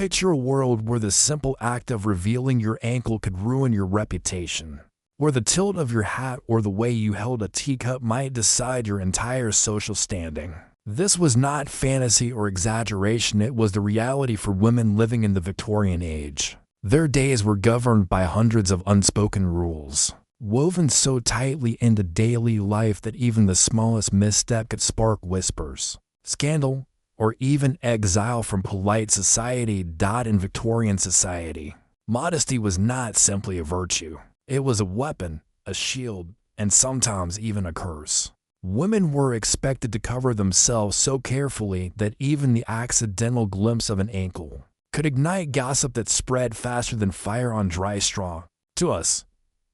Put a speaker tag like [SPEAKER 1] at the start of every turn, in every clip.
[SPEAKER 1] Picture a world where the simple act of revealing your ankle could ruin your reputation, where the tilt of your hat or the way you held a teacup might decide your entire social standing. This was not fantasy or exaggeration, it was the reality for women living in the Victorian age. Their days were governed by hundreds of unspoken rules, woven so tightly into daily life that even the smallest misstep could spark whispers, scandal, or even exile from polite society. In Victorian society, modesty was not simply a virtue. It was a weapon, a shield, and sometimes even a curse. Women were expected to cover themselves so carefully that even the accidental glimpse of an ankle could ignite gossip that spread faster than fire on dry straw. To us,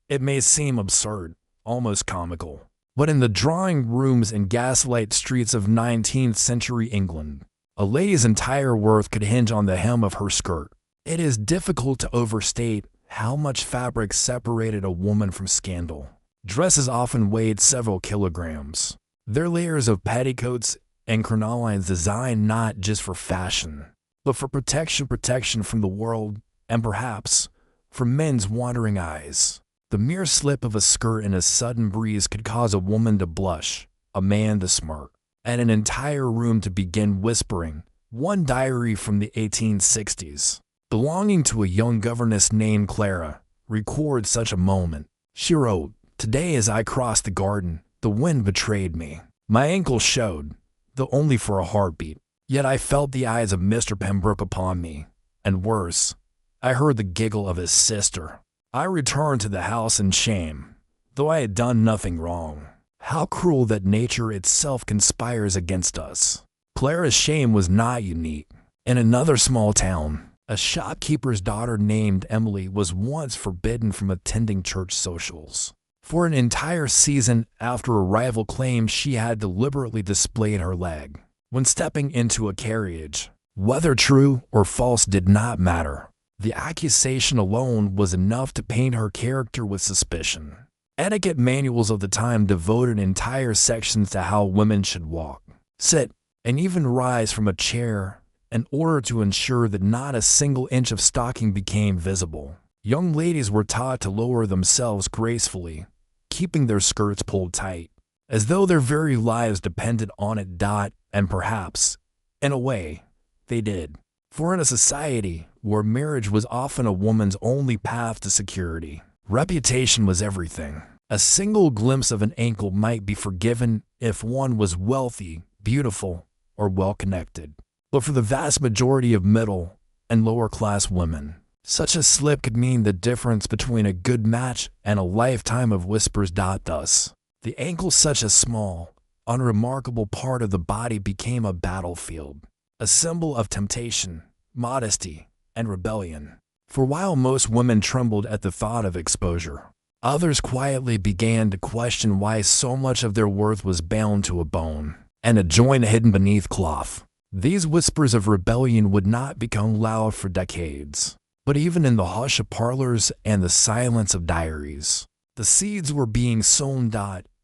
[SPEAKER 1] it may seem absurd, almost comical. But in the drawing rooms and gaslight streets of 19th century England, a lady's entire worth could hinge on the hem of her skirt. It is difficult to overstate how much fabric separated a woman from scandal. Dresses often weighed several kilograms, their layers of petticoats and crinolines designed not just for fashion, but for protection from the world, and perhaps from men's wandering eyes. The mere slip of a skirt in a sudden breeze could cause a woman to blush, a man to smirk, and an entire room to begin whispering. One diary from the 1860s, belonging to a young governess named Clara, records such a moment. She wrote, "Today as I crossed the garden, the wind betrayed me. My ankle showed, though only for a heartbeat. Yet I felt the eyes of Mr. Pembroke upon me, and worse, I heard the giggle of his sister. I returned to the house in shame, though I had done nothing wrong. How cruel that nature itself conspires against us." Clara's shame was not unique. In another small town, a shopkeeper's daughter named Emily was once forbidden from attending church socials. For an entire season after a rival claimed she had deliberately displayed her leg when stepping into a carriage. Whether true or false did not matter. The accusation alone was enough to paint her character with suspicion. Etiquette manuals of the time devoted entire sections to how women should walk, sit, and even rise from a chair in order to ensure that not a single inch of stocking became visible. Young ladies were taught to lower themselves gracefully, keeping their skirts pulled tight, as though their very lives depended on it. And perhaps, in a way, they did. For in a society where marriage was often a woman's only path to security, reputation was everything. A single glimpse of an ankle might be forgiven if one was wealthy, beautiful, or well-connected. But for the vast majority of middle and lower-class women, such a slip could mean the difference between a good match and a lifetime of whispers. Thus, the ankle, such a small, unremarkable part of the body, became a battlefield, a symbol of temptation, modesty, and rebellion. For while most women trembled at the thought of exposure, others quietly began to question why so much of their worth was bound to a bone and a joint hidden beneath cloth. These whispers of rebellion would not become loud for decades, but even in the hush of parlors and the silence of diaries, the seeds were being sown.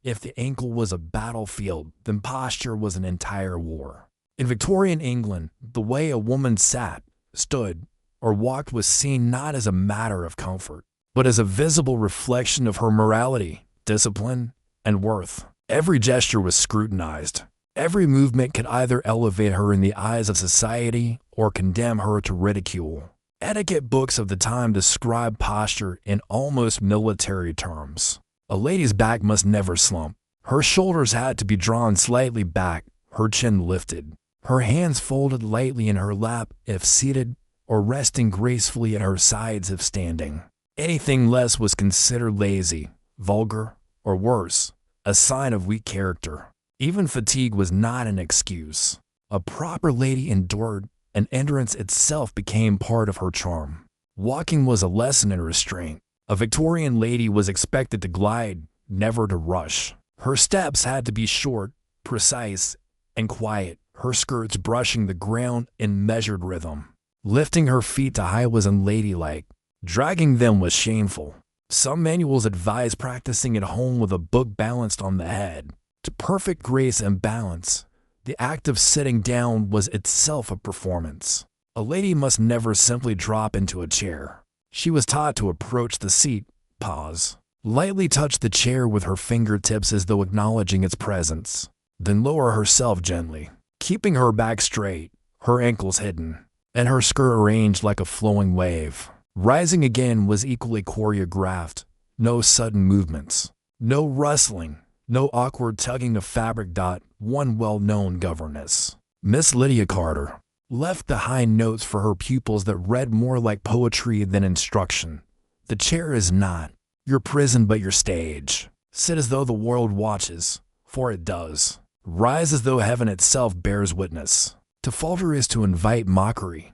[SPEAKER 1] If the ankle was a battlefield, then posture was an entire war. In Victorian England, the way a woman sat, stood, or walked was seen not as a matter of comfort, but as a visible reflection of her morality, discipline, and worth. Every gesture was scrutinized. Every movement could either elevate her in the eyes of society or condemn her to ridicule. Etiquette books of the time describe posture in almost military terms. A lady's back must never slump. Her shoulders had to be drawn slightly back, her chin lifted, her hands folded lightly in her lap if seated, or resting gracefully at her sides if standing. Anything less was considered lazy, vulgar, or worse, a sign of weak character. Even fatigue was not an excuse. A proper lady endured, and endurance itself became part of her charm. Walking was a lesson in restraint. A Victorian lady was expected to glide, never to rush. Her steps had to be short, precise, and quiet, her skirts brushing the ground in measured rhythm. Lifting her feet to high was unladylike. Dragging them was shameful. Some manuals advise practicing at home with a book balanced on the head. To perfect grace and balance, the act of sitting down was itself a performance. A lady must never simply drop into a chair. She was taught to approach the seat, pause, lightly touch the chair with her fingertips as though acknowledging its presence, then lower herself gently, keeping her back straight, her ankles hidden, and her skirt arranged like a flowing wave. Rising again was equally choreographed. No sudden movements, no rustling, no awkward tugging of fabric. One well-known governess, Miss Lydia Carter, left behind notes for her pupils that read more like poetry than instruction. The chair is not your prison but your stage. Sit as though the world watches, for it does. Rise as though heaven itself bears witness. To falter is to invite mockery,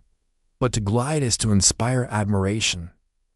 [SPEAKER 1] but to glide is to inspire admiration.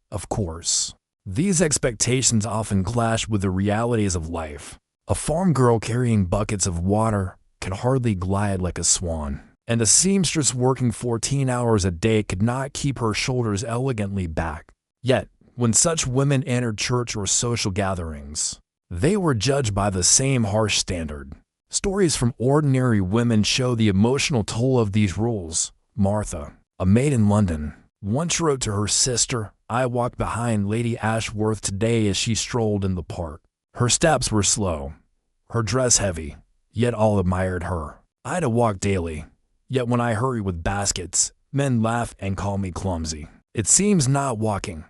[SPEAKER 1] Of course, these expectations often clash with the realities of life. A farm girl carrying buckets of water could hardly glide like a swan, and a seamstress working 14 hours a day could not keep her shoulders elegantly back. Yet, when such women entered church or social gatherings, they were judged by the same harsh standard. Stories from ordinary women show the emotional toll of these rules. Martha, a maid in London, once wrote to her sister, "I walked behind Lady Ashworth today as she strolled in the park. Her steps were slow, her dress heavy, yet all admired her. I had to walk daily, yet when I hurry with baskets, men laugh and call me clumsy. It seems not walking,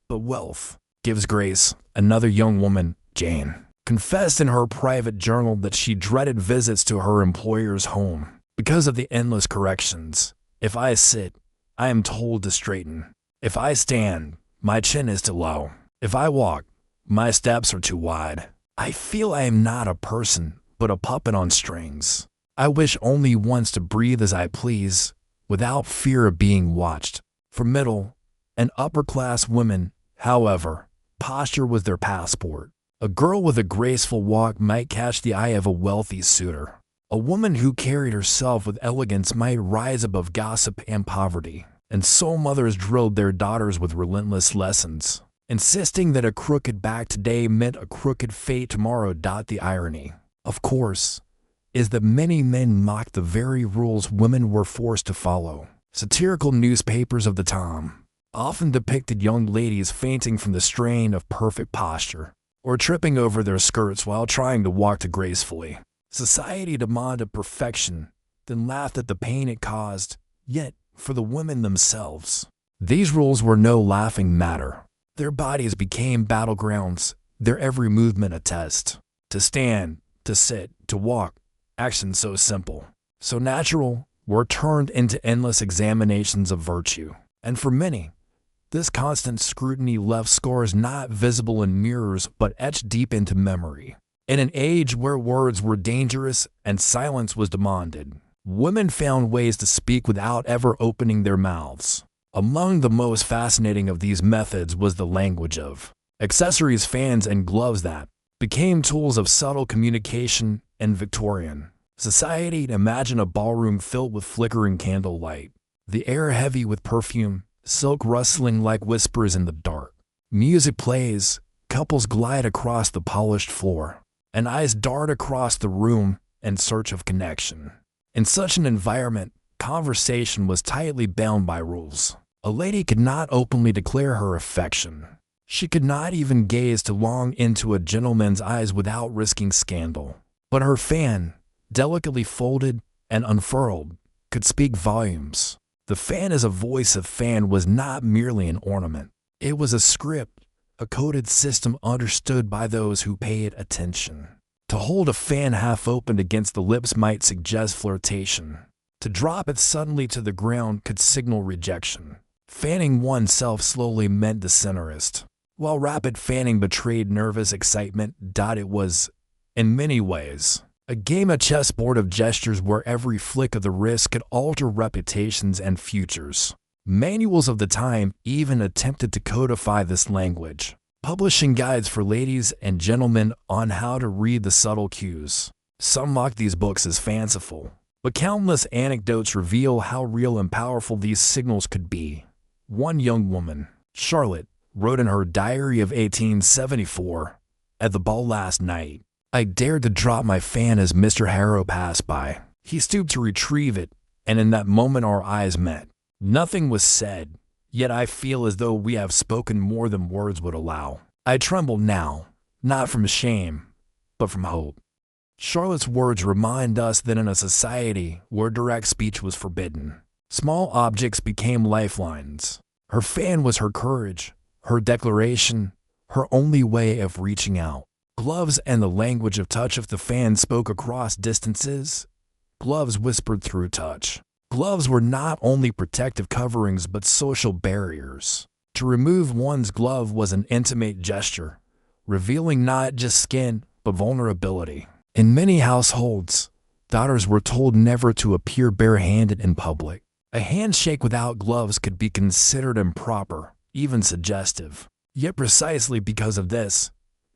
[SPEAKER 1] but wealth gives grace." Another young woman, Jane, confessed in her private journal that she dreaded visits to her employer's home because of the endless corrections. "If I sit, I am told to straighten. If I stand, my chin is too low. If I walk, my steps are too wide. I feel I am not a person, but a puppet on strings. I wish only once to breathe as I please, without fear of being watched." For middle and upper-class women, however, posture was their passport. A girl with a graceful walk might catch the eye of a wealthy suitor. A woman who carried herself with elegance might rise above gossip and poverty. And so mothers drilled their daughters with relentless lessons, insisting that a crooked back today meant a crooked fate tomorrow. The irony, of course, is that many men mocked the very rules women were forced to follow. Satirical newspapers of the time often depicted young ladies fainting from the strain of perfect posture, or tripping over their skirts while trying to walk gracefully. Society demanded perfection, then laughed at the pain it caused. Yet, for the women themselves, these rules were no laughing matter. Their bodies became battlegrounds, their every movement a test. To stand, to sit, to walk, actions so simple, so natural, were turned into endless examinations of virtue. And for many, this constant scrutiny left scars not visible in mirrors but etched deep into memory. In an age where words were dangerous and silence was demanded, women found ways to speak without ever opening their mouths. Among the most fascinating of these methods was the language of accessories, fans, and gloves that became tools of subtle communication. In Victorian society, imagine a ballroom filled with flickering candlelight, the air heavy with perfume, silk rustling like whispers in the dark. Music plays, couples glide across the polished floor, and eyes dart across the room in search of connection. In such an environment, conversation was tightly bound by rules. A lady could not openly declare her affection. She could not even gaze too long into a gentleman's eyes without risking scandal. But her fan, delicately folded and unfurled, could speak volumes. The fan as a voice of fan was not merely an ornament. It was a script, a coded system understood by those who paid attention. To hold a fan half opened against the lips might suggest flirtation. To drop it suddenly to the ground could signal rejection. Fanning oneself slowly meant disinterest, while rapid fanning betrayed nervous excitement. It was, in many ways, a game of chessboard of gestures where every flick of the wrist could alter reputations and futures. Manuals of the time even attempted to codify this language, publishing guides for ladies and gentlemen on how to read the subtle cues. Some mocked these books as fanciful, but countless anecdotes reveal how real and powerful these signals could be. One young woman, Charlotte, wrote in her diary of 1874, "At the ball last night, I dared to drop my fan as Mr. Harrow passed by. He stooped to retrieve it, and in that moment our eyes met. Nothing was said, yet I feel as though we have spoken more than words would allow. I tremble now, not from shame, but from hope. Charlotte's words remind us that in a society where direct speech was forbidden, small objects became lifelines. Her fan was her courage, her declaration, her only way of reaching out. Gloves and the language of touch. If the fan spoke across distances, gloves whispered through touch. Gloves were not only protective coverings but social barriers. To remove one's glove was an intimate gesture, revealing not just skin but vulnerability. In many households, daughters were told never to appear barehanded in public. A handshake without gloves could be considered improper, even suggestive. Yet precisely because of this,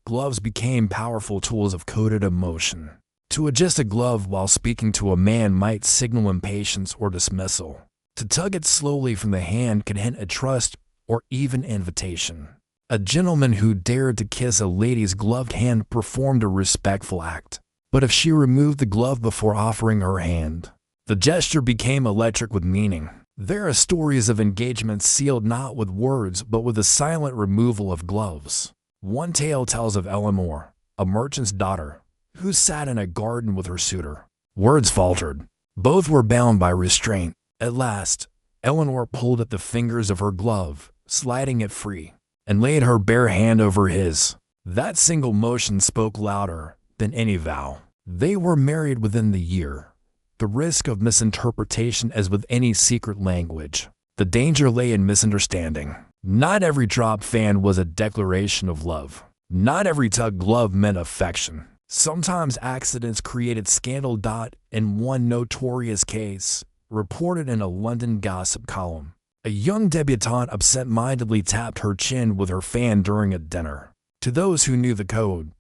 [SPEAKER 1] gloves became powerful tools of coded emotion. To adjust a glove while speaking to a man might signal impatience or dismissal. To tug it slowly from the hand could hint at trust or even invitation. A gentleman who dared to kiss a lady's gloved hand performed a respectful act. But if she removed the glove before offering her hand, the gesture became electric with meaning. There are stories of engagements sealed not with words but with the silent removal of gloves. One tale tells of Eleanor, a merchant's daughter, who sat in a garden with her suitor. Words faltered. Both were bound by restraint. At last, Eleanor pulled at the fingers of her glove, sliding it free, and laid her bare hand over his. That single motion spoke louder than any vow. They were married within the year. The risk of misinterpretation, as with any secret language. The danger lay in misunderstanding. Not every drop fan was a declaration of love. Not every tug glove meant affection. Sometimes accidents created scandal. In one notorious case, reported in a London gossip column, a young debutante absent-mindedly tapped her chin with her fan during a dinner. To those who knew the code,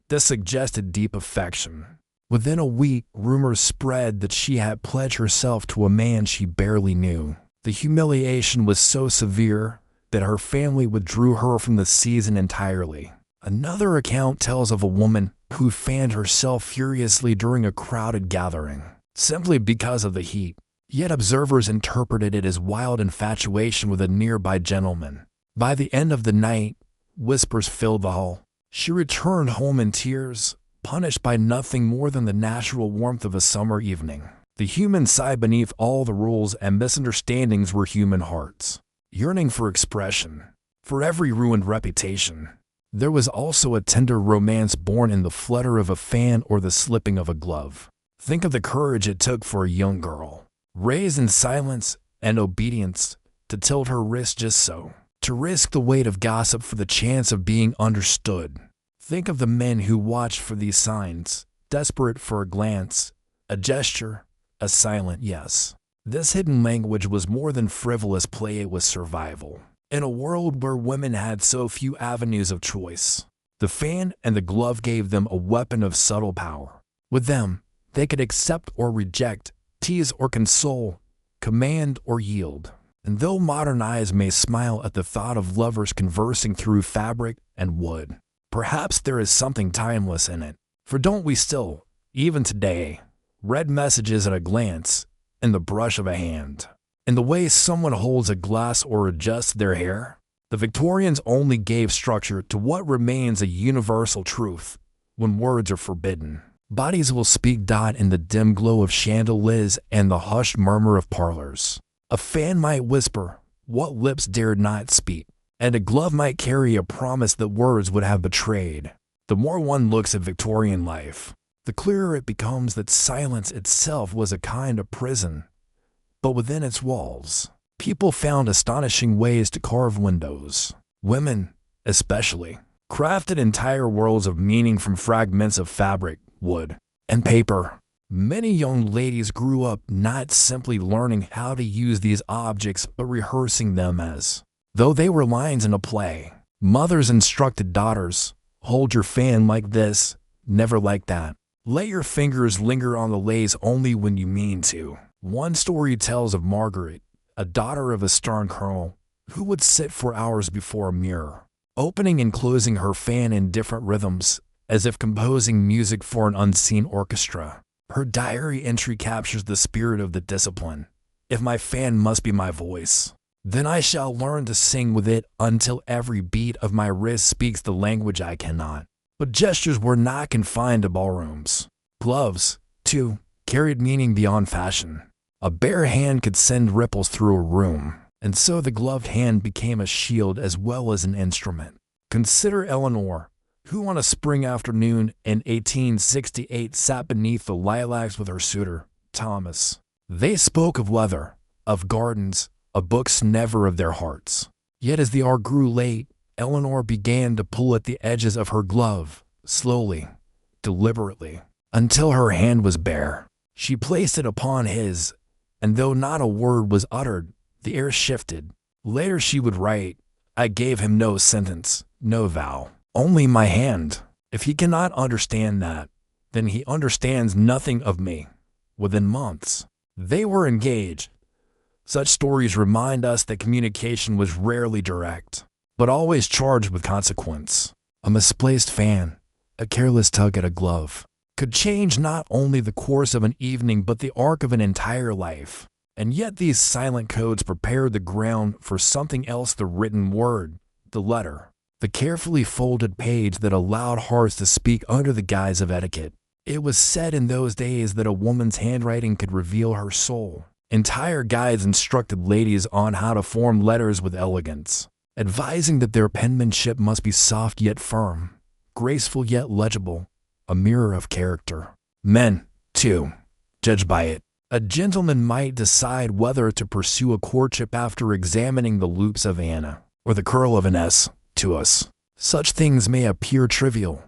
[SPEAKER 1] this suggested deep affection. Within a week, rumors spread that she had pledged herself to a man she barely knew. The humiliation was so severe that her family withdrew her from the season entirely. Another account tells of a woman who fanned herself furiously during a crowded gathering, simply because of the heat. Yet observers interpreted it as wild infatuation with a nearby gentleman. By the end of the night, whispers filled the hall. She returned home in tears, punished by nothing more than the natural warmth of a summer evening. The human side beneath all the rules and misunderstandings were human hearts, yearning for expression. For every ruined reputation, there was also a tender romance born in the flutter of a fan or the slipping of a glove. Think of the courage it took for a young girl, raised in silence and obedience, to tilt her wrist just so, to risk the weight of gossip for the chance of being understood. Think of the men who watched for these signs, desperate for a glance, a gesture, a silent yes. This hidden language was more than frivolous play, it was survival. In a world where women had so few avenues of choice, the fan and the glove gave them a weapon of subtle power. With them, they could accept or reject, tease or console, command or yield. And though modern eyes may smile at the thought of lovers conversing through fabric and wood, perhaps there is something timeless in it. For don't we still, even today, read messages at a glance, in the brush of a hand, in the way someone holds a glass or adjusts their hair? The Victorians only gave structure to what remains a universal truth when words are forbidden. Bodies will speak. In the dim glow of chandeliers and the hushed murmur of parlors, a fan might whisper what lips dared not speak, and a glove might carry a promise that words would have betrayed. The more one looks at Victorian life, the clearer it becomes that silence itself was a kind of prison. But within its walls, people found astonishing ways to carve windows. Women, especially, crafted entire worlds of meaning from fragments of fabric, wood, and paper. Many young ladies grew up not simply learning how to use these objects but rehearsing them as though they were lines in a play. Mothers instructed daughters, hold your fan like this, never like that. Let your fingers linger on the lace only when you mean to. One story tells of Margaret, a daughter of a stern colonel, who would sit for hours before a mirror, opening and closing her fan in different rhythms, as if composing music for an unseen orchestra. Her diary entry captures the spirit of the discipline. If my fan must be my voice, then I shall learn to sing with it until every beat of my wrist speaks the language I cannot. But gestures were not confined to ballrooms. Gloves, too, carried meaning beyond fashion. A bare hand could send ripples through a room, and so the gloved hand became a shield as well as an instrument. Consider Eleanor, who on a spring afternoon in 1868 sat beneath the lilacs with her suitor, Thomas. They spoke of weather, of gardens, of books, never of their hearts. Yet as the hour grew late, Eleanor began to pull at the edges of her glove, slowly, deliberately, until her hand was bare. She placed it upon his, and though not a word was uttered, the air shifted. Later she would write, "I gave him no sentence, no vow, only my hand. If he cannot understand that, then he understands nothing of me." Within months, they were engaged. Such stories remind us that communication was rarely direct, but always charged with consequence. A misplaced fan, a careless tug at a glove, could change not only the course of an evening but the arc of an entire life. And yet these silent codes prepared the ground for something else: the written word, the letter, the carefully folded page that allowed hearts to speak under the guise of etiquette. It was said in those days that a woman's handwriting could reveal her soul. Entire guides instructed ladies on how to form letters with elegance, advising that their penmanship must be soft yet firm, graceful yet legible, a mirror of character. Men, too, judged by it. A gentleman might decide whether to pursue a courtship after examining the loops of Anna, or the curl of an S. To us, such things may appear trivial,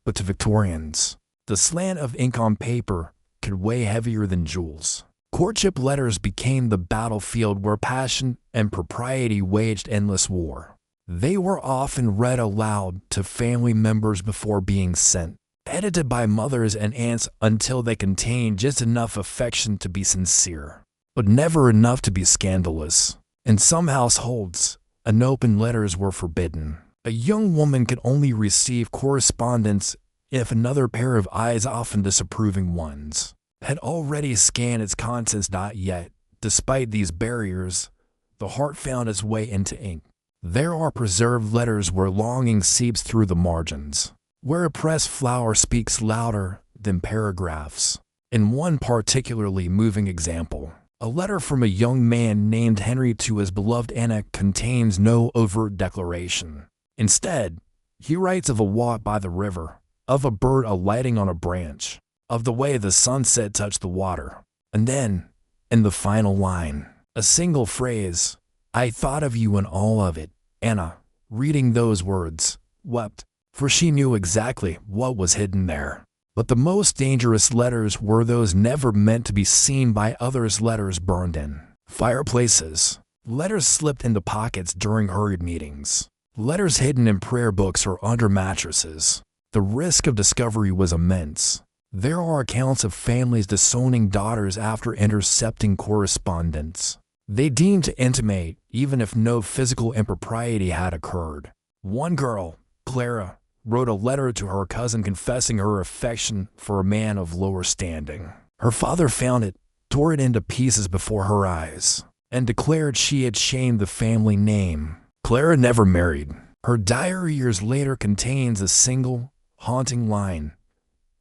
[SPEAKER 1] but to Victorians, the slant of ink on paper could weigh heavier than jewels. Courtship letters became the battlefield where passion and propriety waged endless war. They were often read aloud to family members before being sent, edited by mothers and aunts until they contained just enough affection to be sincere, but never enough to be scandalous. In some households, unopened letters were forbidden. A young woman could only receive correspondence if another pair of eyes, often disapproving ones, had already scanned its contents. Not yet, despite these barriers, the heart found its way into ink. There are preserved letters where longing seeps through the margins, where a pressed flower speaks louder than paragraphs. In one particularly moving example, a letter from a young man named Henry to his beloved Anna contains no overt declaration. Instead, he writes of a walk by the river, of a bird alighting on a branch, of the way the sunset touched the water. And then, in the final line, a single phrase, "I thought of you in all of it." Anna, reading those words, wept, for she knew exactly what was hidden there. But the most dangerous letters were those never meant to be seen by others, letters burned in fireplaces, letters slipped into pockets during hurried meetings, letters hidden in prayer books or under mattresses. The risk of discovery was immense. There are accounts of families disowning daughters after intercepting correspondence they deemed to intimate, even if no physical impropriety had occurred. One girl, Clara, wrote a letter to her cousin confessing her affection for a man of lower standing. Her father found it, tore it into pieces before her eyes, and declared she had shamed the family name. Clara never married. Her diary years later contains a single, haunting line.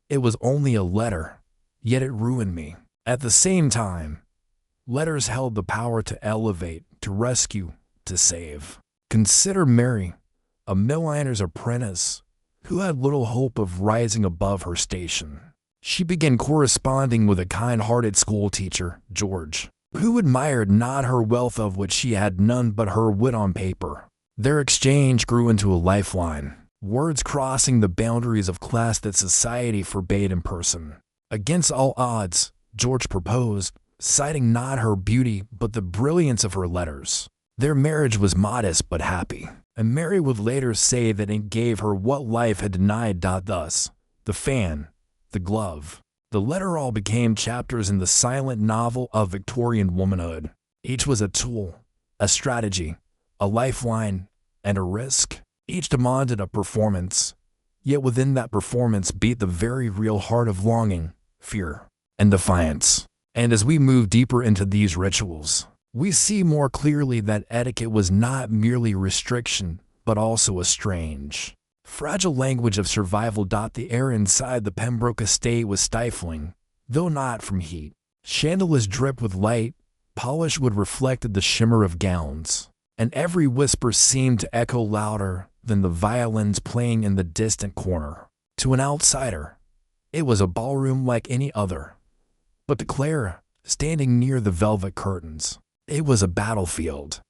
[SPEAKER 1] "It was only a letter, yet it ruined me." At the same time, letters held the power to elevate, to rescue, to save. Consider Mary, a milliner's apprentice, who had little hope of rising above her station. She began corresponding with a kind-hearted schoolteacher, George, who admired not her wealth, of which she had none, but her wit on paper. Their exchange grew into a lifeline, words crossing the boundaries of class that society forbade in person. Against all odds, George proposed, citing not her beauty but the brilliance of her letters. Their marriage was modest but happy, and Mary would later say that it gave her what life had denied. Thus, the fan, the glove, the letter all became chapters in the silent novel of Victorian womanhood. Each was a tool, a strategy, a lifeline, and a risk. Each demanded a performance, yet within that performance beat the very real heart of longing, fear, and defiance. And as we move deeper into these rituals, we see more clearly that etiquette was not merely restriction, but also a strange, fragile language of survival. The air inside the Pembroke estate was stifling, though not from heat. Chandeliers dripped with light, polished wood reflected the shimmer of gowns, and every whisper seemed to echo louder than the violins playing in the distant corner. To an outsider, it was a ballroom like any other. But to Clara, standing near the velvet curtains, it was a battlefield.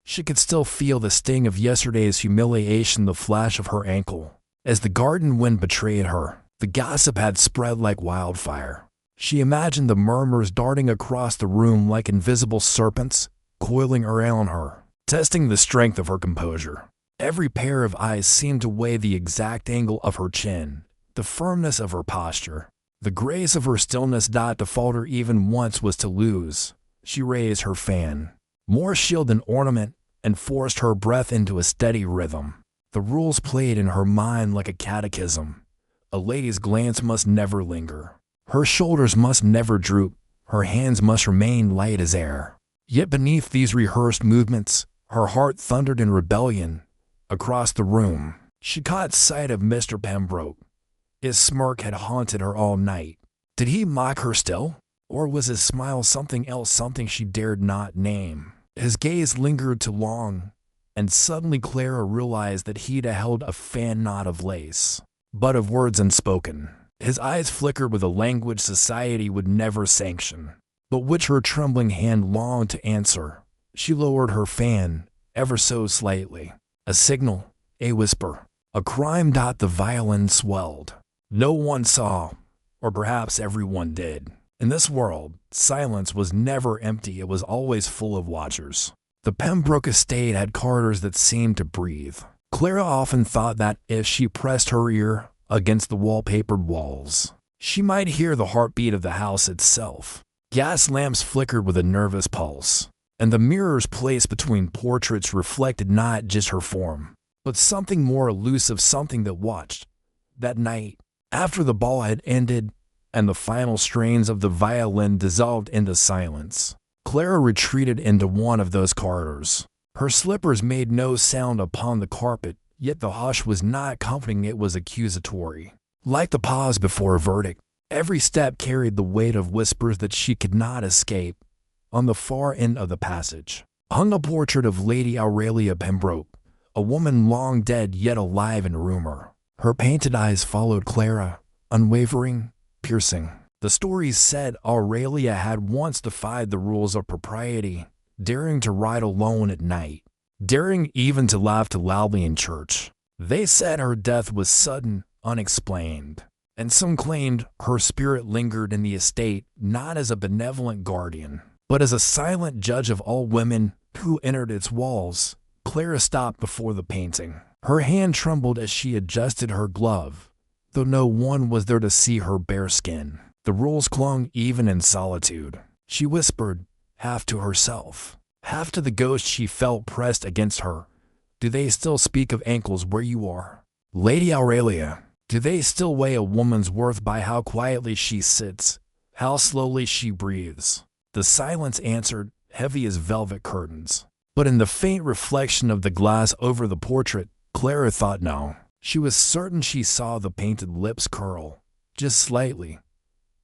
[SPEAKER 1] She could still feel the sting of yesterday's humiliation, the flash of her ankle. As the garden wind betrayed her, the gossip had spread like wildfire. She imagined the murmurs darting across the room like invisible serpents, coiling around her, testing the strength of her composure. Every pair of eyes seemed to weigh the exact angle of her chin, the firmness of her posture, the grace of her stillness. To falter even once was to lose. She raised her fan, more shield than ornament, and forced her breath into a steady rhythm. The rules played in her mind like a catechism. A lady's glance must never linger. Her shoulders must never droop. Her hands must remain light as air. Yet beneath these rehearsed movements, her heart thundered in rebellion. Across the room, she caught sight of Mr. Pembroke. His smirk had haunted her all night. Did he mock her still? Or was his smile something else, something she dared not name? His gaze lingered too long, and suddenly Clara realized that he'd held a fan not of lace, but of words unspoken. His eyes flickered with a language society would never sanction, but which her trembling hand longed to answer. She lowered her fan, ever so slightly. A signal, a whisper, a crime. The violin swelled. No one saw, or perhaps everyone did. In this world, silence was never empty, it was always full of watchers. The Pembroke estate had corridors that seemed to breathe. Clara often thought that if she pressed her ear against the wallpapered walls, she might hear the heartbeat of the house itself. Gas lamps flickered with a nervous pulse, and the mirrors placed between portraits reflected not just her form, but something more elusive, something that watched. That night, after the ball had ended, and the final strains of the violin dissolved into silence, Clara retreated into one of those corridors. Her slippers made no sound upon the carpet, yet the hush was not comforting, it was accusatory. Like the pause before a verdict, every step carried the weight of whispers that she could not escape. On the far end of the passage hung a portrait of Lady Aurelia Pembroke, a woman long dead yet alive in rumor. Her painted eyes followed Clara, unwavering, piercing. The stories said Aurelia had once defied the rules of propriety, daring to ride alone at night, daring even to laugh too loudly in church. They said her death was sudden, unexplained, and some claimed her spirit lingered in the estate not as a benevolent guardian, but as a silent judge of all women who entered its walls. Clara stopped before the painting. Her hand trembled as she adjusted her glove, though no one was there to see her bare skin. The rules clung even in solitude. She whispered, half to herself, half to the ghost she felt pressed against her. Do they still speak of ankles where you are, Lady Aurelia? Do they still weigh a woman's worth by how quietly she sits, how slowly she breathes? The silence answered, heavy as velvet curtains. But in the faint reflection of the glass over the portrait, Clara thought no. She was certain she saw the painted lips curl, just slightly,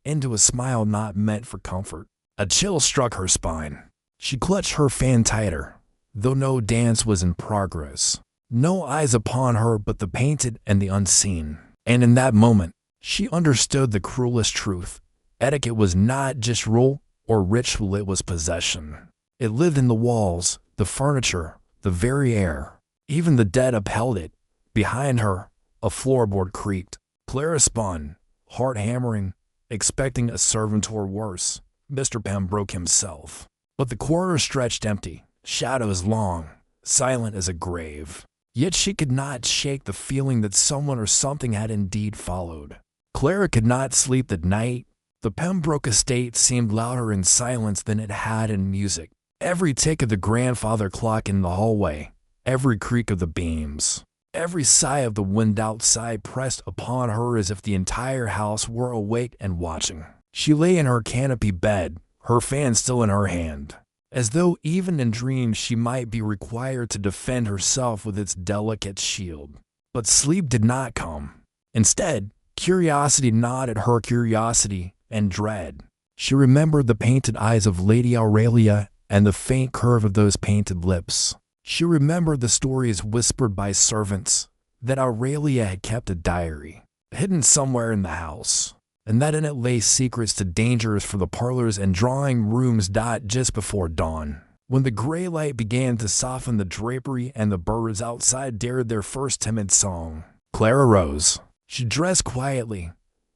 [SPEAKER 1] into a smile not meant for comfort. A chill struck her spine. She clutched her fan tighter, though no dance was in progress. No eyes upon her but the painted and the unseen. And in that moment, she understood the cruelest truth. Etiquette was not just rule or ritual, it was possession. It lived in the walls, the furniture, the very air. Even the dead upheld it. Behind her, a floorboard creaked. Clara spun, heart hammering, expecting a servant or worse, Mr. Pembroke himself. But the corridor stretched empty, shadows long, silent as a grave. Yet she could not shake the feeling that someone or something had indeed followed. Clara could not sleep that night. The Pembroke estate seemed louder in silence than it had in music. Every tick of the grandfather clock in the hallway, every creak of the beams, every sigh of the wind outside pressed upon her as if the entire house were awake and watching. She lay in her canopy bed, her fan still in her hand, as though even in dreams she might be required to defend herself with its delicate shield. But sleep did not come. Instead, curiosity gnawed at her curiosity and dread. She remembered the painted eyes of Lady Aurelia and the faint curve of those painted lips. She remembered the stories whispered by servants that Aurelia had kept a diary, hidden somewhere in the house, and that in it lay secrets to dangers for the parlors and drawing rooms. Just before dawn, when the gray light began to soften the drapery and the birds outside dared their first timid song, Clara rose. She dressed quietly,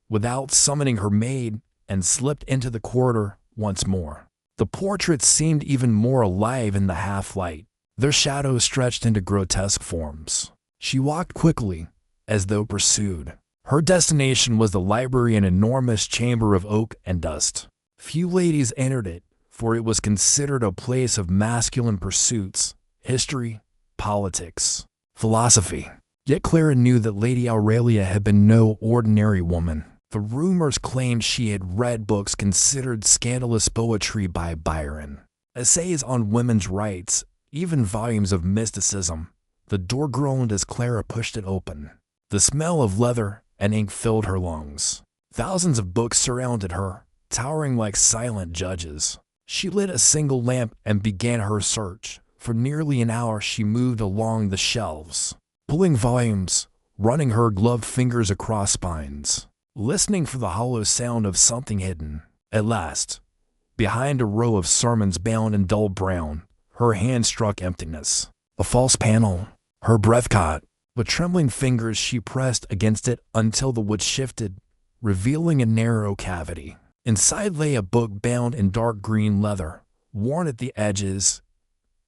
[SPEAKER 1] without summoning her maid, and slipped into the corridor once more. The portraits seemed even more alive in the half-light. Their shadows stretched into grotesque forms. She walked quickly, as though pursued. Her destination was the library, an enormous chamber of oak and dust. Few ladies entered it, for it was considered a place of masculine pursuits, history, politics, philosophy. Yet Clara knew that Lady Aurelia had been no ordinary woman. The rumors claimed she had read books considered scandalous poetry by Byron, essays on women's rights, even volumes of mysticism. The door groaned as Clara pushed it open. The smell of leather and ink filled her lungs. Thousands of books surrounded her, towering like silent judges. She lit a single lamp and began her search. For nearly an hour she moved along the shelves, pulling volumes, running her gloved fingers across spines, listening for the hollow sound of something hidden. At last, behind a row of sermons bound in dull brown, her hand struck emptiness. A false panel. Her breath caught. With trembling fingers she pressed against it until the wood shifted, revealing a narrow cavity. Inside lay a book bound in dark green leather, worn at the edges,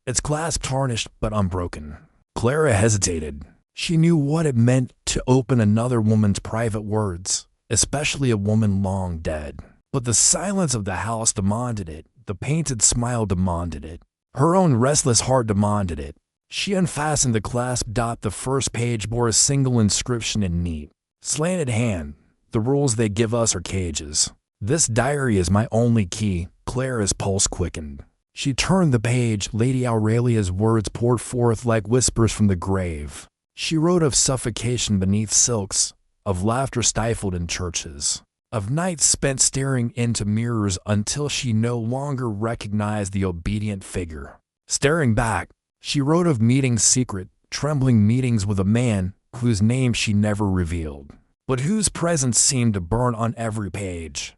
[SPEAKER 1] its clasp tarnished but unbroken. Clara hesitated. She knew what it meant to open another woman's private words, especially a woman long dead. But the silence of the house demanded it. The painted smile demanded it. Her own restless heart demanded it. She unfastened the clasp. The first page bore a single inscription in neat, slanted hand. The rules they give us are cages. This diary is my only key. Clara's pulse quickened. She turned the page. Lady Aurelia's words poured forth like whispers from the grave. She wrote of suffocation beneath silks, of laughter stifled in churches, of nights spent staring into mirrors until she no longer recognized the obedient figure. Staring back, she wrote of meetings secret, trembling meetings with a man whose name she never revealed, but whose presence seemed to burn on every page.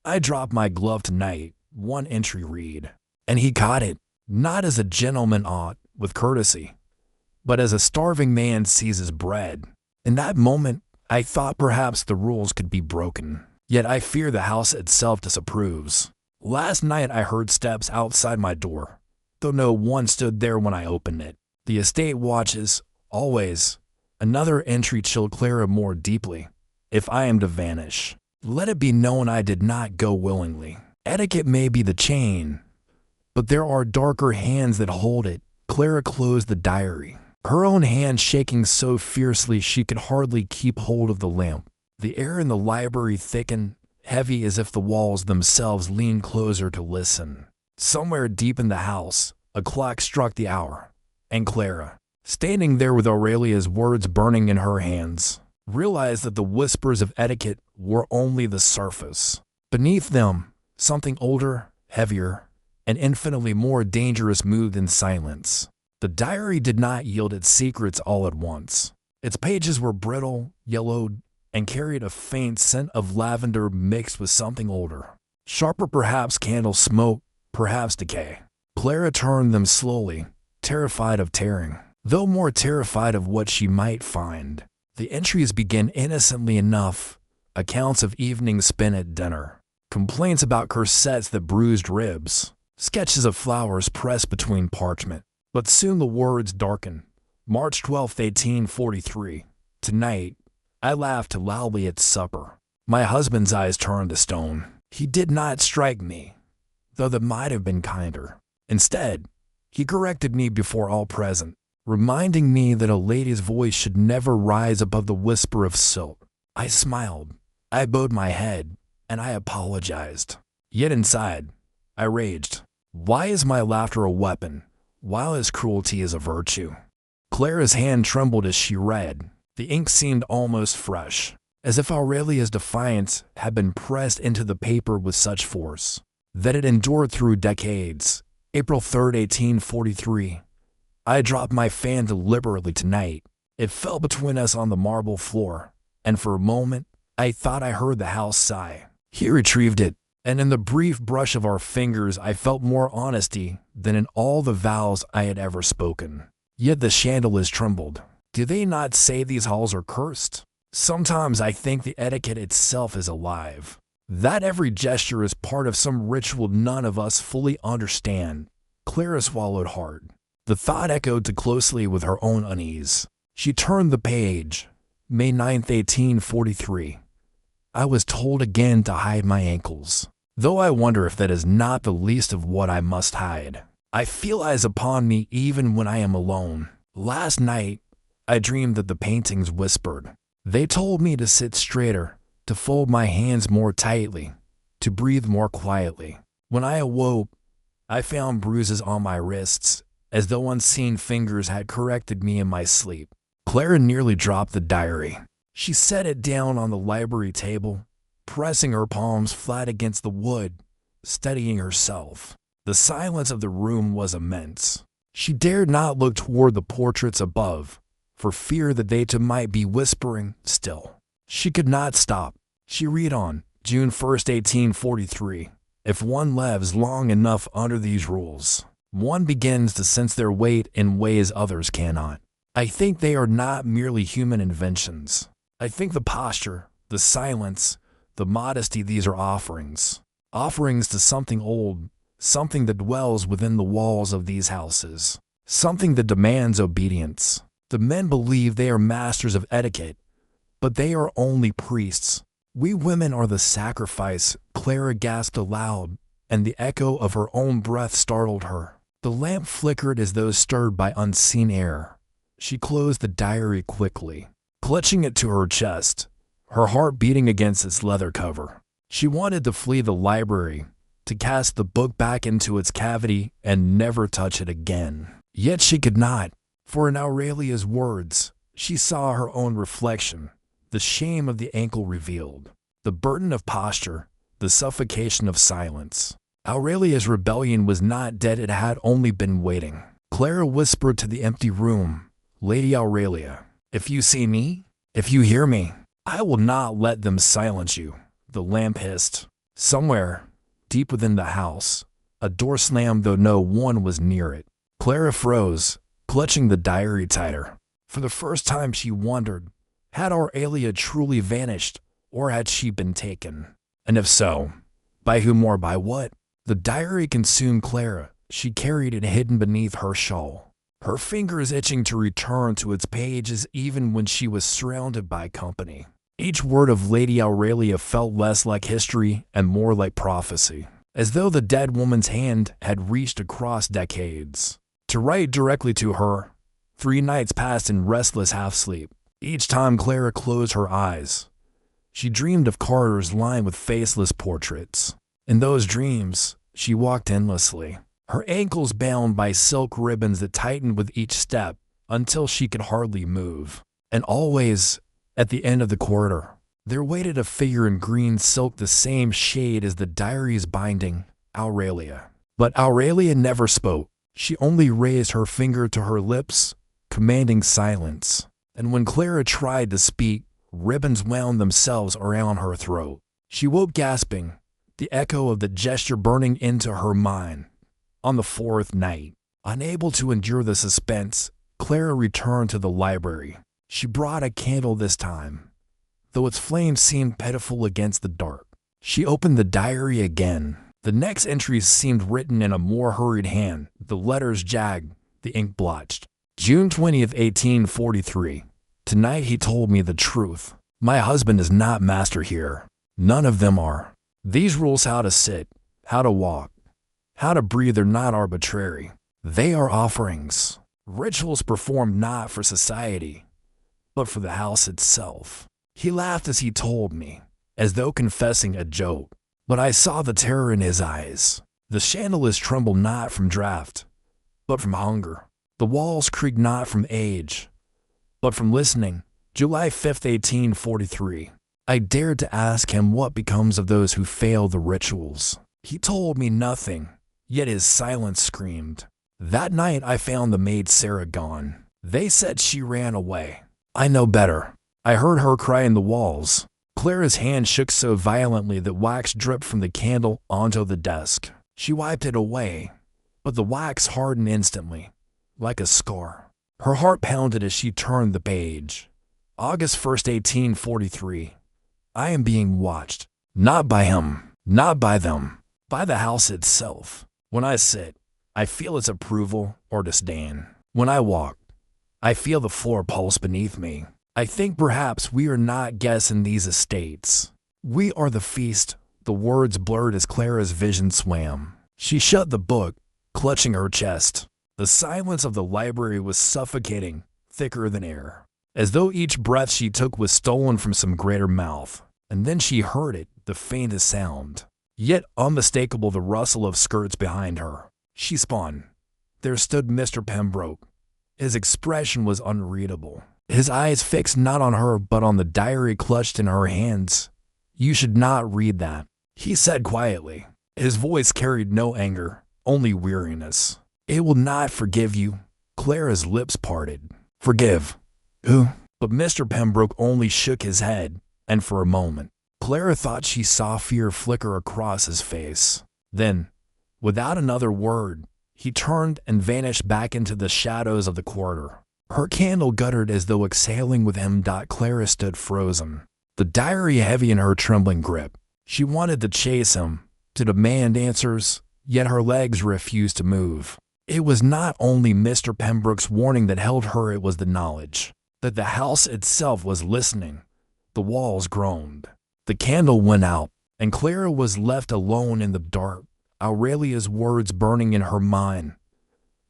[SPEAKER 1] I dropped my glove tonight, one entry read, and he caught it, not as a gentleman ought, with courtesy, but as a starving man seizes bread. In that moment, I thought perhaps the rules could be broken, yet I fear the house itself disapproves. Last night I heard steps outside my door, though no one stood there when I opened it. The estate watches, always. Another entry chilled Clara more deeply. If I am to vanish, let it be known I did not go willingly. Etiquette may be the chain, but there are darker hands that hold it. Clara closed the diary, her own hand shaking so fiercely she could hardly keep hold of the lamp. The air in the library thickened, heavy as if the walls themselves leaned closer to listen. Somewhere deep in the house, a clock struck the hour, and Clara, standing there with Aurelia's words burning in her hands, realized that the whispers of etiquette were only the surface. Beneath them, something older, heavier, and infinitely more dangerous moved in silence. The diary did not yield its secrets all at once. Its pages were brittle, yellowed, and carried a faint scent of lavender mixed with something older. Sharper perhaps candle smoke, perhaps decay. Clara turned them slowly, terrified of tearing, though more terrified of what she might find. The entries began innocently enough, accounts of evenings spent at dinner, complaints about corsets that bruised ribs, sketches of flowers pressed between parchment. But soon the words darkened. March 12, 1843. Tonight, I laughed loudly at supper. My husband's eyes turned to stone. He did not strike me, though that might have been kinder. Instead, he corrected me before all present, reminding me that a lady's voice should never rise above the whisper of silk. I smiled, I bowed my head, and I apologized. Yet inside, I raged. Why is my laughter a weapon, while his cruelty is a virtue? Clara's hand trembled as she read. The ink seemed almost fresh, as if Aurelia's defiance had been pressed into the paper with such force that it endured through decades. April 3, 1843. I dropped my fan deliberately tonight. It fell between us on the marble floor, and for a moment, I thought I heard the house sigh. He retrieved it, and in the brief brush of our fingers I felt more honesty than in all the vows I had ever spoken. Yet the chandeliers trembled. Do they not say these halls are cursed? Sometimes I think the etiquette itself is alive, that every gesture is part of some ritual none of us fully understand. Clara swallowed hard. The thought echoed too closely with her own unease. She turned the page. May 9, 1843. I was told again to hide my ankles, though I wonder if that is not the least of what I must hide. I feel eyes upon me even when I am alone. Last night, I dreamed that the paintings whispered. They told me to sit straighter, to fold my hands more tightly, to breathe more quietly. When I awoke, I found bruises on my wrists, as though unseen fingers had corrected me in my sleep. Clara nearly dropped the diary. She set it down on the library table, pressing her palms flat against the wood, steadying herself. The silence of the room was immense. She dared not look toward the portraits above, for fear that they too might be whispering still. She could not stop. She read on. June 1, 1843. If one lives long enough under these rules, one begins to sense their weight in ways others cannot. I think they are not merely human inventions. I think the posture, the silence, the modesty, these are offerings. Offerings to something old, something that dwells within the walls of these houses, something that demands obedience. The men believe they are masters of etiquette, but they are only priests. We women are the sacrifice. Clara gasped aloud, and the echo of her own breath startled her. The lamp flickered as though stirred by unseen air. She closed the diary quickly, clutching it to her chest, her heart beating against its leather cover. She wanted to flee the library, to cast the book back into its cavity and never touch it again. Yet she could not, for in Aurelia's words, she saw her own reflection, the shame of the ankle revealed, the burden of posture, the suffocation of silence. Aurelia's rebellion was not dead, it had only been waiting. Clara whispered to the empty room, Lady Aurelia, if you see me, if you hear me, I will not let them silence you. The lamp hissed. Somewhere, deep within the house, a door slammed though no one was near it. Clara froze, clutching the diary tighter. For the first time she wondered, had Aurelia truly vanished, or had she been taken? And if so, by whom or by what? The diary consumed Clara. She carried it hidden beneath her shawl, her fingers itching to return to its pages even when she was surrounded by company. Each word of Lady Aurelia felt less like history and more like prophecy, as though the dead woman's hand had reached across decades. To write directly to her, 3 nights passed in restless half-sleep. Each time Clara closed her eyes, she dreamed of corridors lined with faceless portraits. In those dreams, she walked endlessly, her ankles bound by silk ribbons that tightened with each step until she could hardly move. And always, at the end of the corridor, there waited a figure in green silk the same shade as the diary's binding, Aurelia. But Aurelia never spoke. She only raised her finger to her lips, commanding silence. And when Clara tried to speak, ribbons wound themselves around her throat. She woke gasping, the echo of the gesture burning into her mind. On the 4th night, unable to endure the suspense, Clara returned to the library. She brought a candle this time, though its flame seemed pitiful against the dark. She opened the diary again. The next entries seemed written in a more hurried hand, the letters jagged, the ink blotched. June 20th, 1843. Tonight he told me the truth. My husband is not master here. None of them are. These rules, how to sit, how to walk, how to breathe, are not arbitrary. They are offerings, rituals performed not for society, but for the house itself. He laughed as he told me, as though confessing a joke, but I saw the terror in his eyes. The chandeliers tremble not from draught, but from hunger. The walls creak not from age, but from listening. July 5th, 1843. I dared to ask him what becomes of those who fail the rituals. He told me nothing, yet his silence screamed. That night I found the maid Sarah gone. They said she ran away. I know better. I heard her cry in the walls. Clara's hand shook so violently that wax dripped from the candle onto the desk. She wiped it away, but the wax hardened instantly, like a scar. Her heart pounded as she turned the page. August 1st, 1843. I am being watched. Not by him, not by them, by the house itself. When I sit, I feel its approval or disdain. When I walk, I feel the floor pulse beneath me. I think perhaps we are not guests in these estates. We are the feast. The words blurred as Clara's vision swam. She shut the book, clutching her chest. The silence of the library was suffocating, thicker than air, as though each breath she took was stolen from some greater mouth. And then she heard it, the faintest sound, yet unmistakable, the rustle of skirts behind her. She spun. There stood Mr. Pembroke. His expression was unreadable. His eyes fixed not on her but on the diary clutched in her hands. You should not read that, he said quietly. His voice carried no anger, only weariness. It will not forgive you. Clara's lips parted. Forgive? Who? But Mr. Pembroke only shook his head, and for a moment, Clara thought she saw fear flicker across his face. Then, without another word, he turned and vanished back into the shadows of the corridor. Her candle guttered as though exhaling with him. Clara stood frozen, the diary heavy in her trembling grip. She wanted to chase him, to demand answers, yet her legs refused to move. It was not only Mr. Pembroke's warning that held her, it was the knowledge that the house itself was listening. The walls groaned. The candle went out, and Clara was left alone in the dark, Aurelia's words burning in her mind.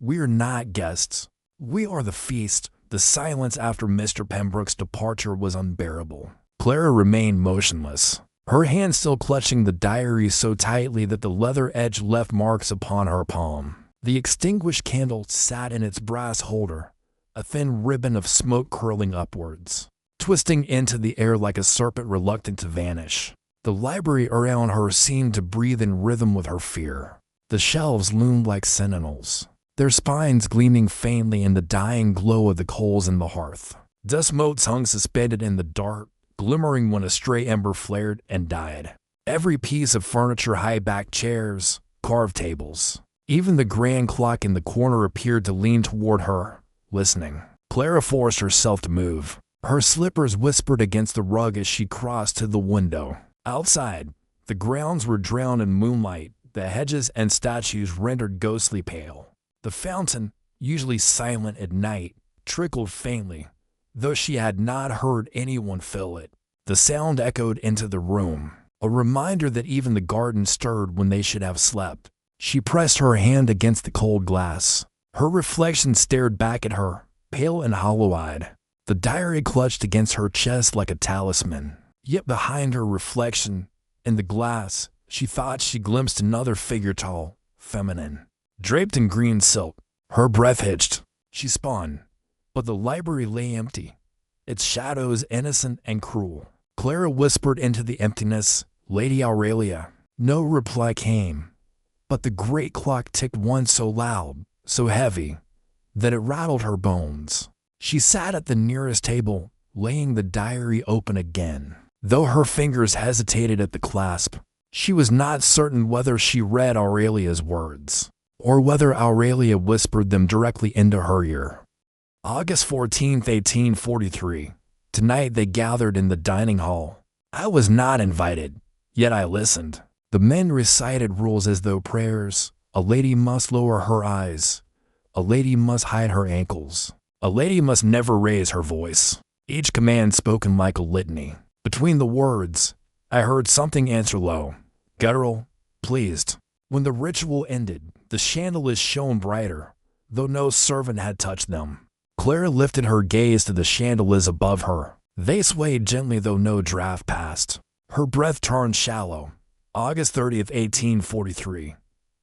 [SPEAKER 1] We are not guests. We are the feast. The silence after Mr. Pembroke's departure was unbearable. Clara remained motionless, her hand still clutching the diary so tightly that the leather edge left marks upon her palm. The extinguished candle sat in its brass holder, a thin ribbon of smoke curling upwards, twisting into the air like a serpent reluctant to vanish. The library around her seemed to breathe in rhythm with her fear. The shelves loomed like sentinels, their spines gleaming faintly in the dying glow of the coals in the hearth. Dust motes hung suspended in the dark, glimmering when a stray ember flared and died. Every piece of furniture, high-backed chairs, carved tables, even the grand clock in the corner appeared to lean toward her, listening. Clara forced herself to move. Her slippers whispered against the rug as she crossed to the window. Outside, the grounds were drowned in moonlight, the hedges and statues rendered ghostly pale. The fountain, usually silent at night, trickled faintly, though she had not heard anyone fill it. The sound echoed into the room, a reminder that even the garden stirred when they should have slept. She pressed her hand against the cold glass. Her reflection stared back at her, pale and hollow-eyed. The diary clutched against her chest like a talisman. Yet behind her reflection, in the glass, she thought she glimpsed another figure, tall, feminine, draped in green silk. Her breath hitched. She spun, but the library lay empty, its shadows innocent and cruel. Clara whispered into the emptiness, "Lady Aurelia." No reply came, but the great clock ticked once so loud, so heavy, that it rattled her bones. She sat at the nearest table, laying the diary open again. Though her fingers hesitated at the clasp, she was not certain whether she read Aurelia's words, or whether Aurelia whispered them directly into her ear. August 14th, 1843. Tonight they gathered in the dining hall. I was not invited, yet I listened. The men recited rules as though prayers. A lady must lower her eyes. A lady must hide her ankles. A lady must never raise her voice. Each command spoken like a litany. Between the words, I heard something answer low, guttural, pleased. When the ritual ended, the chandeliers shone brighter, though no servant had touched them. Clara lifted her gaze to the chandeliers above her. They swayed gently, though no draught passed. Her breath turned shallow. August 30th, 1843.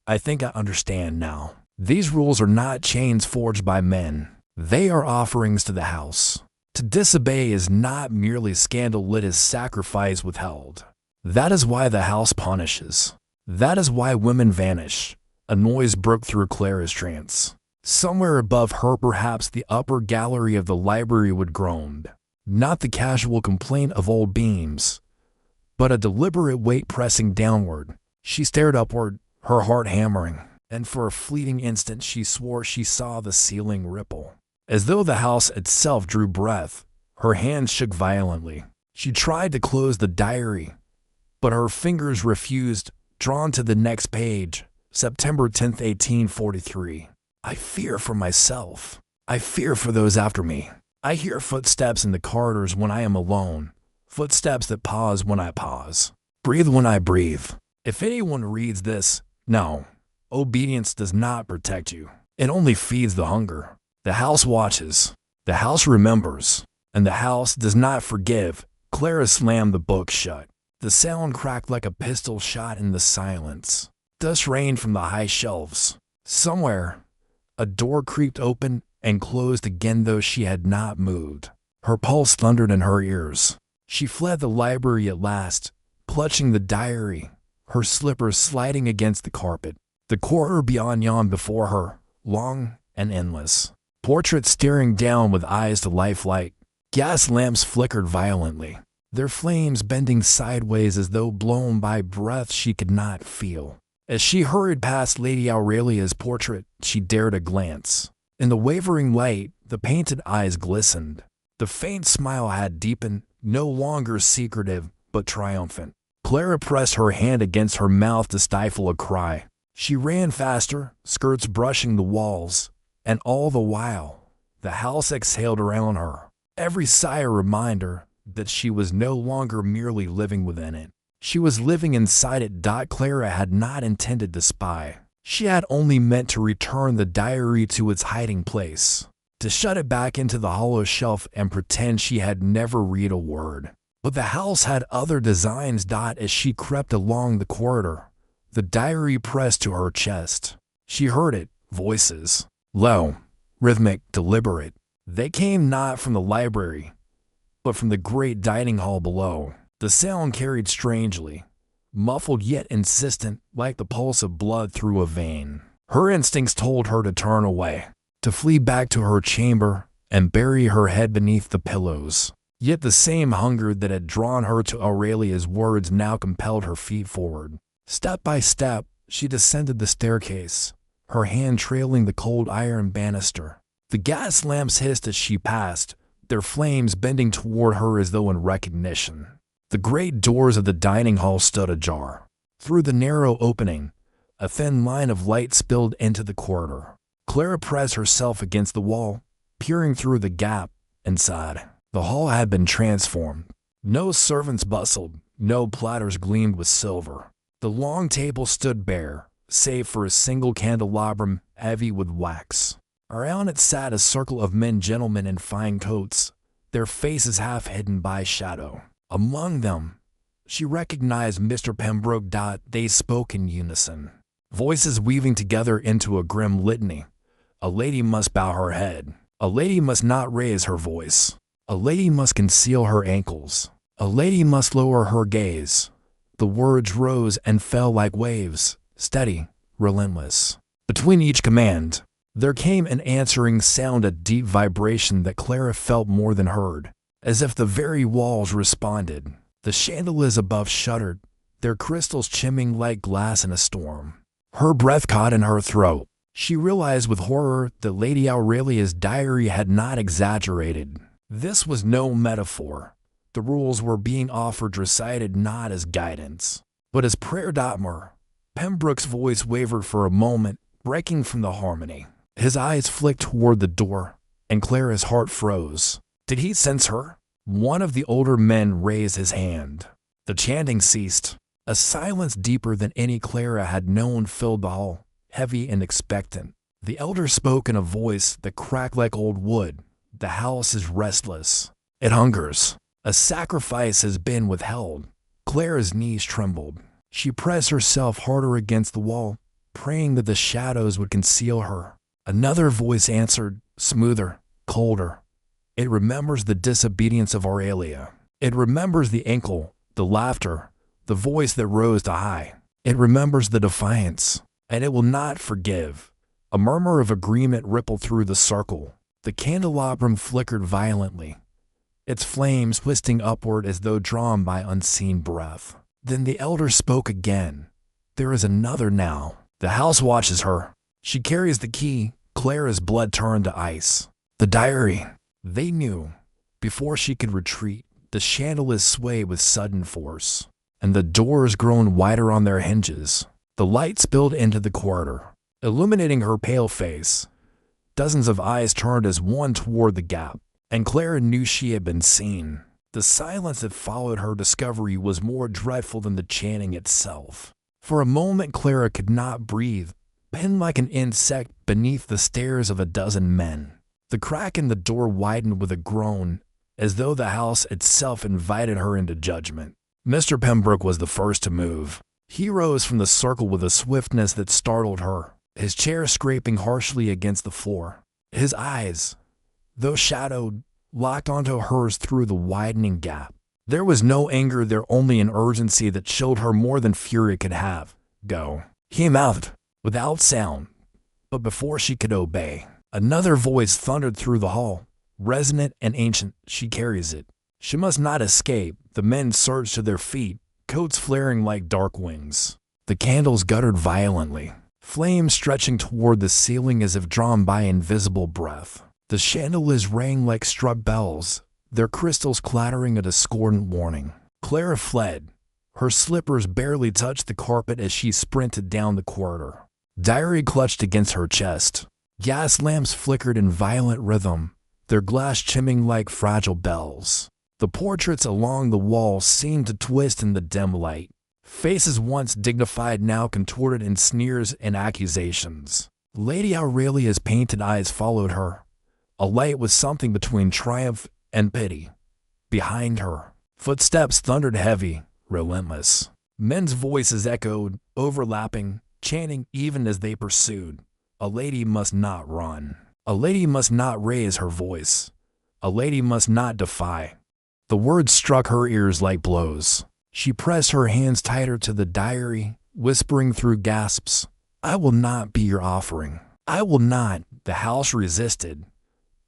[SPEAKER 1] I think I understand now. These rules are not chains forged by men. They are offerings to the house. To disobey is not merely scandal lit as sacrifice withheld. That is why the house punishes. That is why women vanish. A noise broke through Clara's trance. Somewhere above her, perhaps the upper gallery of the library would groan. Not the casual complaint of old beams, but a deliberate weight pressing downward. She stared upward, her heart hammering, and for a fleeting instant she swore she saw the ceiling ripple. As though the house itself drew breath, her hands shook violently. She tried to close the diary, but her fingers refused, drawn to the next page. September 10th, 1843. I fear for myself. I fear for those after me. I hear footsteps in the corridors when I am alone, footsteps that pause when I pause, breathe when I breathe. If anyone reads this, no, obedience does not protect you. It only feeds the hunger. The house watches, the house remembers, and the house does not forgive. Clara slammed the book shut. The sound cracked like a pistol shot in the silence. Dust rained from the high shelves. Somewhere, a door creaked open and closed again, though she had not moved. Her pulse thundered in her ears. She fled the library at last, clutching the diary, her slippers sliding against the carpet. The corridor beyond yawned before her, long and endless. Portraits staring down with eyes to lifelike. Gas lamps flickered violently, their flames bending sideways as though blown by breath she could not feel. As she hurried past Lady Aurelia's portrait, she dared a glance. In the wavering light, the painted eyes glistened. The faint smile had deepened, no longer secretive, but triumphant. Clara pressed her hand against her mouth to stifle a cry. She ran faster, skirts brushing the walls, and all the while, the house exhaled around her. Every sigh a reminder that she was no longer merely living within it. She was living inside it. Clara had not intended to spy. She had only meant to return the diary to its hiding place, to shut it back into the hollow shelf and pretend she had never read a word. But the house had other designs. As she crept along the corridor, the diary pressed to her chest. She heard it, voices, low, rhythmic, deliberate. They came not from the library, but from the great dining hall below. The sound carried strangely, muffled yet insistent, like the pulse of blood through a vein. Her instincts told her to turn away, to flee back to her chamber and bury her head beneath the pillows. Yet the same hunger that had drawn her to Aurelia's words now compelled her feet forward. Step by step, she descended the staircase, her hand trailing the cold iron banister. The gas lamps hissed as she passed, their flames bending toward her as though in recognition. The great doors of the dining hall stood ajar. Through the narrow opening, a thin line of light spilled into the corridor. Clara pressed herself against the wall, peering through the gap inside. The hall had been transformed. No servants bustled, no platters gleamed with silver. The long table stood bare, save for a single candelabrum heavy with wax. Around it sat a circle of men, gentlemen in fine coats, their faces half hidden by shadow. Among them, she recognized Mr. Pembroke. They spoke in unison, voices weaving together into a grim litany. A lady must bow her head. A lady must not raise her voice. A lady must conceal her ankles. A lady must lower her gaze. The words rose and fell like waves, steady, relentless. Between each command, there came an answering sound, a deep vibration that Clara felt more than heard, as if the very walls responded. The chandeliers above shuddered, their crystals chiming like glass in a storm. Her breath caught in her throat. She realized with horror that Lady Aurelia's diary had not exaggerated. This was no metaphor. The rules were being offered, recited not as guidance, but as prayer. Pembroke's voice wavered for a moment, breaking from the harmony. His eyes flicked toward the door, and Clara's heart froze. Did he sense her? One of the older men raised his hand. The chanting ceased. A silence deeper than any Clara had known filled the hall, heavy and expectant. The elder spoke in a voice that cracked like old wood. The house is restless. It hungers. A sacrifice has been withheld. Clara's knees trembled. She pressed herself harder against the wall, praying that the shadows would conceal her. Another voice answered, smoother, colder. It remembers the disobedience of Aurelia. It remembers the ankle, the laughter, the voice that rose to high. It remembers the defiance, and it will not forgive. A murmur of agreement rippled through the circle. The candelabrum flickered violently, its flames twisting upward as though drawn by unseen breath. Then the elder spoke again. There is another now. The house watches her. She carries the key. Clara's blood turned to ice. The diary. They knew. Before she could retreat, the chandeliers swayed with sudden force, and the doors grown wider on their hinges. The light spilled into the corridor, illuminating her pale face. Dozens of eyes turned as one toward the gap, and Clara knew she had been seen. The silence that followed her discovery was more dreadful than the chanting itself. For a moment Clara could not breathe, pinned like an insect beneath the stares of a dozen men. The crack in the door widened with a groan, as though the house itself invited her into judgment. Mr. Pembroke was the first to move. He rose from the circle with a swiftness that startled her, his chair scraping harshly against the floor. His eyes, though shadowed, locked onto hers through the widening gap. There was no anger there, only an urgency that chilled her more than fury could have. Go, he mouthed, without sound. But before she could obey, another voice thundered through the hall, resonant and ancient. She carries it. She must not escape. The men surged to their feet, coats flaring like dark wings. The candles guttered violently, flames stretching toward the ceiling as if drawn by invisible breath. The chandeliers rang like struck bells, their crystals clattering a discordant warning. Clara fled. Her slippers barely touched the carpet as she sprinted down the corridor. Diary clutched against her chest. Gas lamps flickered in violent rhythm, their glass chiming like fragile bells. The portraits along the walls seemed to twist in the dim light. Faces once dignified now contorted in sneers and accusations. Lady Aurelia's painted eyes followed her, alight with something between triumph and pity. Behind her, footsteps thundered heavy, relentless. Men's voices echoed, overlapping, chanting even as they pursued. A lady must not run. A lady must not raise her voice. A lady must not defy. The words struck her ears like blows. She pressed her hands tighter to the diary, whispering through gasps, I will not be your offering. I will not. The house resisted.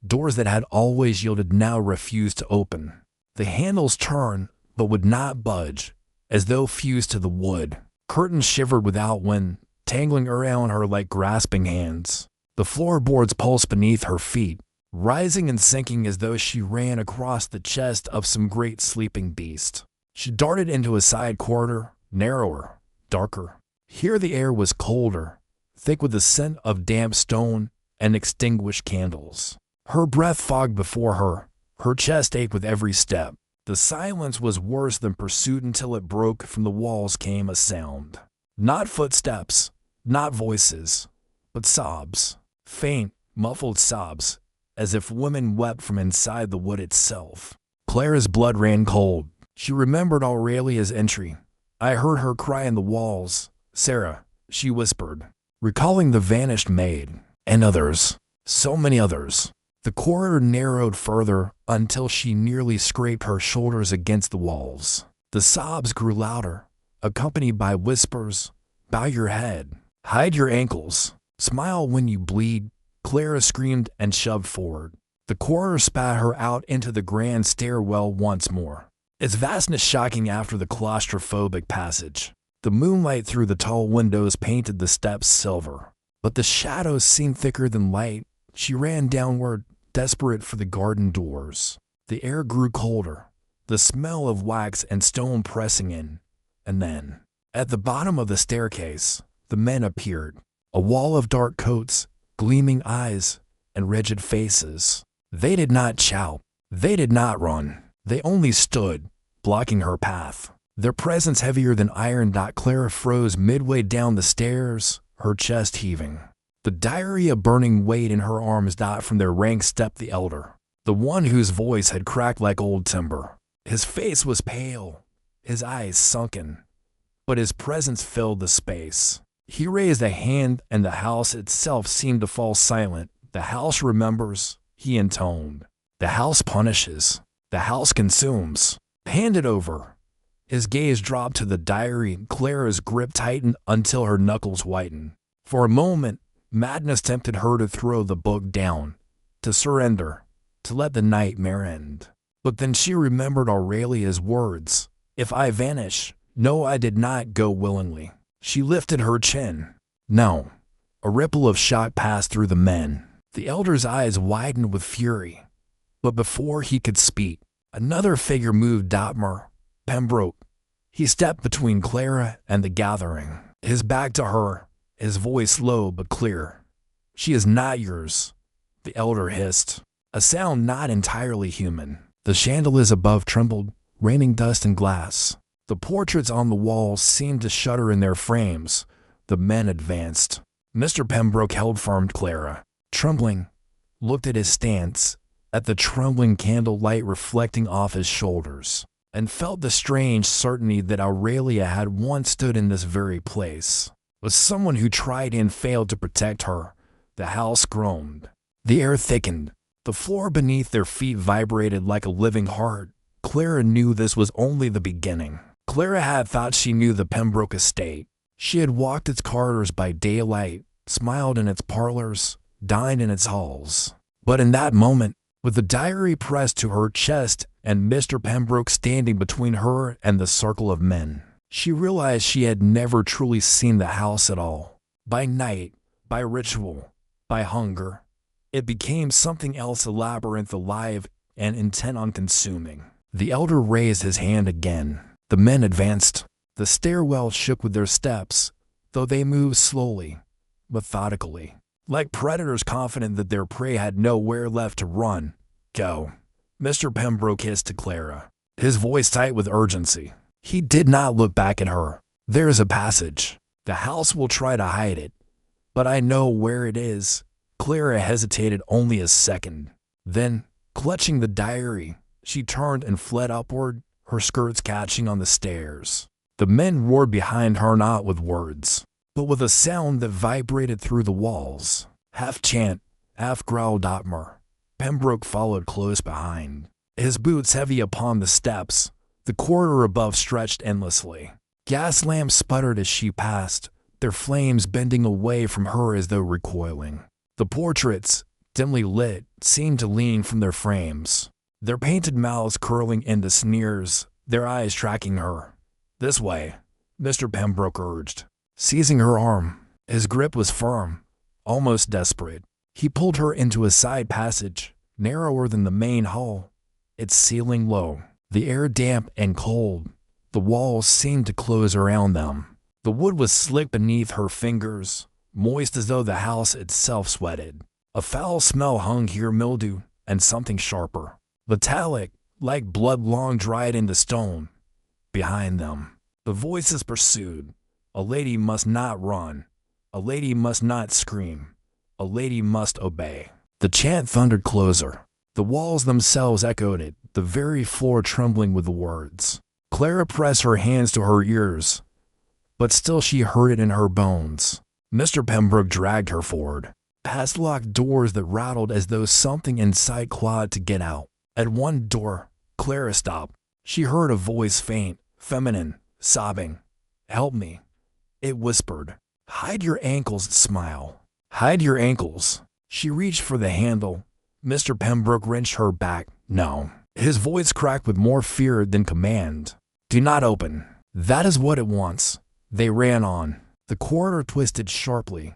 [SPEAKER 1] Doors that had always yielded now refused to open. The handles turned, but would not budge, as though fused to the wood. Curtains shivered without wind, tangling around her like grasping hands. The floorboards pulsed beneath her feet, rising and sinking as though she ran across the chest of some great sleeping beast. She darted into a side corridor, narrower, darker. Here the air was colder, thick with the scent of damp stone and extinguished candles. Her breath fogged before her chest ached with every step. The silence was worse than pursuit until it broke. From the walls came a sound. Not footsteps, not voices, but sobs. Faint, muffled sobs, as if women wept from inside the wood itself. Clara's blood ran cold. She remembered Aurelia's entry. I heard her cry in the walls. Sarah, she whispered, recalling the vanished maid, and others, so many others. The corridor narrowed further until she nearly scraped her shoulders against the walls. The sobs grew louder, accompanied by whispers. Bow your head. Hide your ankles. Smile when you bleed. Clara screamed and shoved forward. The corridor spat her out into the grand stairwell once more, its vastness shocking after the claustrophobic passage. The moonlight through the tall windows painted the steps silver, but the shadows seemed thicker than light. She ran downward, desperate for the garden doors. The air grew colder, the smell of wax and stone pressing in. And then, at the bottom of the staircase, the men appeared. A wall of dark coats, gleaming eyes, and rigid faces. They did not shout. They did not run. They only stood, blocking her path. Their presence heavier than iron. Clara froze midway down the stairs, her chest heaving. The diary a burning weight in her arms. From their ranks stepped the elder, the one whose voice had cracked like old timber. His face was pale, his eyes sunken, but his presence filled the space. He raised a hand, and the house itself seemed to fall silent. "The house remembers," he intoned. "The house punishes. The house consumes. Hand it over." His gaze dropped to the diary, and Clara's grip tightened until her knuckles whitened. For a moment, madness tempted her to throw the book down, to surrender, to let the nightmare end. But then she remembered Aurelia's words, "If I vanish, no, I did not go willingly." She lifted her chin. "No." A ripple of shock passed through the men. The elder's eyes widened with fury. But before he could speak, another figure moved. Dotmer, Pembroke. He stepped between Clara and the gathering, his back to her, his voice low but clear. "She is not yours," the elder hissed, a sound not entirely human. The chandeliers above trembled, raining dust and glass. The portraits on the walls seemed to shudder in their frames. The men advanced. Mr. Pembroke held firm. Clara, trembling, looked at his stance, at the trembling candlelight reflecting off his shoulders, and felt the strange certainty that Aurelia had once stood in this very place, with someone who tried and failed to protect her. The house groaned. The air thickened. The floor beneath their feet vibrated like a living heart. Clara knew this was only the beginning. Clara had thought she knew the Pembroke estate. She had walked its corridors by daylight, smiled in its parlors, dined in its halls. But in that moment, with the diary pressed to her chest and Mr. Pembroke standing between her and the circle of men, she realized she had never truly seen the house at all. By night, by ritual, by hunger, it became something else, a labyrinth, alive and intent on consuming. The elder raised his hand again. The men advanced. The stairwell shook with their steps, though they moved slowly, methodically, like predators confident that their prey had nowhere left to run. "Go," Mr. Pembroke hissed to Clara, his voice tight with urgency. He did not look back at her. "There is a passage. The house will try to hide it, but I know where it is." Clara hesitated only a second. Then, clutching the diary, she turned and fled upward, her skirts catching on the stairs. The men roared behind her, not with words, but with a sound that vibrated through the walls. Half chant, half growl. Dotmer, Pembroke followed close behind, his boots heavy upon the steps. The corridor above stretched endlessly. Gas lamps sputtered as she passed, their flames bending away from her as though recoiling. The portraits, dimly lit, seemed to lean from their frames, their painted mouths curling into sneers, their eyes tracking her. "This way," Mr. Pembroke urged, seizing her arm. His grip was firm, almost desperate. He pulled her into a side passage, narrower than the main hall, its ceiling low, the air damp and cold. The walls seemed to close around them. The wood was slick beneath her fingers, moist as though the house itself sweated. A foul smell hung here, mildew and something sharper, metallic, like blood long dried into stone. Behind them, the voices pursued. A lady must not run. A lady must not scream. A lady must obey. The chant thundered closer. The walls themselves echoed it, the very floor trembling with the words. Clara pressed her hands to her ears, but still she heard it in her bones. Mr. Pembroke dragged her forward, past locked doors that rattled as though something inside clawed to get out. At one door, Clara stopped. She heard a voice, faint, feminine, sobbing. "Help me," it whispered. "Hide your ankles," smile. "Hide your ankles." She reached for the handle. Mr. Pembroke wrenched her back. "No." His voice cracked with more fear than command. "Do not open. That is what it wants." They ran on. The corridor twisted sharply,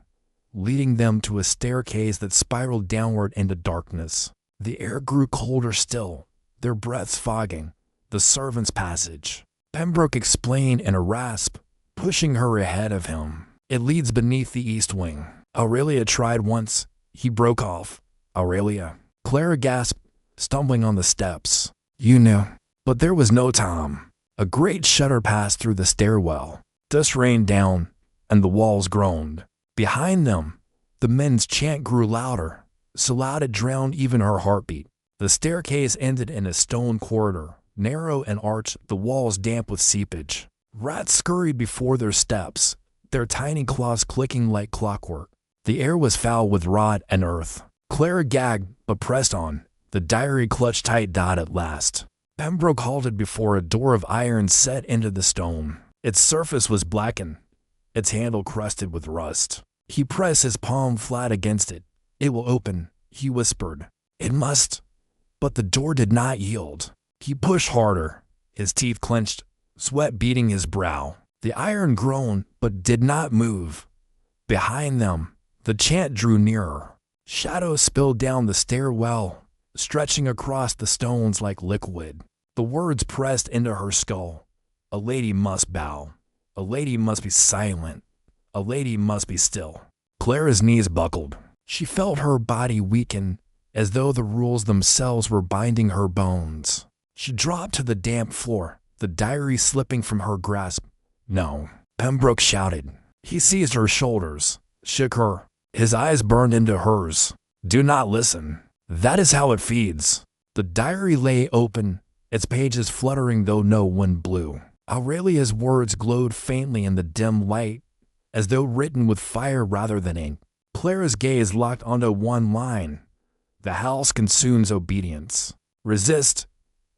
[SPEAKER 1] leading them to a staircase that spiraled downward into darkness. The air grew colder still, their breaths fogging. "The servants' passage," Pembroke explained in a rasp, pushing her ahead of him. "It leads beneath the east wing." Aurelia tried once. He broke off. "Aurelia." Clara gasped, stumbling on the steps. "You knew." But there was no time. A great shudder passed through the stairwell. Dust rained down, and the walls groaned. Behind them, the men's chant grew louder, so loud it drowned even her heartbeat. The staircase ended in a stone corridor, narrow and arched, the walls damp with seepage. Rats scurried before their steps, their tiny claws clicking like clockwork. The air was foul with rot and earth. Clara gagged, but pressed on. The diary clutched tight at last. Pembroke halted before a door of iron set into the stone. Its surface was blackened, its handle crusted with rust. He pressed his palm flat against it. "It will open," he whispered. "It must." But the door did not yield. He pushed harder, his teeth clenched, sweat beading his brow. The iron groaned, but did not move. Behind them, the chant drew nearer. Shadows spilled down the stairwell, stretching across the stones like liquid. The words pressed into her skull. A lady must bow. A lady must be silent. A lady must be still. Clara's knees buckled. She felt her body weaken, as though the rules themselves were binding her bones. She dropped to the damp floor, the diary slipping from her grasp. "No," Pembroke shouted. He seized her shoulders, shook her. His eyes burned into hers. "Do not listen. That is how it feeds." The diary lay open, its pages fluttering though no wind blew. Aurelia's words glowed faintly in the dim light, as though written with fire rather than ink. Clara's gaze locked onto one line. "The house consumes obedience. Resist,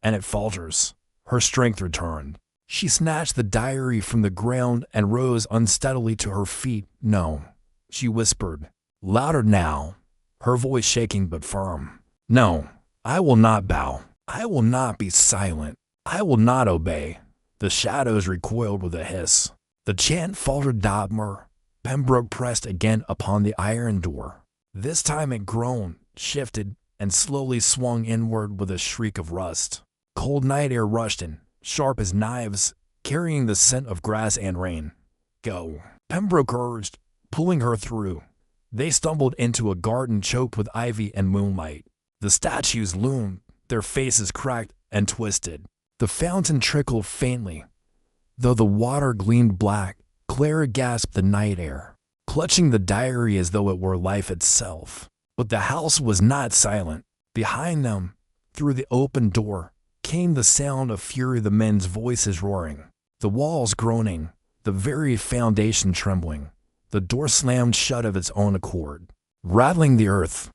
[SPEAKER 1] and it falters." Her strength returned. She snatched the diary from the ground and rose unsteadily to her feet. "No," she whispered, louder now, her voice shaking but firm. "No, I will not bow. I will not be silent. I will not obey." The shadows recoiled with a hiss. The chant faltered. Dotmer. Pembroke pressed again upon the iron door. This time it groaned, shifted, and slowly swung inward with a shriek of rust. Cold night air rushed in, sharp as knives, carrying the scent of grass and rain. "Go," Pembroke urged, pulling her through. They stumbled into a garden choked with ivy and moonlight. The statues loomed, their faces cracked and twisted. The fountain trickled faintly. Though the water gleamed black, Clara gasped the night air, clutching the diary as though it were life itself. But the house was not silent. Behind them, through the open door, came the sound of fury, the men's voices roaring, the walls groaning, the very foundation trembling. The door slammed shut of its own accord, rattling the earth.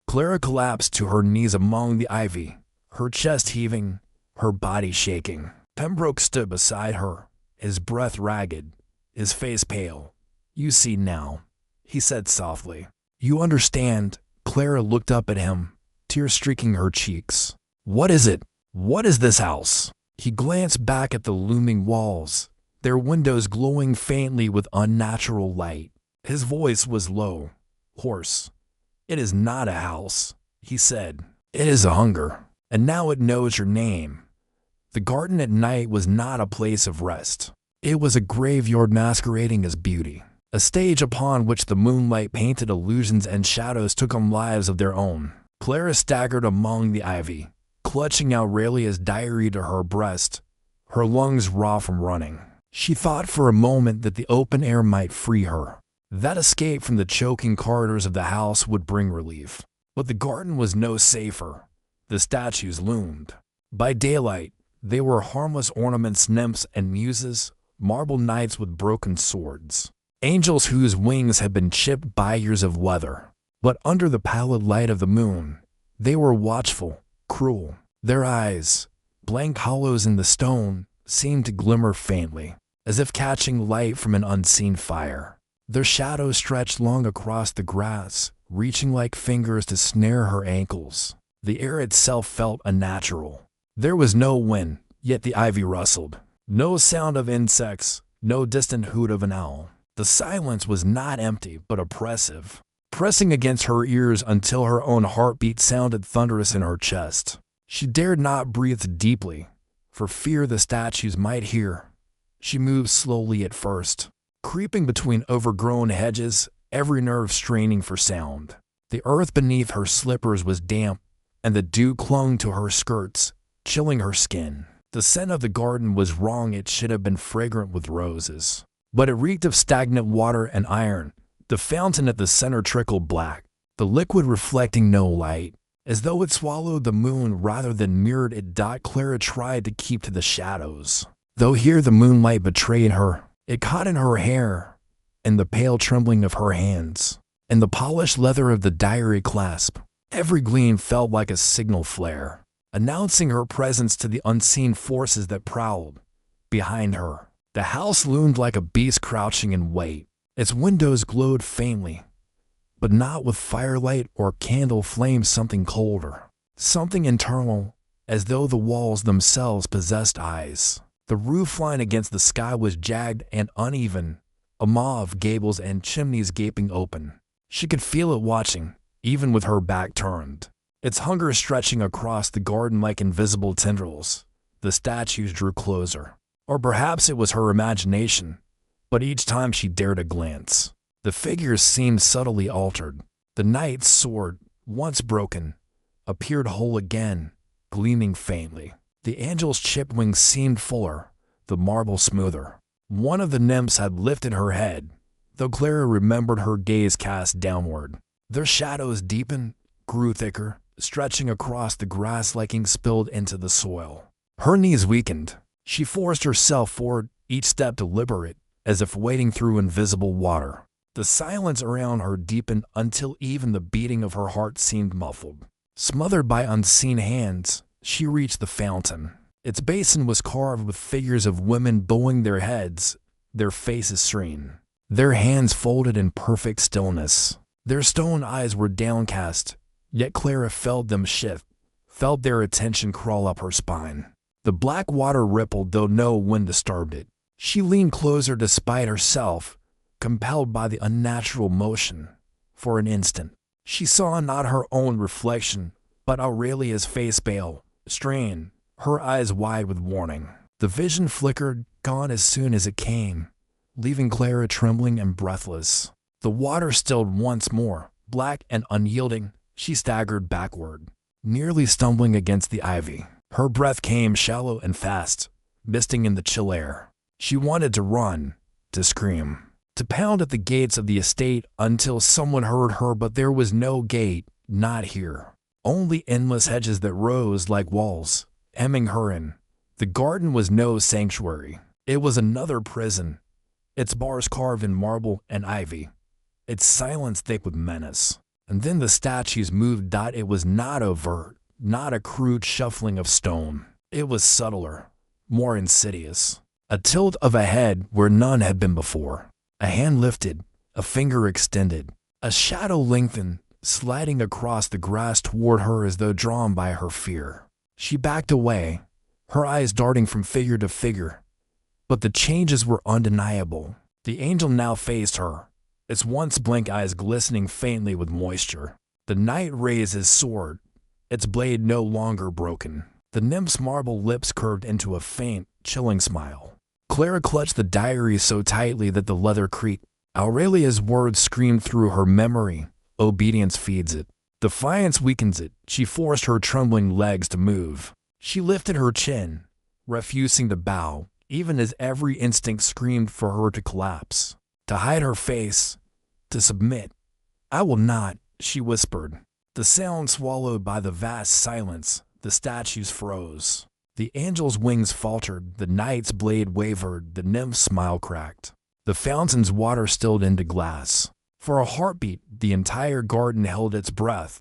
[SPEAKER 1] Clara collapsed to her knees among the ivy, her chest heaving, her body shaking. Pembroke stood beside her, his breath ragged, his face pale. "You see now," he said softly. "You understand." Clara looked up at him, tears streaking her cheeks. "What is it? What is this house?" He glanced back at the looming walls, their windows glowing faintly with unnatural light. His voice was low, hoarse. "It is not a house," he said. "It is a hunger, and now it knows your name." The garden at night was not a place of rest. It was a graveyard masquerading as beauty, a stage upon which the moonlight painted illusions and shadows took on lives of their own. Clara staggered among the ivy, clutching Aurelia's diary to her breast, her lungs raw from running. She thought for a moment that the open air might free her. That escape from the choking corridors of the house would bring relief. But the garden was no safer. The statues loomed. By daylight, they were harmless ornaments, nymphs and muses, marble knights with broken swords, angels whose wings had been chipped by years of weather. But under the pallid light of the moon, they were watchful, cruel. Their eyes, blank hollows in the stone, seemed to glimmer faintly, as if catching light from an unseen fire. Their shadows stretched long across the grass, reaching like fingers to snare her ankles. The air itself felt unnatural. There was no wind, yet the ivy rustled. No sound of insects, no distant hoot of an owl. The silence was not empty, but oppressive, pressing against her ears until her own heartbeat sounded thunderous in her chest. She dared not breathe deeply, for fear the statues might hear. She moved slowly at first, creeping between overgrown hedges, every nerve straining for sound. The earth beneath her slippers was damp, and the dew clung to her skirts, chilling her skin. The scent of the garden was wrong. It should have been fragrant with roses, but it reeked of stagnant water and iron. The fountain at the center trickled black, the liquid reflecting no light, as though it swallowed the moon rather than mirrored it. Clara tried to keep to the shadows, though here the moonlight betrayed her. It caught in her hair, in the pale trembling of her hands, in the polished leather of the diary clasp. Every gleam felt like a signal flare, announcing her presence to the unseen forces that prowled behind her. The house loomed like a beast crouching in wait. Its windows glowed faintly, but not with firelight or candle flame, something colder, something internal, as though the walls themselves possessed eyes. The roof line against the sky was jagged and uneven, a maw of gables and chimneys gaping open. She could feel it watching, even with her back turned, its hunger stretching across the garden like invisible tendrils. The statues drew closer. Or perhaps it was her imagination, but each time she dared a glance, the figures seemed subtly altered. The knight's sword, once broken, appeared whole again, gleaming faintly. The angel's chipped wings seemed fuller, the marble smoother. One of the nymphs had lifted her head, though Clara remembered her gaze cast downward. Their shadows deepened, grew thicker, stretching across the grass like ink spilled into the soil. Her knees weakened. She forced herself forward, each step deliberate, as if wading through invisible water. The silence around her deepened until even the beating of her heart seemed muffled. Smothered by unseen hands, she reached the fountain. Its basin was carved with figures of women bowing their heads, their faces serene, their hands folded in perfect stillness. Their stone eyes were downcast, yet Clara felt them shift, felt their attention crawl up her spine. The black water rippled, though no wind disturbed it. She leaned closer despite herself, compelled by the unnatural motion. For an instant, she saw not her own reflection, but Aurelia's face pale, strained, her eyes wide with warning. The vision flickered, gone as soon as it came, leaving Clara trembling and breathless. The water stilled once more, black and unyielding. She staggered backward, nearly stumbling against the ivy. Her breath came shallow and fast, misting in the chill air. She wanted to run, to scream, to pound at the gates of the estate until someone heard her, but there was no gate, not here. Only endless hedges that rose like walls, hemming her in. The garden was no sanctuary. It was another prison, its bars carved in marble and ivy, its silence thick with menace. And then the statues moved. It was not overt, not a crude shuffling of stone. It was subtler, more insidious. A tilt of a head where none had been before. A hand lifted, a finger extended. A shadow lengthened, sliding across the grass toward her as though drawn by her fear. She backed away, her eyes darting from figure to figure. But the changes were undeniable. The angel now faced her, its once blank eyes glistening faintly with moisture. The knight raised his sword, its blade no longer broken. The nymph's marble lips curved into a faint, chilling smile. Clara clutched the diary so tightly that the leather creaked. Aurelia's words screamed through her memory. Obedience feeds it. Defiance weakens it. She forced her trembling legs to move. She lifted her chin, refusing to bow, even as every instinct screamed for her to collapse, to hide her face, to submit. "I will not," she whispered. The sound swallowed by the vast silence. The statues froze. The angel's wings faltered, the knight's blade wavered, the nymph's smile cracked. The fountain's water stilled into glass. For a heartbeat, the entire garden held its breath.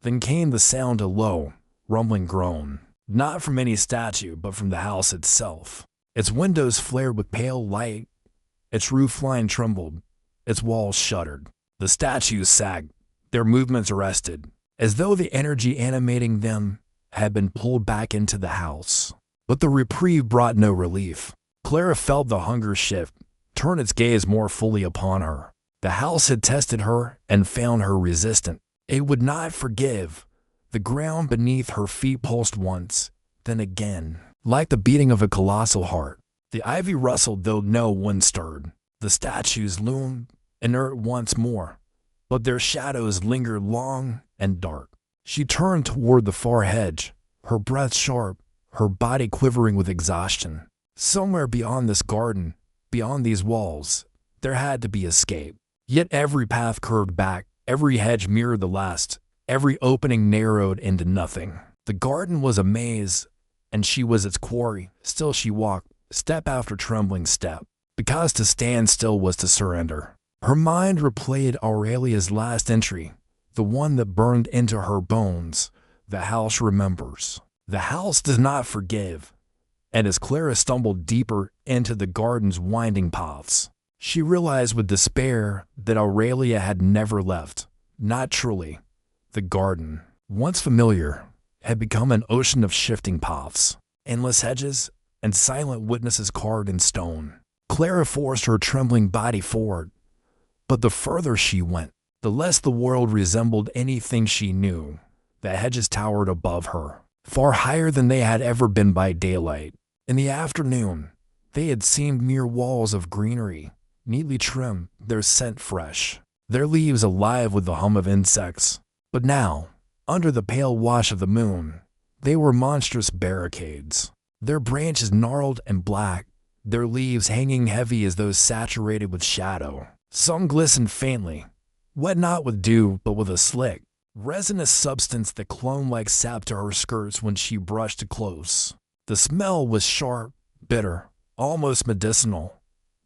[SPEAKER 1] Then came the sound, a low, rumbling groan. Not from any statue, but from the house itself. Its windows flared with pale light. Its roof line trembled. Its walls shuddered. The statues sagged, their movements arrested, as though the energy animating them had been pulled back into the house. But the reprieve brought no relief. Clara felt the hunger shift, turn its gaze more fully upon her. The house had tested her and found her resistant. It would not forgive. The ground beneath her feet pulsed once, then again, like the beating of a colossal heart. The ivy rustled, though no one stirred. The statues loomed, inert once more, but their shadows lingered long and dark. She turned toward the far hedge, her breath sharp, her body quivering with exhaustion. Somewhere beyond this garden, beyond these walls, there had to be escape. Yet every path curved back, every hedge mirrored the last, every opening narrowed into nothing. The garden was a maze, and she was its quarry. Still she walked, step after trembling step, because to stand still was to surrender. Her mind replayed Aurelia's last entry, the one that burned into her bones. The house remembers. The house does not forgive. And as Clara stumbled deeper into the garden's winding paths, she realized with despair that Aurelia had never left. Not truly. The garden, once familiar, had become an ocean of shifting paths, endless hedges, and silent witnesses carved in stone. Clara forced her trembling body forward, but the further she went, the less the world resembled anything she knew. The hedges towered above her, far higher than they had ever been by daylight. In the afternoon, they had seemed mere walls of greenery, neatly trimmed, their scent fresh, their leaves alive with the hum of insects. But now, under the pale wash of the moon, they were monstrous barricades, their branches gnarled and black, their leaves hanging heavy as though saturated with shadow. Some glistened faintly, wet not with dew but with a slick, resinous substance that clung like sap to her skirts when she brushed close. The smell was sharp, bitter, almost medicinal,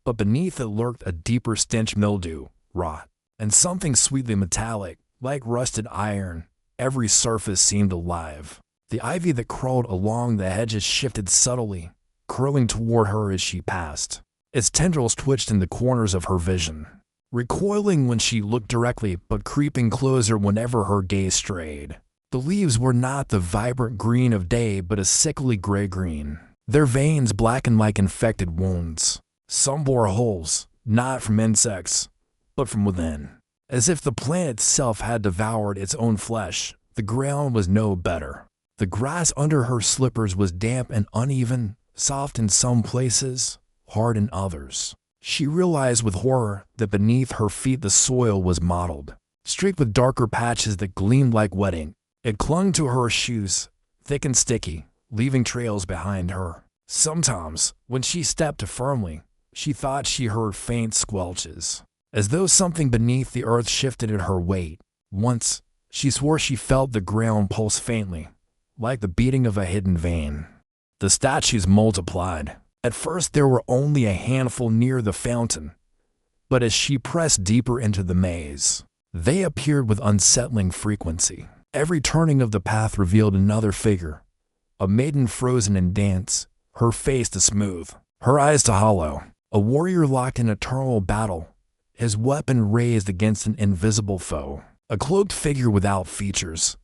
[SPEAKER 1] but beneath it lurked a deeper stench: mildew, rot, and something sweetly metallic, like rusted iron. Every surface seemed alive. The ivy that crawled along the hedges shifted subtly, curling toward her as she passed. Its tendrils twitched in the corners of her vision, recoiling when she looked directly but creeping closer whenever her gaze strayed. The leaves were not the vibrant green of day but a sickly gray-green, their veins blackened like infected wounds. Some bore holes, not from insects, but from within. As if the plant itself had devoured its own flesh. The ground was no better. The grass under her slippers was damp and uneven, soft in some places, hard in others. She realized with horror that beneath her feet the soil was mottled, streaked with darker patches that gleamed like wet ink. It clung to her shoes, thick and sticky, leaving trails behind her. Sometimes, when she stepped firmly, she thought she heard faint squelches, as though something beneath the earth shifted at her weight. Once, she swore she felt the ground pulse faintly, like the beating of a hidden vein. The statues multiplied. At first there were only a handful near the fountain, but as she pressed deeper into the maze, they appeared with unsettling frequency. Every turning of the path revealed another figure, a maiden frozen in dance, her face to smooth, her eyes to hollow, a warrior locked in eternal battle, his weapon raised against an invisible foe, a cloaked figure without features,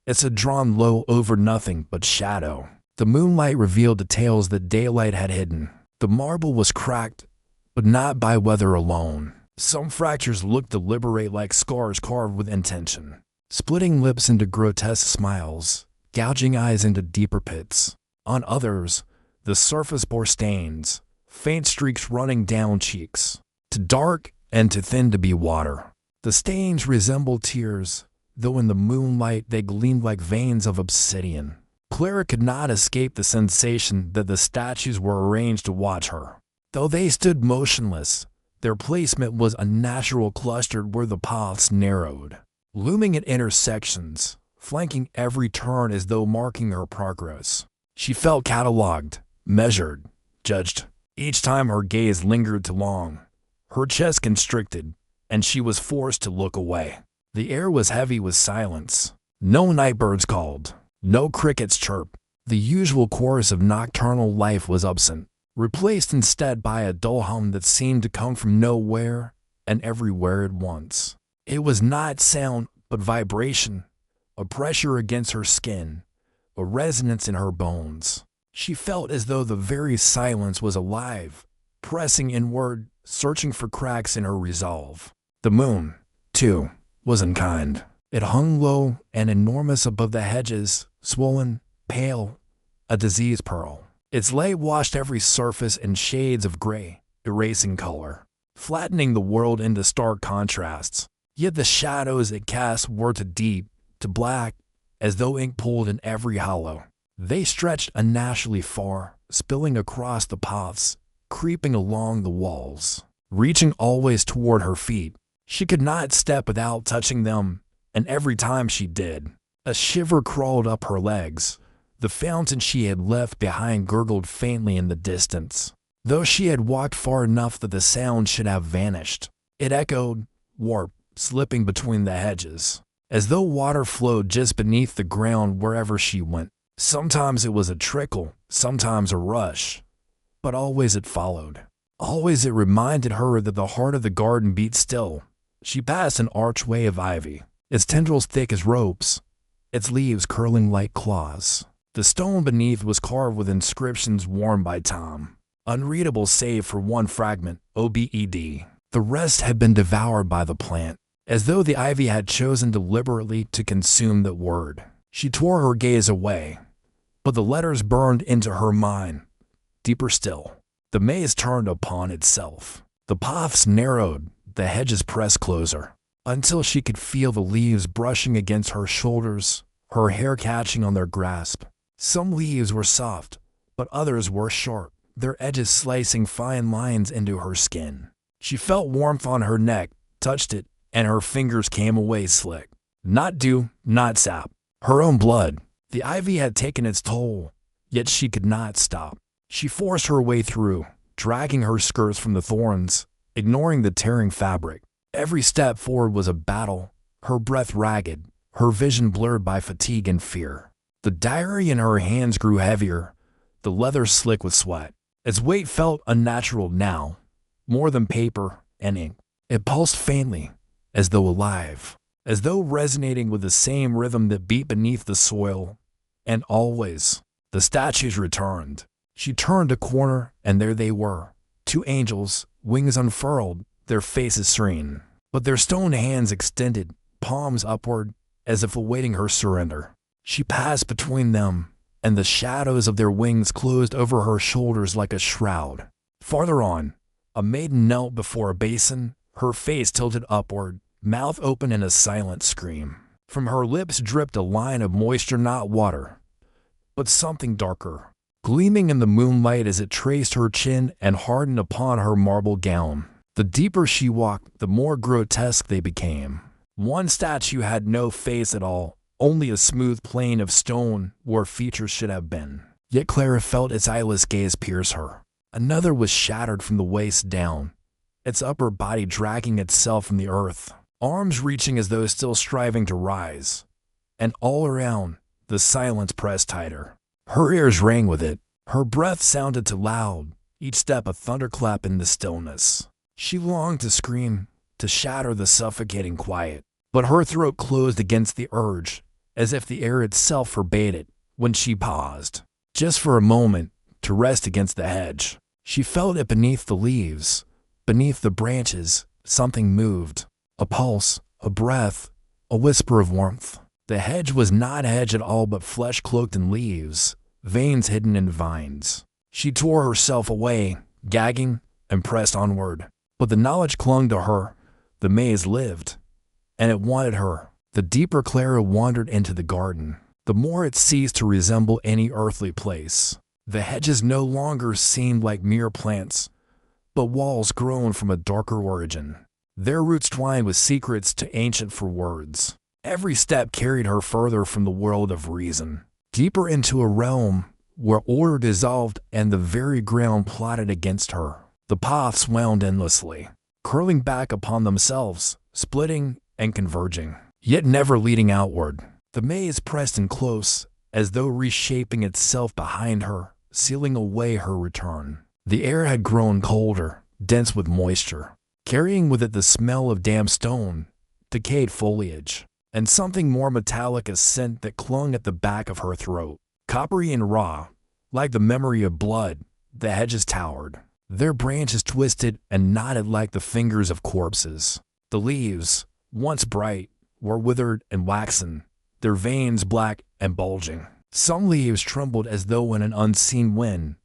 [SPEAKER 1] its head drawn low over nothing but shadow. The moonlight revealed details that daylight had hidden. The marble was cracked, but not by weather alone. Some fractures looked deliberate, like scars carved with intention, splitting lips into grotesque smiles, gouging eyes into deeper pits. On others, the surface bore stains, faint streaks running down cheeks, too dark and too thin to be water. The stains resembled tears, though in the moonlight they gleamed like veins of obsidian. Clara could not escape the sensation that the statues were arranged to watch her. Though they stood motionless, their placement was unnatural, clustered where the paths narrowed, looming at intersections, flanking every turn as though marking her progress. She felt catalogued, measured, judged. Each time her gaze lingered too long, her chest constricted, and she was forced to look away. The air was heavy with silence. No nightbirds called. No crickets chirped. The usual chorus of nocturnal life was absent, replaced instead by a dull hum that seemed to come from nowhere and everywhere at once. It was not sound, but vibration, a pressure against her skin, a resonance in her bones. She felt as though the very silence was alive, pressing inward, searching for cracks in her resolve. The moon, too, was unkind. It hung low and enormous above the hedges, swollen, pale, a disease pearl. Its light washed every surface in shades of gray, erasing color, flattening the world into stark contrasts. Yet the shadows it cast were too deep, too black, as though ink pulled in every hollow. They stretched unnaturally far, spilling across the paths, creeping along the walls, reaching always toward her feet. She could not step without touching them, and every time she did, a shiver crawled up her legs. The fountain she had left behind gurgled faintly in the distance, though she had walked far enough that the sound should have vanished. It echoed, warped, slipping between the hedges, as though water flowed just beneath the ground wherever she went. Sometimes it was a trickle, sometimes a rush, but always it followed. Always it reminded her that the heart of the garden beat still. She passed an archway of ivy, its tendrils thick as ropes, its leaves curling like claws. The stone beneath was carved with inscriptions worn by time, unreadable save for one fragment, OBED. The rest had been devoured by the plant, as though the ivy had chosen deliberately to consume the word. She tore her gaze away, but the letters burned into her mind. Deeper still, the maze turned upon itself. The paths narrowed, the hedges pressed closer, until she could feel the leaves brushing against her shoulders, her hair catching on their grasp. Some leaves were soft, but others were sharp, their edges slicing fine lines into her skin. She felt warmth on her neck, touched it, and her fingers came away slick. Not dew, not sap. Her own blood. The ivy had taken its toll, yet she could not stop. She forced her way through, dragging her skirts from the thorns, ignoring the tearing fabric. Every step forward was a battle, her breath ragged, her vision blurred by fatigue and fear. The diary in her hands grew heavier, the leather slick with sweat. Its weight felt unnatural now, more than paper and ink. It pulsed faintly, as though alive, as though resonating with the same rhythm that beat beneath the soil. And always, the statues returned. She turned a corner, and there they were, two angels, wings unfurled, their faces serene, but their stone hands extended, palms upward, as if awaiting her surrender. She passed between them, and the shadows of their wings closed over her shoulders like a shroud. Farther on, a maiden knelt before a basin, her face tilted upward, mouth open in a silent scream. From her lips dripped a line of moisture, not water, but something darker, gleaming in the moonlight as it traced her chin and hardened upon her marble gown. The deeper she walked, the more grotesque they became. One statue had no face at all, only a smooth plane of stone where features should have been. Yet Clara felt its eyeless gaze pierce her. Another was shattered from the waist down, its upper body dragging itself from the earth, arms reaching as though still striving to rise. And all around, the silence pressed tighter. Her ears rang with it. Her breath sounded too loud, each step a thunderclap in the stillness. She longed to scream, to shatter the suffocating quiet, but her throat closed against the urge, as if the air itself forbade it. When she paused, just for a moment, to rest against the hedge, she felt it beneath the leaves, beneath the branches. Something moved, a pulse, a breath, a whisper of warmth. The hedge was not a hedge at all, but flesh cloaked in leaves, veins hidden in vines. She tore herself away, gagging, and pressed onward. But the knowledge clung to her. The maze lived, and it wanted her. The deeper Clara wandered into the garden, the more it ceased to resemble any earthly place. The hedges no longer seemed like mere plants, but walls grown from a darker origin. Their roots twined with secrets too ancient for words. Every step carried her further from the world of reason, deeper into a realm where order dissolved and the very ground plotted against her. The paths wound endlessly, curling back upon themselves, splitting and converging, yet never leading outward. The maze pressed in close, as though reshaping itself behind her, sealing away her return. The air had grown colder, dense with moisture, carrying with it the smell of damp stone, decayed foliage, and something more metallic, a scent that clung at the back of her throat. Coppery and raw, like the memory of blood, the hedges towered, their branches twisted and knotted like the fingers of corpses. The leaves, once bright, were withered and waxen, their veins black and bulging. Some leaves trembled as though in an unseen wind,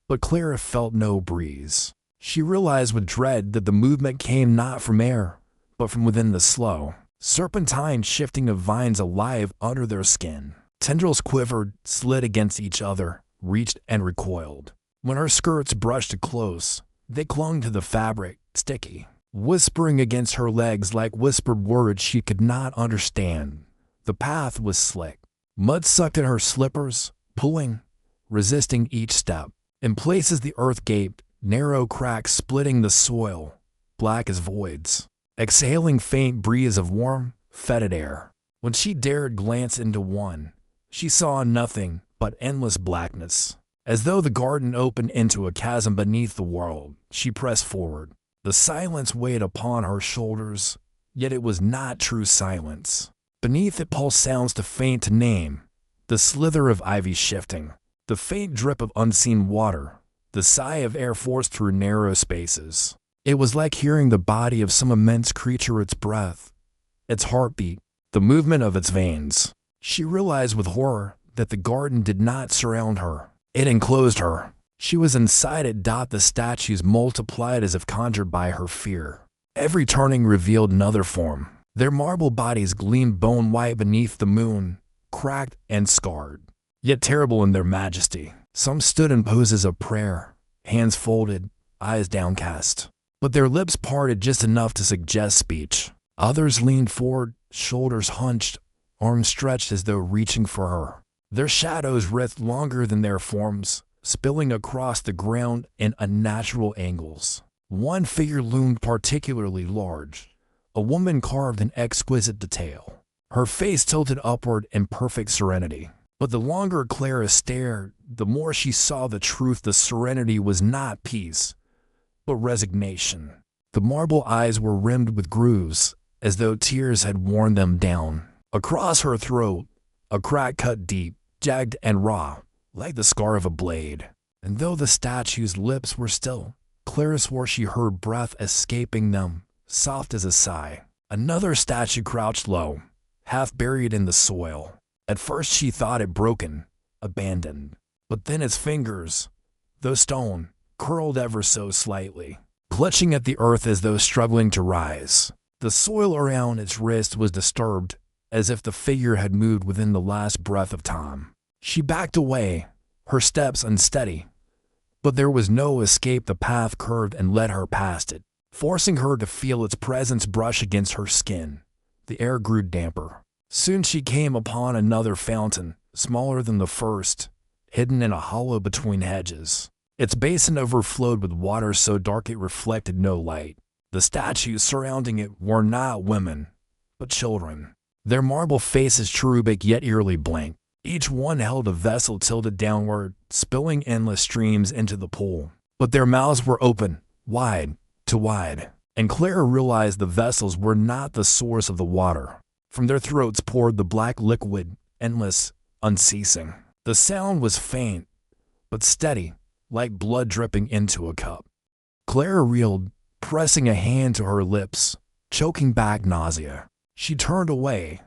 [SPEAKER 1] but Clara felt no breeze. She realized with dread that the movement came not from air, but from within the slow, serpentine shifting of vines alive under their skin. Tendrils quivered, slid against each other, reached and recoiled. When her skirts brushed close, they clung to the fabric, sticky, whispering against her legs like whispered words she could not understand. The path was slick. Mud sucked in her slippers, pulling, resisting each step. In places the earth gaped, narrow cracks splitting the soil, black as voids, exhaling faint breeze of warm, fetid air. When she dared glance into one, she saw nothing but endless blackness. As though the garden opened into a chasm beneath the world, she pressed forward. The silence weighed upon her shoulders, yet it was not true silence. Beneath it pulsed sounds too faint to name, the slither of ivy shifting, the faint drip of unseen water, the sigh of air forced through narrow spaces. It was like hearing the body of some immense creature, its breath, its heartbeat, the movement of its veins. She realized with horror that the garden did not surround her. It enclosed her. She was inside it. The statues multiplied as if conjured by her fear. Every turning revealed another form. Their marble bodies gleamed bone white beneath the moon, cracked and scarred, yet terrible in their majesty. Some stood in poses of prayer, hands folded, eyes downcast, but their lips parted just enough to suggest speech. Others leaned forward, shoulders hunched, arms stretched as though reaching for her. Their shadows writhed longer than their forms, spilling across the ground in unnatural angles. One figure loomed particularly large, a woman carved in exquisite detail, her face tilted upward in perfect serenity. But the longer Clara stared, the more she saw the truth. The serenity was not peace, but resignation. The marble eyes were rimmed with grooves, as though tears had worn them down. Across her throat, a crack cut deep, jagged and raw, like the scar of a blade. And though the statue's lips were still, Clara swore she heard breath escaping them, soft as a sigh. Another statue crouched low, half buried in the soil. At first she thought it broken, abandoned. But then its fingers, though stone, curled ever so slightly, clutching at the earth as though struggling to rise. The soil around its wrist was disturbed, as if the figure had moved within the last breath of time. She backed away, her steps unsteady. But there was no escape. The path curved and led her past it, forcing her to feel its presence brush against her skin. The air grew damper. Soon she came upon another fountain, smaller than the first, hidden in a hollow between hedges. Its basin overflowed with water so dark it reflected no light. The statues surrounding it were not women, but children. Their marble faces cherubic yet eerily blank. Each one held a vessel tilted downward, spilling endless streams into the pool. But their mouths were open, wide to wide, and Clara realized the vessels were not the source of the water. From their throats poured the black liquid, endless, unceasing. The sound was faint, but steady, like blood dripping into a cup. Clara reeled, pressing a hand to her lips, choking back nausea. She turned away,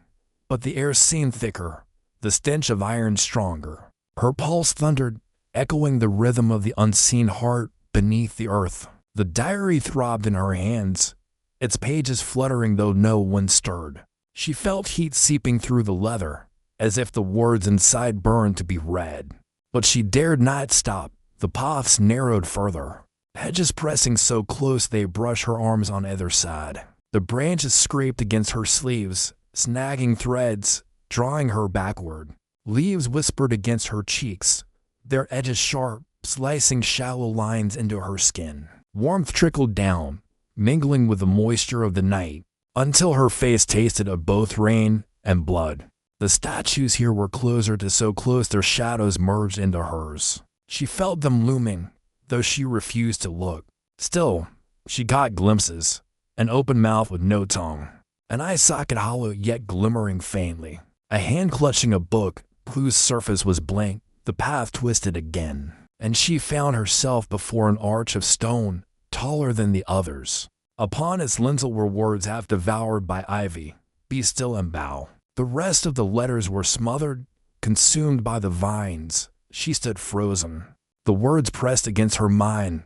[SPEAKER 1] but the air seemed thicker, the stench of iron stronger. Her pulse thundered, echoing the rhythm of the unseen heart beneath the earth. The diary throbbed in her hands, its pages fluttering though no one stirred. She felt heat seeping through the leather, as if the words inside burned to be read. But she dared not stop. The paths narrowed further, hedges pressing so close they brushed her arms on either side. The branches scraped against her sleeves, snagging threads, drawing her backward. Leaves whispered against her cheeks, their edges sharp, slicing shallow lines into her skin. Warmth trickled down, mingling with the moisture of the night, until her face tasted of both rain and blood. The statues here were closer to so close their shadows merged into hers. She felt them looming, though she refused to look. Still, she caught glimpses, an open mouth with no tongue, an eye socket hollow yet glimmering faintly, a hand clutching a book whose surface was blank. The path twisted again, and she found herself before an arch of stone, taller than the others. Upon its lintel were words half devoured by ivy, "Be still and bow." The rest of the letters were smothered, consumed by the vines. She stood frozen, the words pressed against her mind,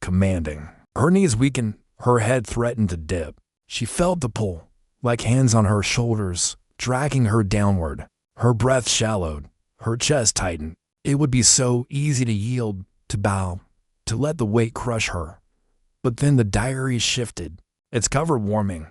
[SPEAKER 1] commanding. Her knees weakened, her head threatened to dip. She felt the pull, like hands on her shoulders, dragging her downward. Her breath shallowed, her chest tightened. It would be so easy to yield, to bow, to let the weight crush her. But then the diary shifted, its cover warming,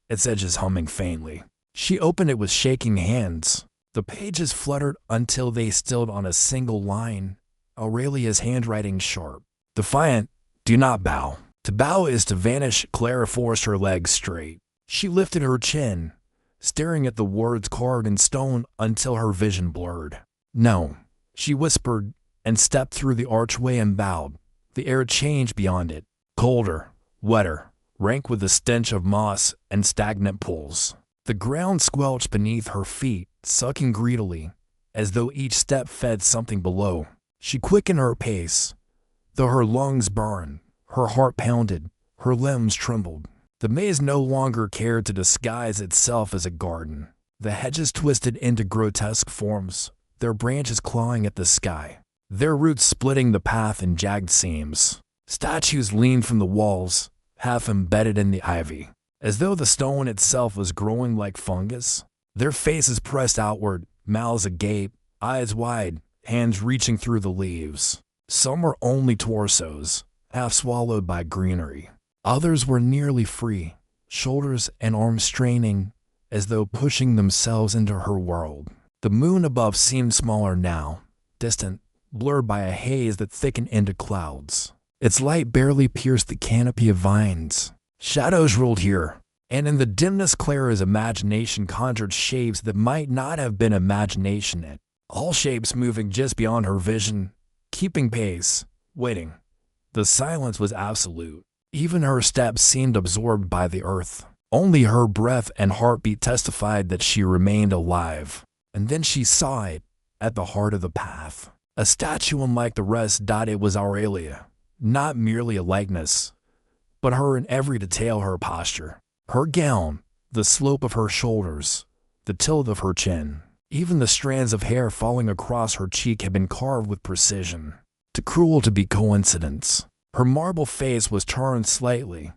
[SPEAKER 1] its edges humming faintly. She opened it with shaking hands. The pages fluttered until they stilled on a single line, Aurelia's handwriting sharp, defiant, "Do not bow." To bow is to vanish. Clara forced her legs straight. She lifted her chin, staring at the words carved in stone until her vision blurred. "No," she whispered, and stepped through the archway and bowed. The air changed beyond it, colder, wetter, rank with the stench of moss and stagnant pools. The ground squelched beneath her feet, sucking greedily, as though each step fed something below. She quickened her pace, though her lungs burned, her heart pounded, her limbs trembled. The maze no longer cared to disguise itself as a garden. The hedges twisted into grotesque forms, their branches clawing at the sky, their roots splitting the path in jagged seams. Statues leaned from the walls, half embedded in the ivy, as though the stone itself was growing like fungus. Their faces pressed outward, mouths agape, eyes wide, hands reaching through the leaves. Some were only torsos, half swallowed by greenery. Others were nearly free, shoulders and arms straining, as though pushing themselves into her world. The moon above seemed smaller now, distant, blurred by a haze that thickened into clouds. Its light barely pierced the canopy of vines. Shadows ruled here, and in the dimness Clara's imagination conjured shapes that might not have been imagination yet. All shapes moving just beyond her vision, keeping pace, waiting. The silence was absolute. Even her steps seemed absorbed by the earth. Only her breath and heartbeat testified that she remained alive. And then she saw it, at the heart of the path. A statue unlike the rest. It was Aurelia. Not merely a likeness, but her in every detail, her posture, her gown, the slope of her shoulders, the tilt of her chin. Even the strands of hair falling across her cheek had been carved with precision. Too cruel to be coincidence. Her marble face was turned slightly,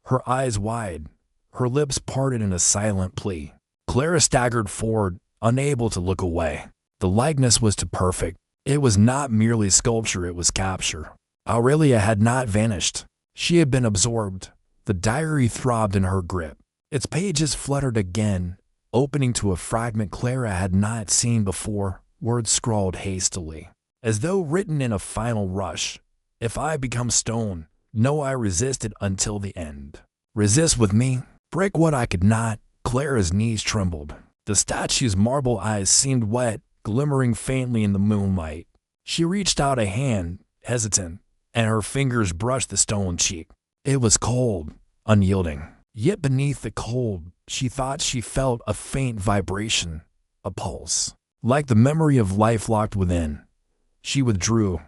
[SPEAKER 1] her eyes wide, her lips parted in a silent plea. Clara staggered forward, unable to look away. The likeness was too perfect. It was not merely sculpture, it was capture. Aurelia had not vanished. She had been absorbed. The diary throbbed in her grip. Its pages fluttered again, opening to a fragment Clara had not seen before, words scrawled hastily, as though written in a final rush. "If I become stone, know I resisted until the end. Resist with me, break what I could not." Clara's knees trembled. The statue's marble eyes seemed wet, glimmering faintly in the moonlight. She reached out a hand, hesitant, and her fingers brushed the stone cheek. It was cold, unyielding. Yet beneath the cold, she thought she felt a faint vibration, a pulse, like the memory of life locked within. She withdrew,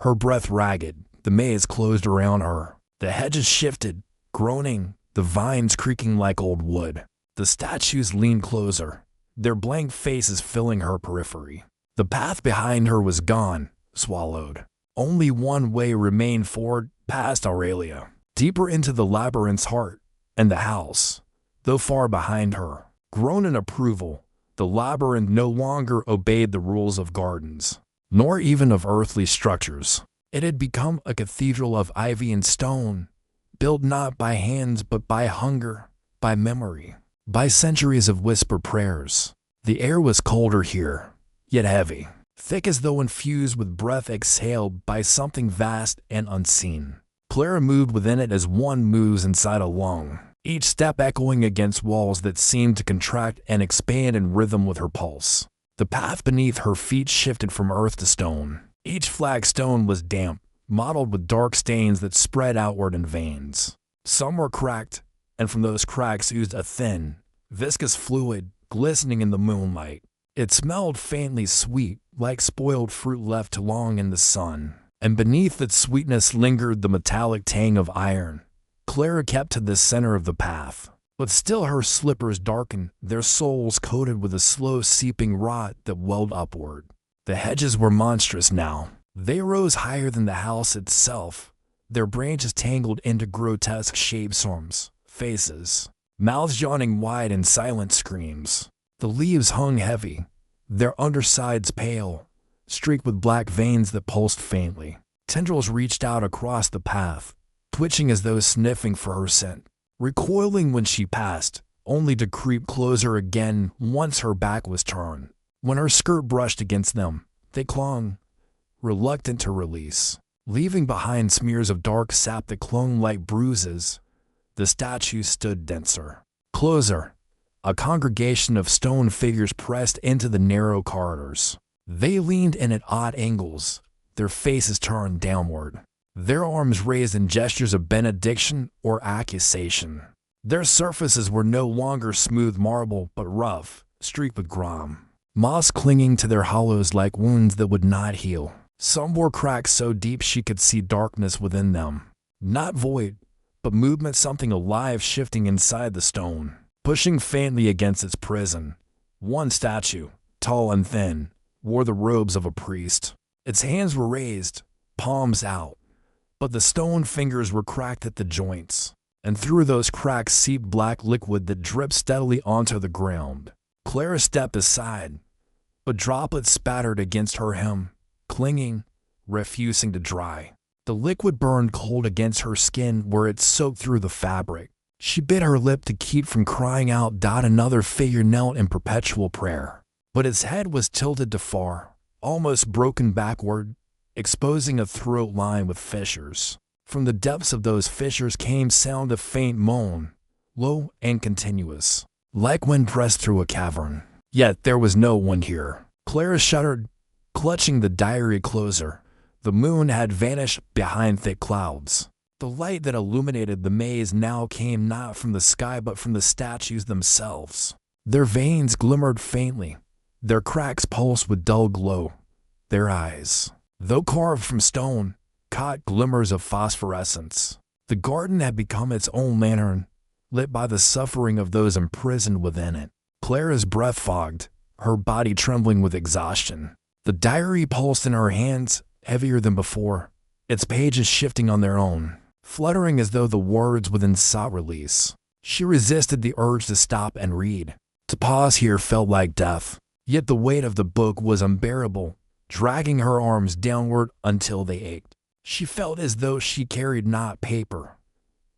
[SPEAKER 1] her breath ragged. The maze closed around her. The hedges shifted, groaning, the vines creaking like old wood. The statues leaned closer, their blank faces filling her periphery. The path behind her was gone, swallowed. Only one way remained forward, past Aurelia, deeper into the labyrinth's heart, and the house, though far behind her, groaned in approval. The labyrinth no longer obeyed the rules of gardens, nor even of earthly structures. It had become a cathedral of ivy and stone, built not by hands but by hunger, by memory, by centuries of whispered prayers. The air was colder here, yet heavy, thick as though infused with breath exhaled by something vast and unseen. Clara moved within it as one moves inside a lung, each step echoing against walls that seemed to contract and expand in rhythm with her pulse. The path beneath her feet shifted from earth to stone. Each flagstone was damp, mottled with dark stains that spread outward in veins. Some were cracked, and from those cracks oozed a thin, viscous fluid, glistening in the moonlight. It smelled faintly sweet, like spoiled fruit left too long in the sun, and beneath its sweetness lingered the metallic tang of iron. Clara kept to the center of the path, but still her slippers darkened, their soles coated with a slow seeping rot that welled upward. The hedges were monstrous now. They rose higher than the house itself, their branches tangled into grotesque shapes, faces, mouths yawning wide in silent screams. The leaves hung heavy, their undersides pale, streaked with black veins that pulsed faintly. Tendrils reached out across the path, twitching as though sniffing for her scent, recoiling when she passed, only to creep closer again once her back was turned. When her skirt brushed against them, they clung, reluctant to release. leaving behind smears of dark sap that clung like bruises. The statue stood denser. Closer, a congregation of stone figures pressed into the narrow corridors. They leaned in at odd angles, their faces turned downward, their arms raised in gestures of benediction or accusation. Their surfaces were no longer smooth marble but rough, streaked with grime, moss clinging to their hollows like wounds that would not heal. Some were cracks so deep she could see darkness within them. Not void, but movement, something alive shifting inside the stone, pushing faintly against its prison. One statue, tall and thin, wore the robes of a priest. Its hands were raised, palms out, but the stone fingers were cracked at the joints, and through those cracks seeped black liquid that dripped steadily onto the ground. Clara stepped aside, but droplets spattered against her hem, clinging, refusing to dry. The liquid burned cold against her skin where it soaked through the fabric. She bit her lip to keep from crying out. Another figure knelt in perpetual prayer, but its head was tilted to far, almost broken backward, exposing a throat lined with fissures. From the depths of those fissures came sound of faint moan, low and continuous, like when pressed through a cavern. Yet there was no one here. Clara shuddered, clutching the diary closer. The moon had vanished behind thick clouds. The light that illuminated the maze now came not from the sky but from the statues themselves. Their veins glimmered faintly, their cracks pulsed with dull glow. Their eyes, though carved from stone, caught glimmers of phosphorescence. The garden had become its own lantern, lit by the suffering of those imprisoned within it. Clara's breath fogged, her body trembling with exhaustion. The diary pulsed in her hands, heavier than before, its pages shifting on their own, fluttering as though the words within sought release. She resisted the urge to stop and read. To pause here felt like death, yet the weight of the book was unbearable, dragging her arms downward until they ached. She felt as though she carried not paper,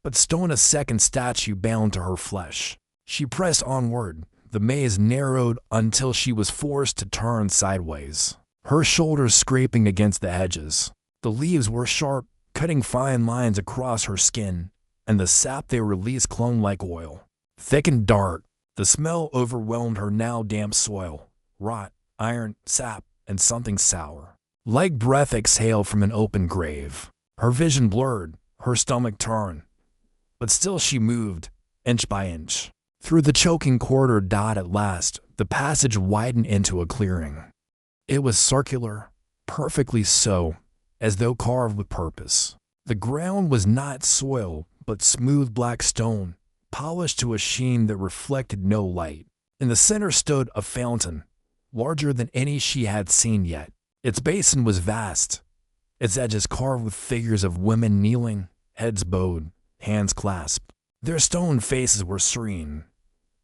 [SPEAKER 1] but stone, a second statue bound to her flesh. She pressed onward. The maze narrowed until she was forced to turn sideways, her shoulders scraping against the edges. The leaves were sharp, cutting fine lines across her skin, and the sap they released clung like oil. Thick and dark, the smell overwhelmed her now damp soil, rot, iron, sap, and something sour, like breath exhaled from an open grave. Her vision blurred, her stomach turned, but still she moved, inch by inch. Through the choking corridor. At last, the passage widened into a clearing. It was circular, perfectly so, as though carved with purpose. The ground was not soil, but smooth black stone, polished to a sheen that reflected no light. In the center stood a fountain, larger than any she had seen yet. Its basin was vast, its edges carved with figures of women kneeling, heads bowed, hands clasped. Their stone faces were serene,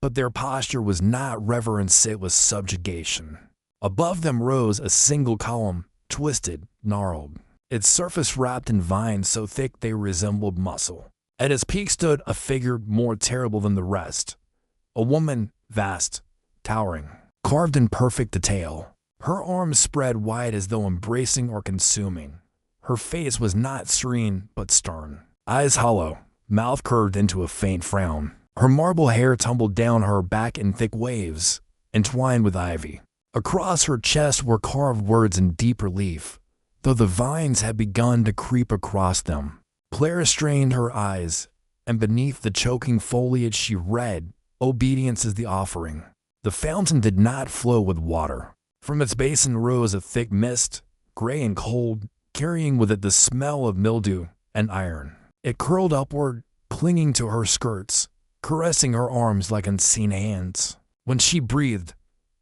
[SPEAKER 1] but their posture was not reverence, it was subjugation. Above them rose a single column, twisted, gnarled, its surface wrapped in vines so thick they resembled muscle. At its peak stood a figure more terrible than the rest, a woman, vast, towering, carved in perfect detail. Her arms spread wide as though embracing or consuming. Her face was not serene but stern, eyes hollow, mouth curved into a faint frown. Her marble hair tumbled down her back in thick waves, entwined with ivy. Across her chest were carved words in deep relief, though the vines had begun to creep across them. Clara strained her eyes, and beneath the choking foliage she read, "Obedience is the offering." The fountain did not flow with water. From its basin rose a thick mist, gray and cold, carrying with it the smell of mildew and iron. It curled upward, clinging to her skirts, caressing her arms like unseen hands. When she breathed,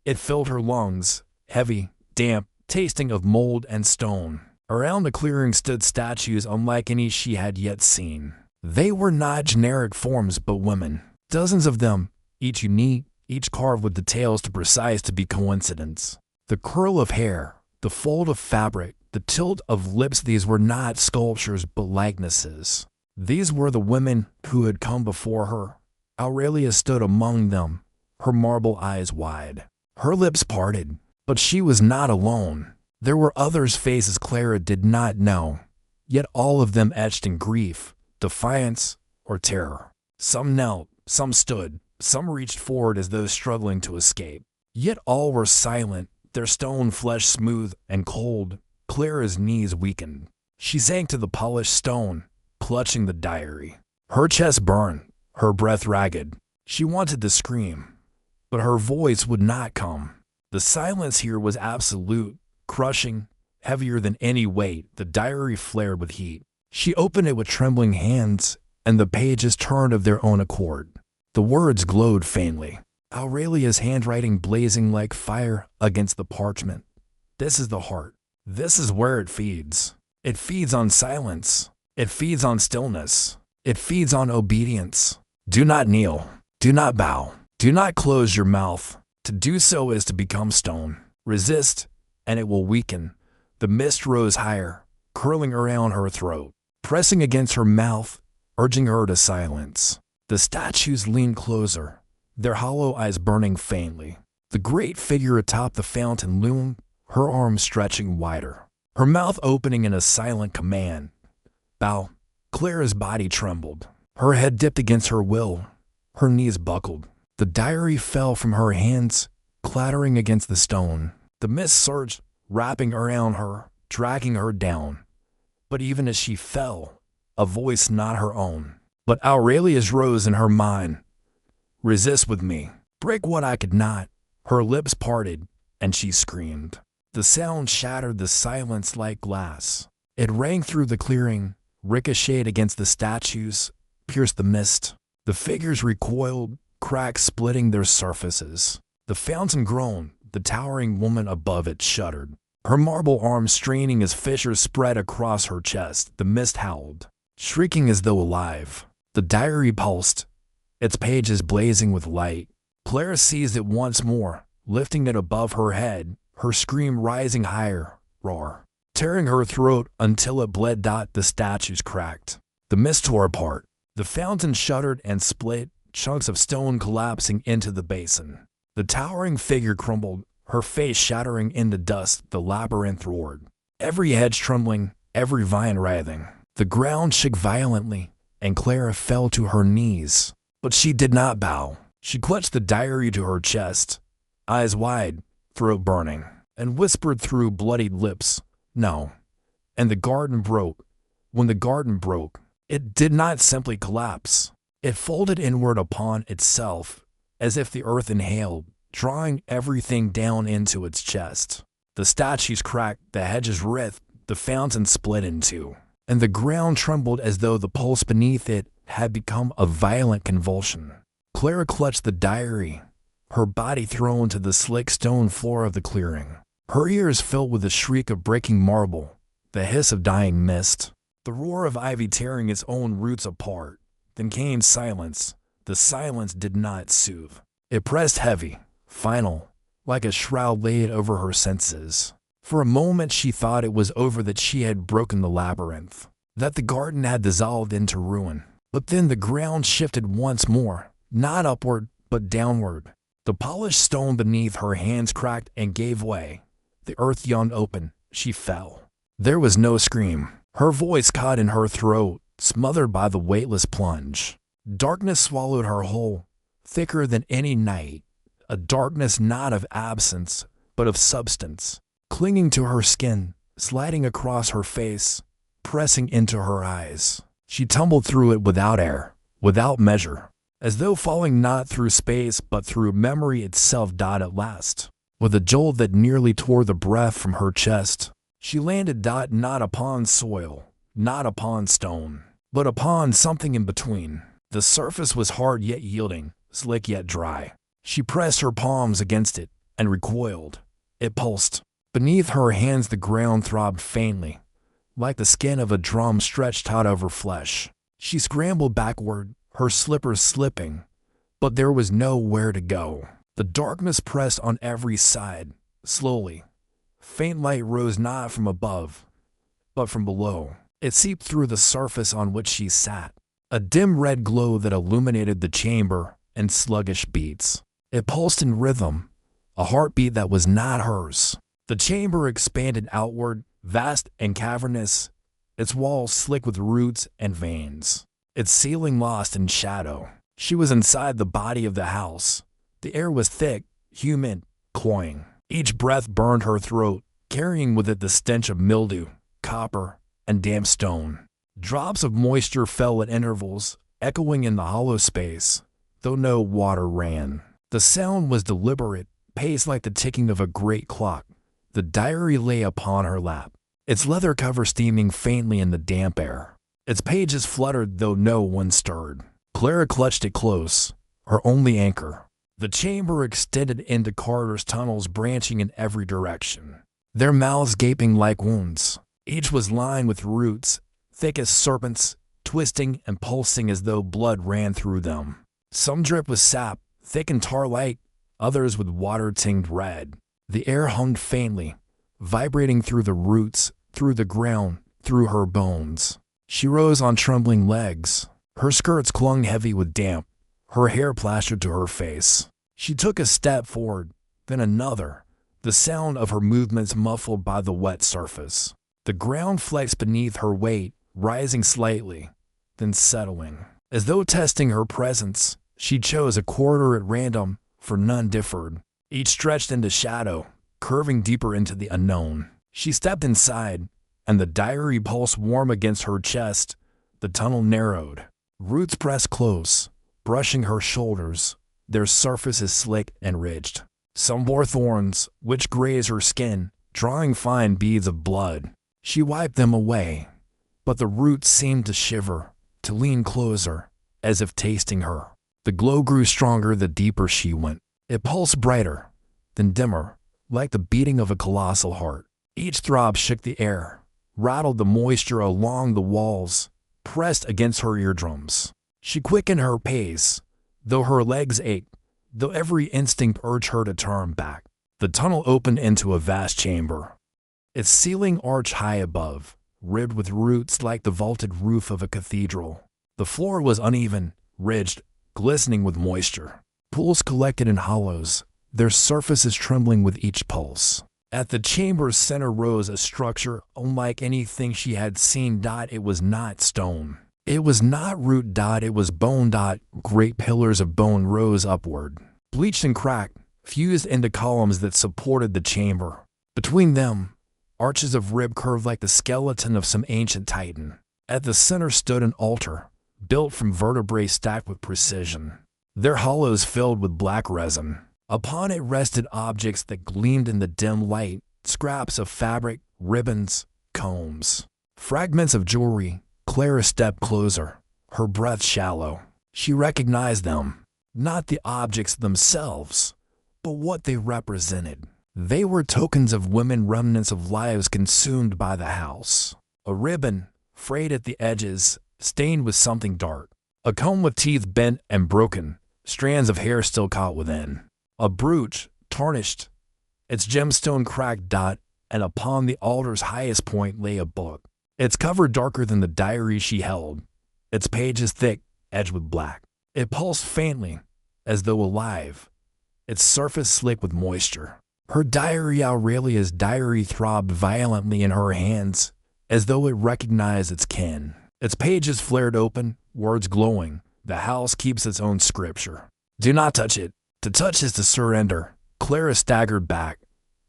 [SPEAKER 1] it filled her lungs, heavy, damp, tasting of mold and stone. Around the clearing stood statues unlike any she had yet seen. They were not generic forms but women. Dozens of them, each unique, each carved with details too precise to be coincidence. The curl of hair, the fold of fabric, the tilt of lips, these were not sculptures but likenesses. These were the women who had come before her. Aurelia stood among them, her marble eyes wide. Her lips parted, but she was not alone. There were others' faces Clara did not know, yet all of them etched in grief, defiance, or terror. Some knelt, some stood, some reached forward as though struggling to escape. Yet all were silent, their stone flesh smooth and cold. Clara's knees weakened. She sank to the polished stone, clutching the diary. Her chest burned, her breath ragged. She wanted to scream, but her voice would not come. The silence here was absolute, crushing, heavier than any weight. The diary flared with heat. She opened it with trembling hands, and the pages turned of their own accord. The words glowed faintly, Aurelia's handwriting blazing like fire against the parchment. This is the heart. This is where it feeds. It feeds on silence. It feeds on stillness. It feeds on obedience. Do not kneel. Do not bow. Do not close your mouth. To do so is to become stone. Resist, and it will weaken. The mist rose higher, curling around her throat, pressing against her mouth, urging her to silence. The statues leaned closer, their hollow eyes burning faintly. The great figure atop the fountain loomed, her arms stretching wider, her mouth opening in a silent command. Bow. Clara's body trembled. Her head dipped against her will. Her knees buckled. The diary fell from her hands, clattering against the stone. The mist surged, wrapping around her, dragging her down. But even as she fell, a voice not her own, but Aurelia's rose in her mind. Resist with me. Break what I could not. Her lips parted, and she screamed. The sound shattered the silence like glass. It rang through the clearing, ricocheted against the statues, pierced the mist. The figures recoiled, cracks splitting their surfaces. The fountain groaned, the towering woman above it shuddered. Her marble arms straining as fissures spread across her chest. The mist howled, shrieking as though alive. The diary pulsed, its pages blazing with light. Clara seized it once more, lifting it above her head, her scream rising higher, roar, tearing her throat until it bled. The statues cracked. The mist tore apart. The fountain shuddered and split, chunks of stone collapsing into the basin. The towering figure crumbled, her face shattering into dust. The labyrinth roared, every edge trembling, every vine writhing. The ground shook violently, and Clara fell to her knees. But she did not bow. She clutched the diary to her chest, eyes wide, throat burning, and whispered through bloodied lips, "No." And the garden broke. When the garden broke, it did not simply collapse. It folded inward upon itself, as if the earth inhaled, drawing everything down into its chest. The statues cracked, the hedges writhed, the fountain split in two, and the ground trembled as though the pulse beneath it had become a violent convulsion. Clara clutched the diary, her body thrown to the slick stone floor of the clearing. Her ears filled with the shriek of breaking marble, the hiss of dying mist, the roar of ivy tearing its own roots apart. Then came silence. The silence did not soothe. It pressed heavy, final, like a shroud laid over her senses. For a moment she thought it was over, that she had broken the labyrinth, that the garden had dissolved into ruin. But then the ground shifted once more, not upward, but downward. The polished stone beneath her hands cracked and gave way. The earth yawned open. She fell. There was no scream. Her voice caught in her throat, smothered by the weightless plunge. Darkness swallowed her whole, thicker than any night, a darkness not of absence, but of substance, clinging to her skin, sliding across her face, pressing into her eyes. She tumbled through it without air, without measure, as though falling not through space but through memory itself. At last, with a jolt that nearly tore the breath from her chest, she landed not upon soil, not upon stone, but upon something in between. The surface was hard yet yielding, slick yet dry. She pressed her palms against it and recoiled. It pulsed. Beneath her hands the ground throbbed faintly, like the skin of a drum stretched out over flesh. She scrambled backward, her slippers slipping, but there was nowhere to go. The darkness pressed on every side, slowly. Faint light rose not from above, but from below. It seeped through the surface on which she sat, a dim red glow that illuminated the chamber in sluggish beats. It pulsed in rhythm, a heartbeat that was not hers. The chamber expanded outward, vast and cavernous, its walls slick with roots and veins, its ceiling lost in shadow. She was inside the body of the house. The air was thick, humid, cloying. Each breath burned her throat, carrying with it the stench of mildew, copper, and damp stone. Drops of moisture fell at intervals, echoing in the hollow space, though no water ran. The sound was deliberate, paced like the ticking of a great clock. The diary lay upon her lap, its leather cover steaming faintly in the damp air. Its pages fluttered, though no one stirred. Clara clutched it close, her only anchor. The chamber extended into corridors, tunnels branching in every direction, their mouths gaping like wounds. Each was lined with roots, thick as serpents, twisting and pulsing as though blood ran through them. Some dripped with sap, thick and tar-like, others with water-tinged red. The air hummed faintly, vibrating through the roots, through the ground, through her bones. She rose on trembling legs. Her skirts clung heavy with damp, her hair plastered to her face. She took a step forward, then another, the sound of her movements muffled by the wet surface. The ground flexed beneath her weight, rising slightly, then settling. As though testing her presence, she chose a corridor at random, for none differed. Each stretched into shadow, curving deeper into the unknown. She stepped inside, and the diary pulsed warm against her chest. The tunnel narrowed. Roots pressed close, brushing her shoulders, their surfaces slick and ridged. Some bore thorns, which grazed her skin, drawing fine beads of blood. She wiped them away, but the roots seemed to shiver, to lean closer, as if tasting her. The glow grew stronger the deeper she went. It pulsed brighter, then dimmer, like the beating of a colossal heart. Each throb shook the air, rattled the moisture along the walls, pressed against her eardrums. She quickened her pace, though her legs ached, though every instinct urged her to turn back. The tunnel opened into a vast chamber, its ceiling arched high above, ribbed with roots like the vaulted roof of a cathedral. The floor was uneven, ridged, glistening with moisture. Pools collected in hollows, their surfaces trembling with each pulse. At the chamber's center rose a structure unlike anything she had seen. It was not stone. It was not root. It was bone. Great pillars of bone rose upward, bleached and cracked, fused into columns that supported the chamber. Between them, arches of rib curved like the skeleton of some ancient titan. At the center stood an altar, built from vertebrae stacked with precision, their hollows filled with black resin. Upon it rested objects that gleamed in the dim light, scraps of fabric, ribbons, combs, fragments of jewelry. Clara stepped closer, her breath shallow. She recognized them, not the objects themselves, but what they represented. They were tokens of women, remnants of lives consumed by the house. A ribbon, frayed at the edges, stained with something dark. A comb with teeth bent and broken, strands of hair still caught within. A brooch, tarnished, its gemstone cracked. And upon the altar's highest point lay a book, its cover darker than the diary she held, its pages thick, edged with black. It pulsed faintly, as though alive, its surface slick with moisture. Her diary, Aurelia's diary, throbbed violently in her hands, as though it recognized its kin. Its pages flared open, words glowing. The house keeps its own scripture. Do not touch it. To touch is to surrender. Clara staggered back,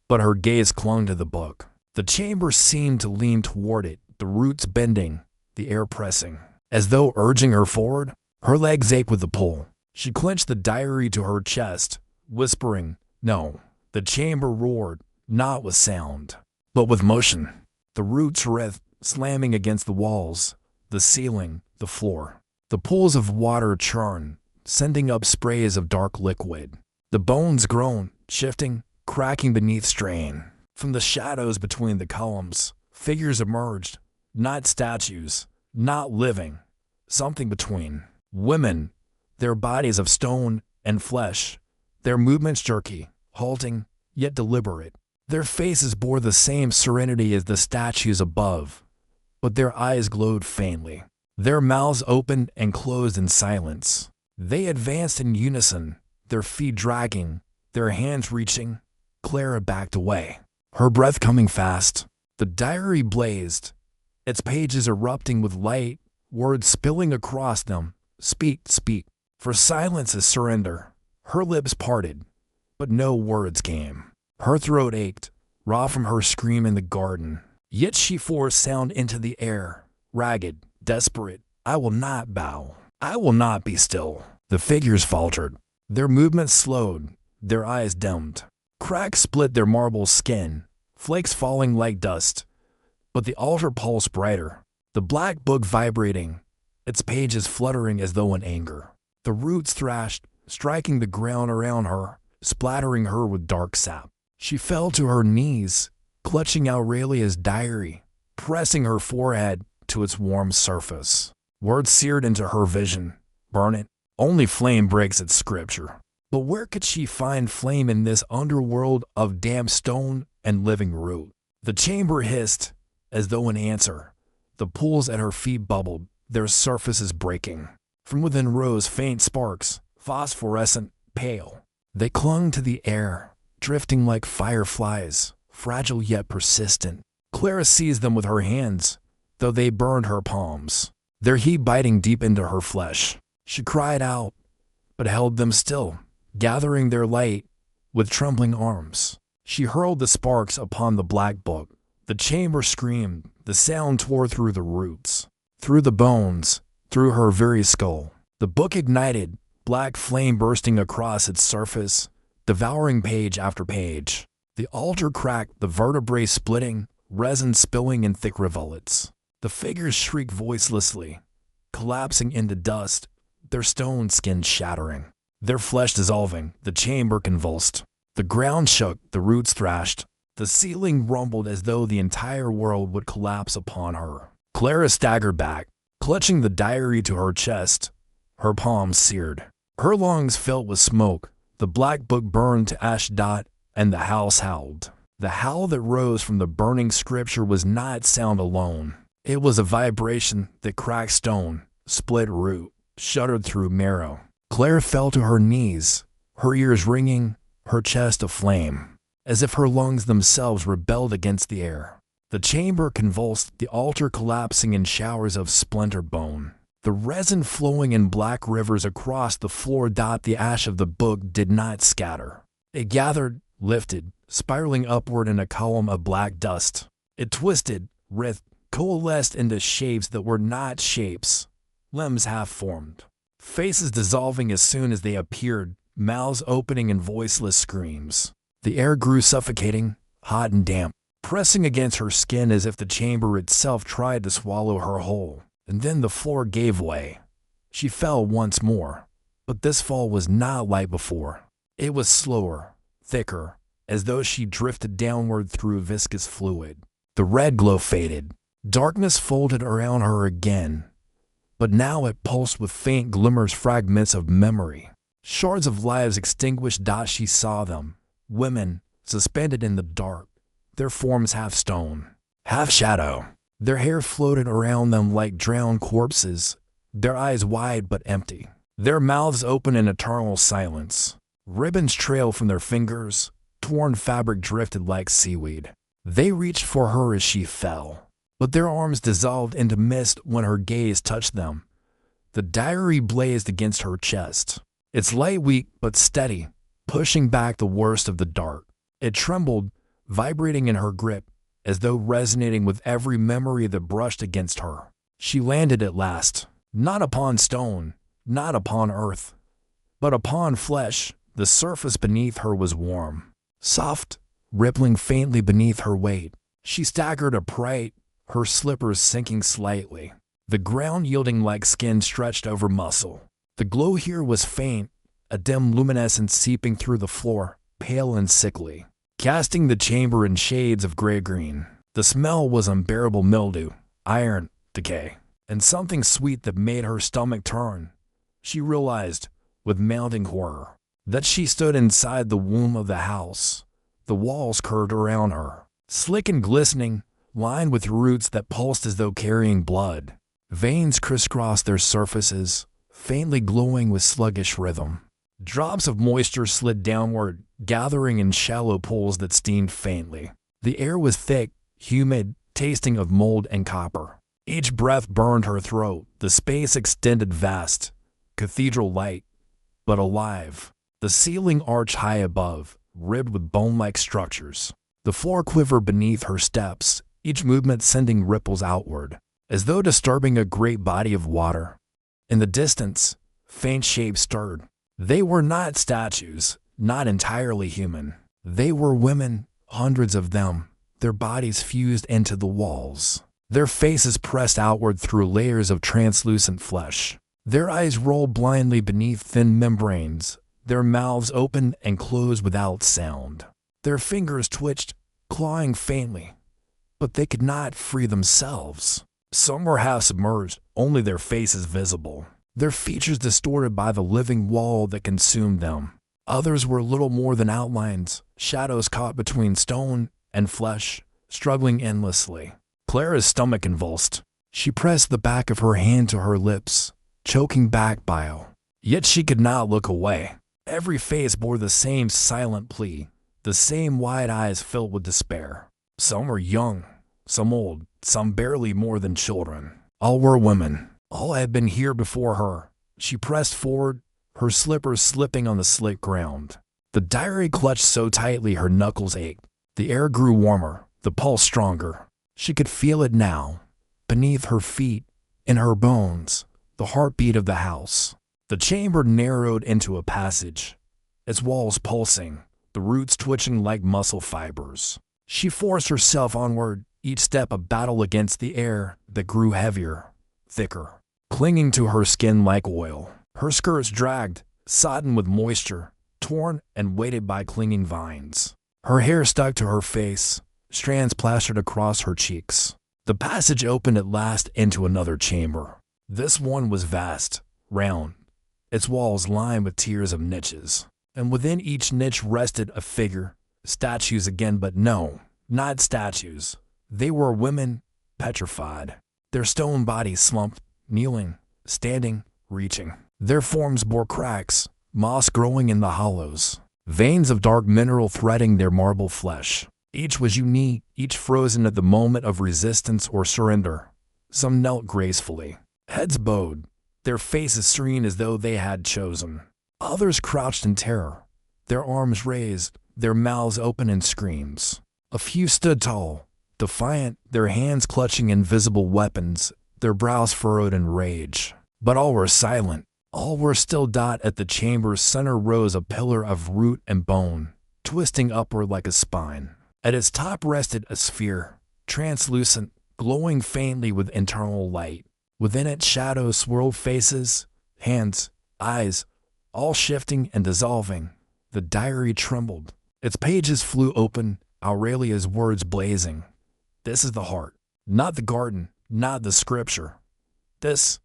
[SPEAKER 1] but her gaze clung to the book. The chamber seemed to lean toward it, the roots bending, the air pressing, as though urging her forward. Her legs ached with the pull. She clenched the diary to her chest, whispering, "No." The chamber roared, not with sound, but with motion. The roots writhed, slamming against the walls, the ceiling, the floor. The pools of water churned, sending up sprays of dark liquid. The bones groaned, shifting, cracking beneath strain. From the shadows between the columns, figures emerged, not statues, not living, something between. Women, their bodies of stone and flesh, their movements jerky, halting, yet deliberate. Their faces bore the same serenity as the statues above, but their eyes glowed faintly. Their mouths opened and closed in silence. They advanced in unison, their feet dragging, their hands reaching. Clara backed away, her breath coming fast. The diary blazed, its pages erupting with light, words spilling across them. Speak, speak. For silence is surrender. Her lips parted, but no words came. Her throat ached, raw from her scream in the garden. Yet she forced sound into the air, ragged, desperate. I will not bow. I will not be still. The figures faltered. Their movements slowed, their eyes dimmed. Cracks split their marble skin, flakes falling like dust. But the altar pulsed brighter, the black book vibrating, its pages fluttering as though in anger. The roots thrashed, striking the ground around her, splattering her with dark sap. She fell to her knees, clutching Aurelia's diary, pressing her forehead to its warm surface. Words seared into her vision. Burn it. Only flame breaks its scripture. But where could she find flame in this underworld of damp stone and living root? The chamber hissed, as though in answer. The pools at her feet bubbled, their surfaces breaking. From within rose faint sparks, phosphorescent, pale. They clung to the air, drifting like fireflies, fragile yet persistent. Clara seized them with her hands, though they burned her palms, their heat biting deep into her flesh. She cried out, but held them still, gathering their light with trembling arms. She hurled the sparks upon the black book. The chamber screamed, the sound tore through the roots, through the bones, through her very skull. The book ignited, black flame bursting across its surface, devouring page after page. The altar cracked, the vertebrae splitting, resin spilling in thick rivulets. The figures shrieked voicelessly, collapsing into dust, their stone skin shattering, their flesh dissolving. The chamber convulsed. The ground shook, the roots thrashed. The ceiling rumbled as though the entire world would collapse upon her. Clara staggered back, clutching the diary to her chest, her palms seared. Her lungs filled with smoke. The black book burned to ash dot, and the house howled. The howl that rose from the burning scripture was not sound alone. It was a vibration that cracked stone, split root, shuddered through marrow. Claire fell to her knees, her ears ringing, her chest aflame, as if her lungs themselves rebelled against the air. The chamber convulsed, the altar collapsing in showers of splintered bone. The resin flowing in black rivers across the floor. The ash of the book did not scatter. It gathered, lifted, spiraling upward in a column of black dust. It twisted, writhed, coalesced into shapes that were not shapes, limbs half-formed, faces dissolving as soon as they appeared, mouths opening in voiceless screams. The air grew suffocating, hot and damp, pressing against her skin as if the chamber itself tried to swallow her whole. And then the floor gave way. She fell once more, but this fall was not like before. It was slower, thicker, as though she drifted downward through viscous fluid. The red glow faded. Darkness folded around her again, but now it pulsed with faint glimmers, fragments of memory. Shards of lives extinguished. She saw them, women, suspended in the dark, their forms half stone, half shadow. Their hair floated around them like drowned corpses, their eyes wide but empty, their mouths open in eternal silence. Ribbons trailed from their fingers, torn fabric drifted like seaweed. They reached for her as she fell, but their arms dissolved into mist when her gaze touched them. The diary blazed against her chest, its light weak but steady, pushing back the worst of the dark. It trembled, vibrating in her grip, as though resonating with every memory that brushed against her. She landed at last, not upon stone, not upon earth, but upon flesh. The surface beneath her was warm, soft, rippling faintly beneath her weight. She staggered upright, her slippers sinking slightly, the ground yielding like skin stretched over muscle. The glow here was faint, a dim luminescence seeping through the floor, pale and sickly, casting the chamber in shades of gray-green. The smell was unbearable: mildew, iron, decay, and something sweet that made her stomach turn. She realized, with mounting horror, that she stood inside the womb of the house. The walls curved around her, slick and glistening, lined with roots that pulsed as though carrying blood. Veins crisscrossed their surfaces, faintly glowing with sluggish rhythm. Drops of moisture slid downward, gathering in shallow pools that steamed faintly. The air was thick, humid, tasting of mold and copper. Each breath burned her throat. The space extended vast, cathedral light, but alive. The ceiling arched high above, ribbed with bone-like structures. The floor quivered beneath her steps, each movement sending ripples outward, as though disturbing a great body of water. In the distance, faint shapes stirred. They were not statues, not entirely human. They were women, hundreds of them, their bodies fused into the walls. Their faces pressed outward through layers of translucent flesh. Their eyes rolled blindly beneath thin membranes, their mouths opened and closed without sound. Their fingers twitched, clawing faintly, but they could not free themselves. Some were half submerged, only their faces visible, their features distorted by the living wall that consumed them. Others were little more than outlines, shadows caught between stone and flesh, struggling endlessly. Clara's stomach convulsed. She pressed the back of her hand to her lips, choking back bile. Yet she could not look away. Every face bore the same silent plea, the same wide eyes filled with despair. Some were young, some old, some barely more than children. All were women. All had been here before her. She pressed forward, her slippers slipping on the slick ground. The diary clutched so tightly her knuckles ached. The air grew warmer, the pulse stronger. She could feel it now, beneath her feet, in her bones, the heartbeat of the house. The chamber narrowed into a passage, its walls pulsing, the roots twitching like muscle fibers. She forced herself onward, each step a battle against the air that grew heavier, thicker, clinging to her skin like oil. Her skirts dragged, sodden with moisture, torn and weighted by clinging vines. Her hair stuck to her face, strands plastered across her cheeks. The passage opened at last into another chamber. This one was vast, round, its walls lined with tiers of niches, and within each niche rested a figure, statues again, but no, not statues. They were women, petrified, their stone bodies slumped, kneeling, standing, reaching. Their forms bore cracks, moss growing in the hollows, veins of dark mineral threading their marble flesh. Each was unique, each frozen at the moment of resistance or surrender. Some knelt gracefully, heads bowed, their faces serene as though they had chosen. Others crouched in terror, their arms raised, their mouths open in screams. A few stood tall, defiant, their hands clutching invisible weapons, their brows furrowed in rage. But all were silent. All were still. At the chamber's center rose a pillar of root and bone, twisting upward like a spine. At its top rested a sphere, translucent, glowing faintly with internal light. Within it shadows swirled faces, hands, eyes, all shifting and dissolving. The diary trembled. Its pages flew open, Aurelia's words blazing. This is the heart, not the garden, not the scripture. This,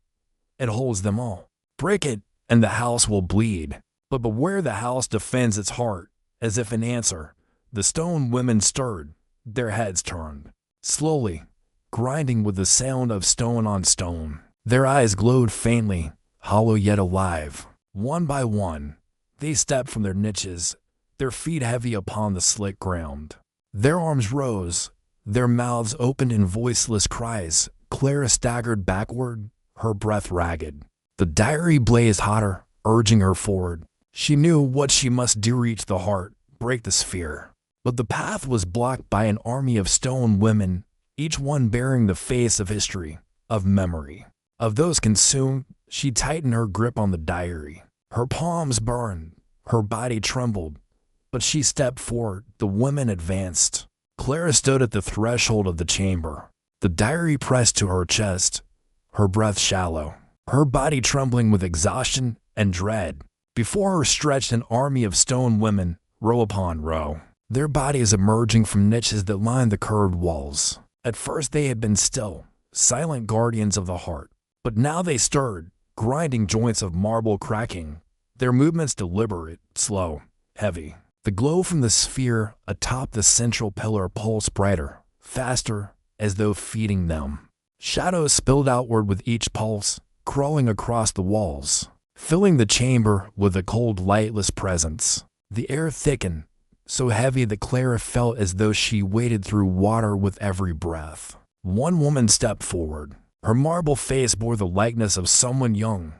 [SPEAKER 1] it holds them all. Break it, and the house will bleed. But beware, the house defends its heart. As if in answer, the stone women stirred, their heads turned. Slowly, grinding with the sound of stone on stone. Their eyes glowed faintly, hollow yet alive. One by one, they stepped from their niches, their feet heavy upon the slick ground. Their arms rose, their mouths opened in voiceless cries. Clara staggered backward, her breath ragged. The diary blazed hotter, urging her forward. She knew what she must do: reach the heart, break the sphere. But the path was blocked by an army of stone women, each one bearing the face of history, of memory. Of those consumed, she tightened her grip on the diary. Her palms burned, her body trembled, but she stepped forward. The women advanced. Clara stood at the threshold of the chamber, the diary pressed to her chest, her breath shallow, her body trembling with exhaustion and dread. Before her stretched an army of stone women, row upon row, their bodies emerging from niches that lined the curved walls. At first they had been still, silent guardians of the heart, but now they stirred, grinding joints of marble cracking, their movements deliberate, slow, heavy. The glow from the sphere atop the central pillar pulsed brighter, faster, as though feeding them. Shadows spilled outward with each pulse, crawling across the walls, filling the chamber with a cold, lightless presence. The air thickened, so heavy that Clara felt as though she waded through water with every breath. One woman stepped forward, Her marble face bore the likeness of someone young,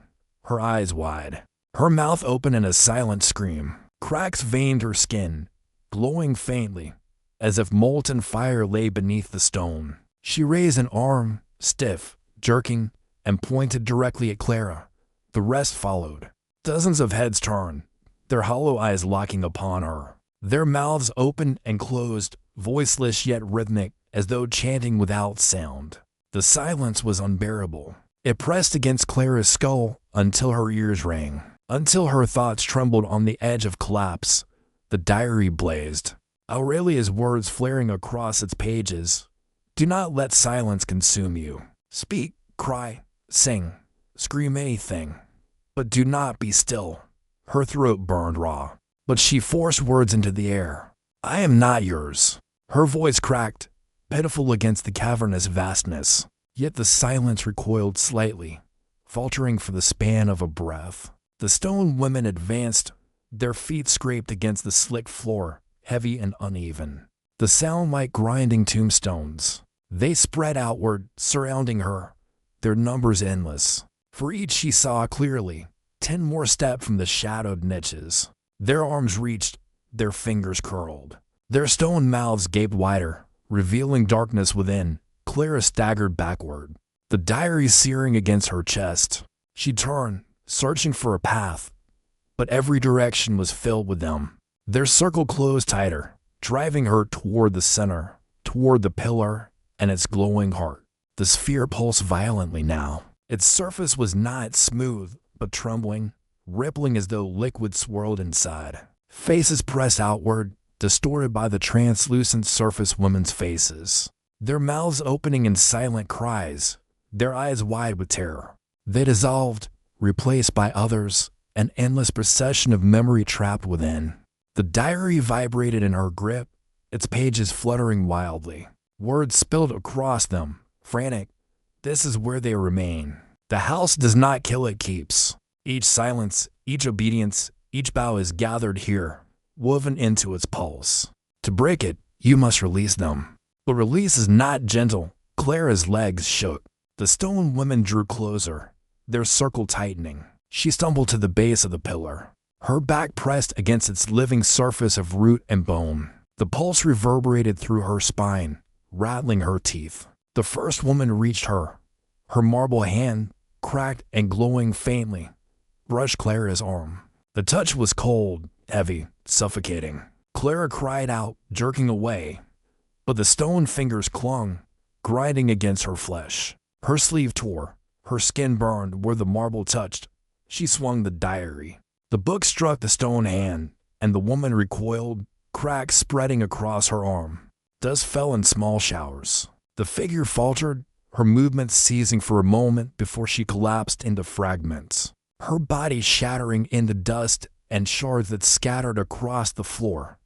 [SPEAKER 1] her eyes wide, her mouth open in a silent scream. Cracks veined her skin, glowing faintly, as if molten fire lay beneath the stone. She raised an arm, stiff, jerking, and pointed directly at Clara. The rest followed. Dozens of heads turned, their hollow eyes locking upon her. Their mouths opened and closed, voiceless yet rhythmic, as though chanting without sound. The silence was unbearable. It pressed against Clara's skull until her ears rang, until her thoughts trembled on the edge of collapse. The diary blazed, Aurelia's words flaring across its pages. Do not let silence consume you. Speak, cry, sing, scream anything, but do not be still. Her throat burned raw, but she forced words into the air. I am not yours. Her voice cracked, pitiful against the cavernous vastness. Yet the silence recoiled slightly, faltering for the span of a breath. The stone women advanced, their feet scraped against the slick floor, heavy and uneven. The sound like grinding tombstones. They spread outward, surrounding her, their numbers endless. For each she saw clearly, 10 more stepped from the shadowed niches. Their arms reached, their fingers curled. Their stone mouths gaped wider, revealing darkness within. Clara staggered backward, the diary searing against her chest. She turned, searching for a path, but every direction was filled with them. Their circle closed tighter, driving her toward the center, toward the pillar and its glowing heart. The sphere pulsed violently now. Its surface was not smooth, but trembling, rippling as though liquid swirled inside. Faces pressed outward, distorted by the translucent surface women's faces. Their mouths opening in silent cries, their eyes wide with terror. They dissolved, replaced by others, an endless procession of memory trapped within. The diary vibrated in her grip, its pages fluttering wildly. Words spilled across them, frantic. This is where they remain. The house does not kill, it keeps. Each silence, each obedience, each bow is gathered here, woven into its pulse. To break it, you must release them. But release is not gentle. Clara's legs shook. The stone women drew closer, their circle tightening. She stumbled to the base of the pillar, her back pressed against its living surface of root and bone. The pulse reverberated through her spine, rattling her teeth. The first woman reached her. Her marble hand, cracked and glowing faintly, brushed Clara's arm. The touch was cold, heavy, suffocating. Clara cried out, jerking away. But the stone fingers clung, grinding against her flesh. Her sleeve tore, her skin burned where the marble touched. She swung the diary. The book struck the stone hand, and the woman recoiled, cracks spreading across her arm. Dust fell in small showers. The figure faltered, her movements ceasing for a moment before she collapsed into fragments. Her body shattering into dust and shards that scattered across the floor.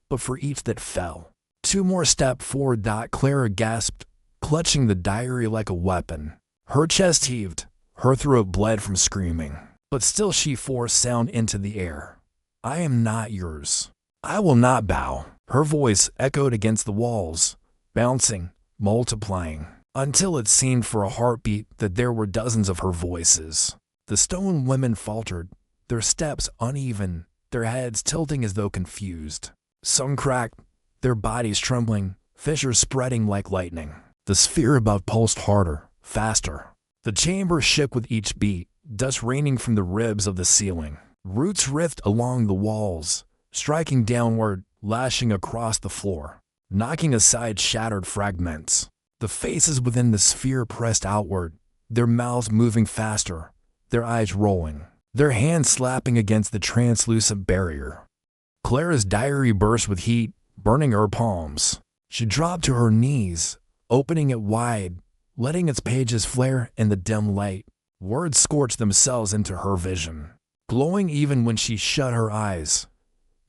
[SPEAKER 1] But for each that fell, 2 more stepped forward. Clara gasped, clutching the diary like a weapon. Her chest heaved, her throat bled from screaming. But still she forced sound into the air. I am not yours. I will not bow. Her voice echoed against the walls, bouncing, multiplying, until it seemed for a heartbeat that there were dozens of her voices. The stone women faltered, their steps uneven, their heads tilting as though confused. Some cracked, their bodies trembling, fissures spreading like lightning. The sphere above pulsed harder, faster. The chamber shook with each beat, dust raining from the ribs of the ceiling. Roots writhed along the walls, striking downward, lashing across the floor, knocking aside shattered fragments. The faces within the sphere pressed outward, their mouths moving faster, their eyes rolling, their hands slapping against the translucent barrier. Clara's diary burst with heat, burning her palms. She dropped to her knees, opening it wide, letting its pages flare in the dim light. Words scorched themselves into her vision, glowing even when she shut her eyes.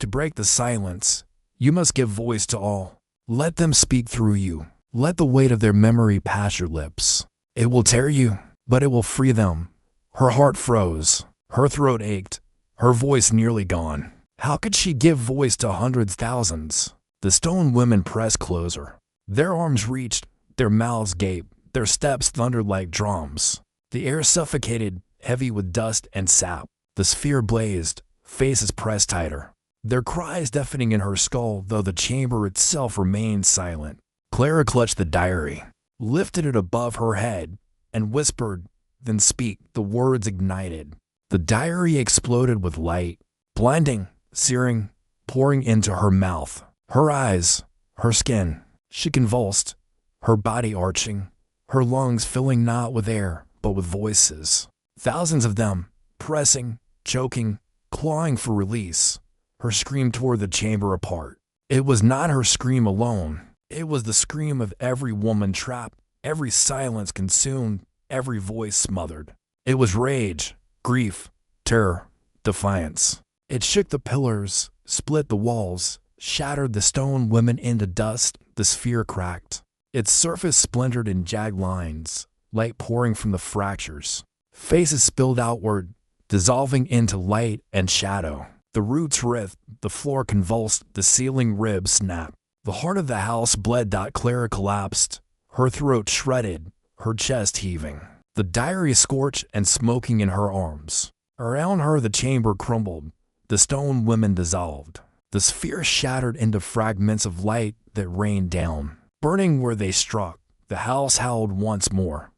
[SPEAKER 1] To break the silence, you must give voice to all. Let them speak through you. Let the weight of their memory pass your lips. It will tear you, but it will free them. Her heart froze. Her throat ached. Her voice nearly gone. How could she give voice to hundreds, thousands? The stone women pressed closer. Their arms reached, their mouths gaped, Their steps thundered like drums. The air suffocated, heavy with dust and sap. The sphere blazed, faces pressed tighter. Their cries deafening in her skull, though the chamber itself remained silent. Clara clutched the diary, lifted it above her head, and whispered, "Then speak." The words ignited. The diary exploded with light, blinding, searing, pouring into her mouth, her eyes, her skin. She convulsed, her body arching, her lungs filling not with air, but with voices. Thousands of them, pressing, choking, clawing for release. Her scream tore the chamber apart. It was not her scream alone. It was the scream of every woman trapped, every silence consumed, every voice smothered. It was rage, grief, terror, defiance. It shook the pillars, split the walls, shattered the stone women into dust. The sphere cracked. Its surface splintered in jagged lines, light pouring from the fractures. Faces spilled outward, dissolving into light and shadow. The roots writhed, the floor convulsed, the ceiling ribs snapped. The heart of the house bled. Clara collapsed, her throat shredded, her chest heaving. The diary scorched and smoking in her arms. Around her the chamber crumbled, the stone women dissolved. The sphere shattered into fragments of light that rained down, burning where they struck. The house howled once more.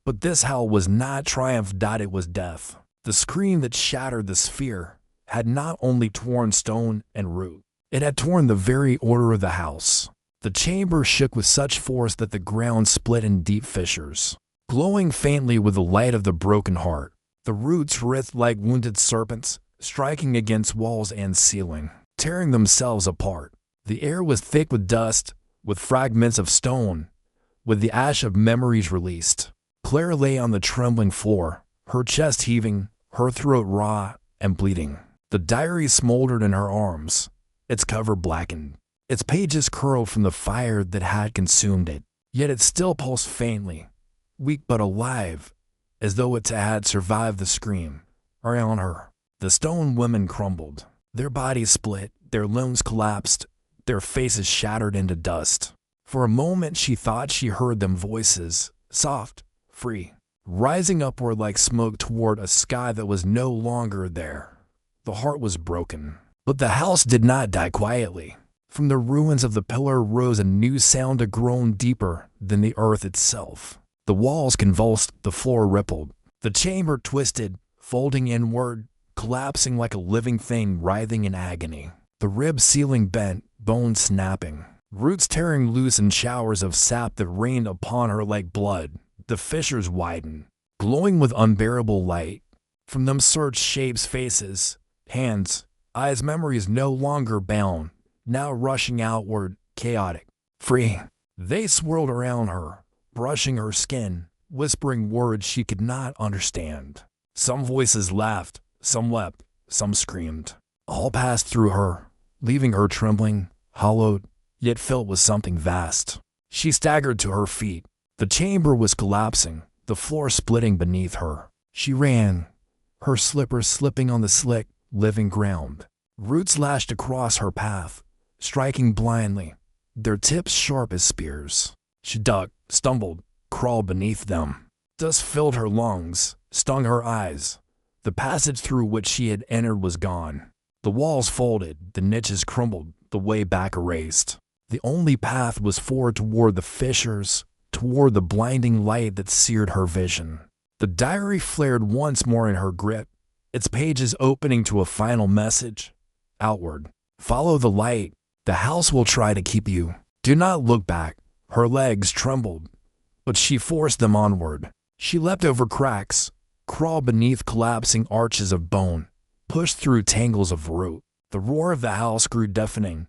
[SPEAKER 1] But this howl was not triumph. It was death. The scream that shattered the sphere had not only torn stone and root, it had torn the very order of the house. The chamber shook with such force that the ground split in deep fissures, glowing faintly with the light of the broken heart. The roots writhed like wounded serpents, striking against walls and ceiling, tearing themselves apart. The air was thick with dust, with fragments of stone, with the ash of memories released. Clara lay on the trembling floor, her chest heaving, her throat raw and bleeding. The diary smoldered in her arms, its cover blackened. Its pages curled from the fire that had consumed it, yet it still pulsed faintly, weak but alive, as though it had survived the scream. Around her, the stone women crumbled. Their bodies split, their limbs collapsed, their faces shattered into dust. For a moment she thought she heard them voices, soft, free, rising upward like smoke toward a sky that was no longer there. The heart was broken. But the house did not die quietly. From the ruins of the pillar rose a new sound, a groan deeper than the earth itself. The walls convulsed, the floor rippled. The chamber twisted, folding inward, collapsing like a living thing writhing in agony. The rib ceiling bent, bones snapping, roots tearing loose in showers of sap that rained upon her like blood. The fissures widened, glowing with unbearable light. From them surged shapes, faces, hands, eyes, memories no longer bound, now rushing outward, chaotic, free. They swirled around her, brushing her skin, whispering words she could not understand. Some voices laughed, some wept, some screamed. All passed through her, leaving her trembling, hollowed, yet filled with something vast. She staggered to her feet. The chamber was collapsing, the floor splitting beneath her. She ran, her slippers slipping on the slick, living ground. Roots lashed across her path, striking blindly, their tips sharp as spears. She ducked, stumbled, crawled beneath them. Dust filled her lungs, stung her eyes. The passage through which she had entered was gone. The walls folded, the niches crumbled, the way back erased. The only path was forward toward the fissures, toward the blinding light that seared her vision. The diary flared once more in her grip, its pages opening to a final message. Outward. Follow the light. The house will try to keep you. Do not look back. Her legs trembled, but she forced them onward. She leapt over cracks, crawled beneath collapsing arches of bone, pushed through tangles of root. The roar of the house grew deafening,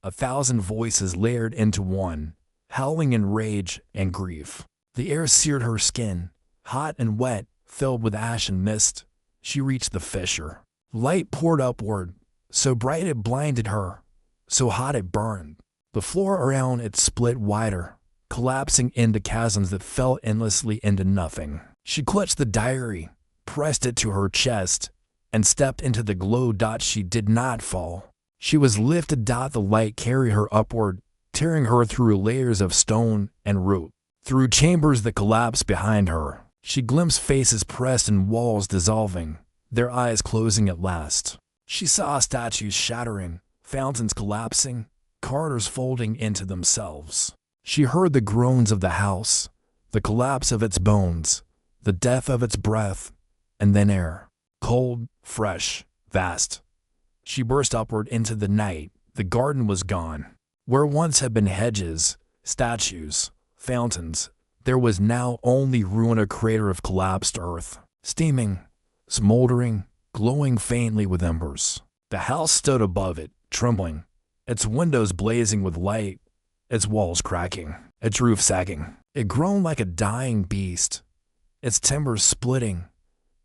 [SPEAKER 1] 1,000 voices layered into one, howling in rage and grief. The air seared her skin, hot and wet, filled with ash and mist. She reached the fissure. Light poured upward, so bright it blinded her, so hot it burned. The floor around it split wider, collapsing into chasms that fell endlessly into nothing. She clutched the diary, pressed it to her chest, and stepped into the glow. She did not fall. She was lifted. The light carried her upward, tearing her through layers of stone and root. Through chambers that collapsed behind her, she glimpsed faces pressed and walls dissolving, their eyes closing at last. She saw statues shattering, fountains collapsing, corridors folding into themselves. She heard the groans of the house, the collapse of its bones, the death of its breath, and then air. Cold, fresh, vast. She burst upward into the night. The garden was gone. Where once had been hedges, statues, fountains, there was now only ruin, a crater of collapsed earth, steaming, smoldering, glowing faintly with embers. The house stood above it, trembling, its windows blazing with light, its walls cracking, its roof sagging. It groaned like a dying beast, its timbers splitting,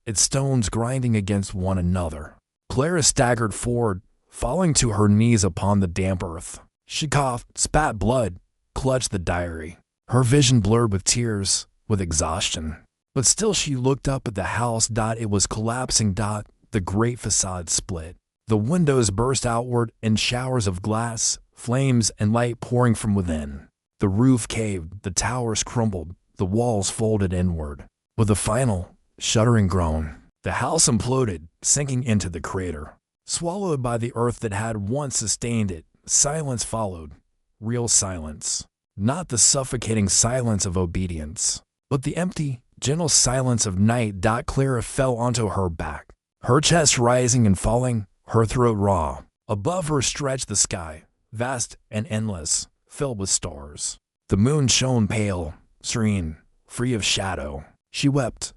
[SPEAKER 1] its stones grinding against one another. Clara staggered forward, falling to her knees upon the damp earth. She coughed, spat blood, clutched the diary. Her vision blurred with tears, with exhaustion. But still she looked up at the house. It was collapsing. The great facade split. The windows burst outward in showers of glass, flames and light pouring from within. The roof caved, the towers crumbled, the walls folded inward. With a final, shuddering groan, the house imploded, sinking into the crater. Swallowed by the earth that had once sustained it, silence followed. Real silence. Not the suffocating silence of obedience, but the empty, gentle silence of night. Clara fell onto her back, her chest rising and falling, her throat raw. Above her stretched the sky, vast and endless, filled with stars. The moon shone pale, serene, free of shadow. She wept,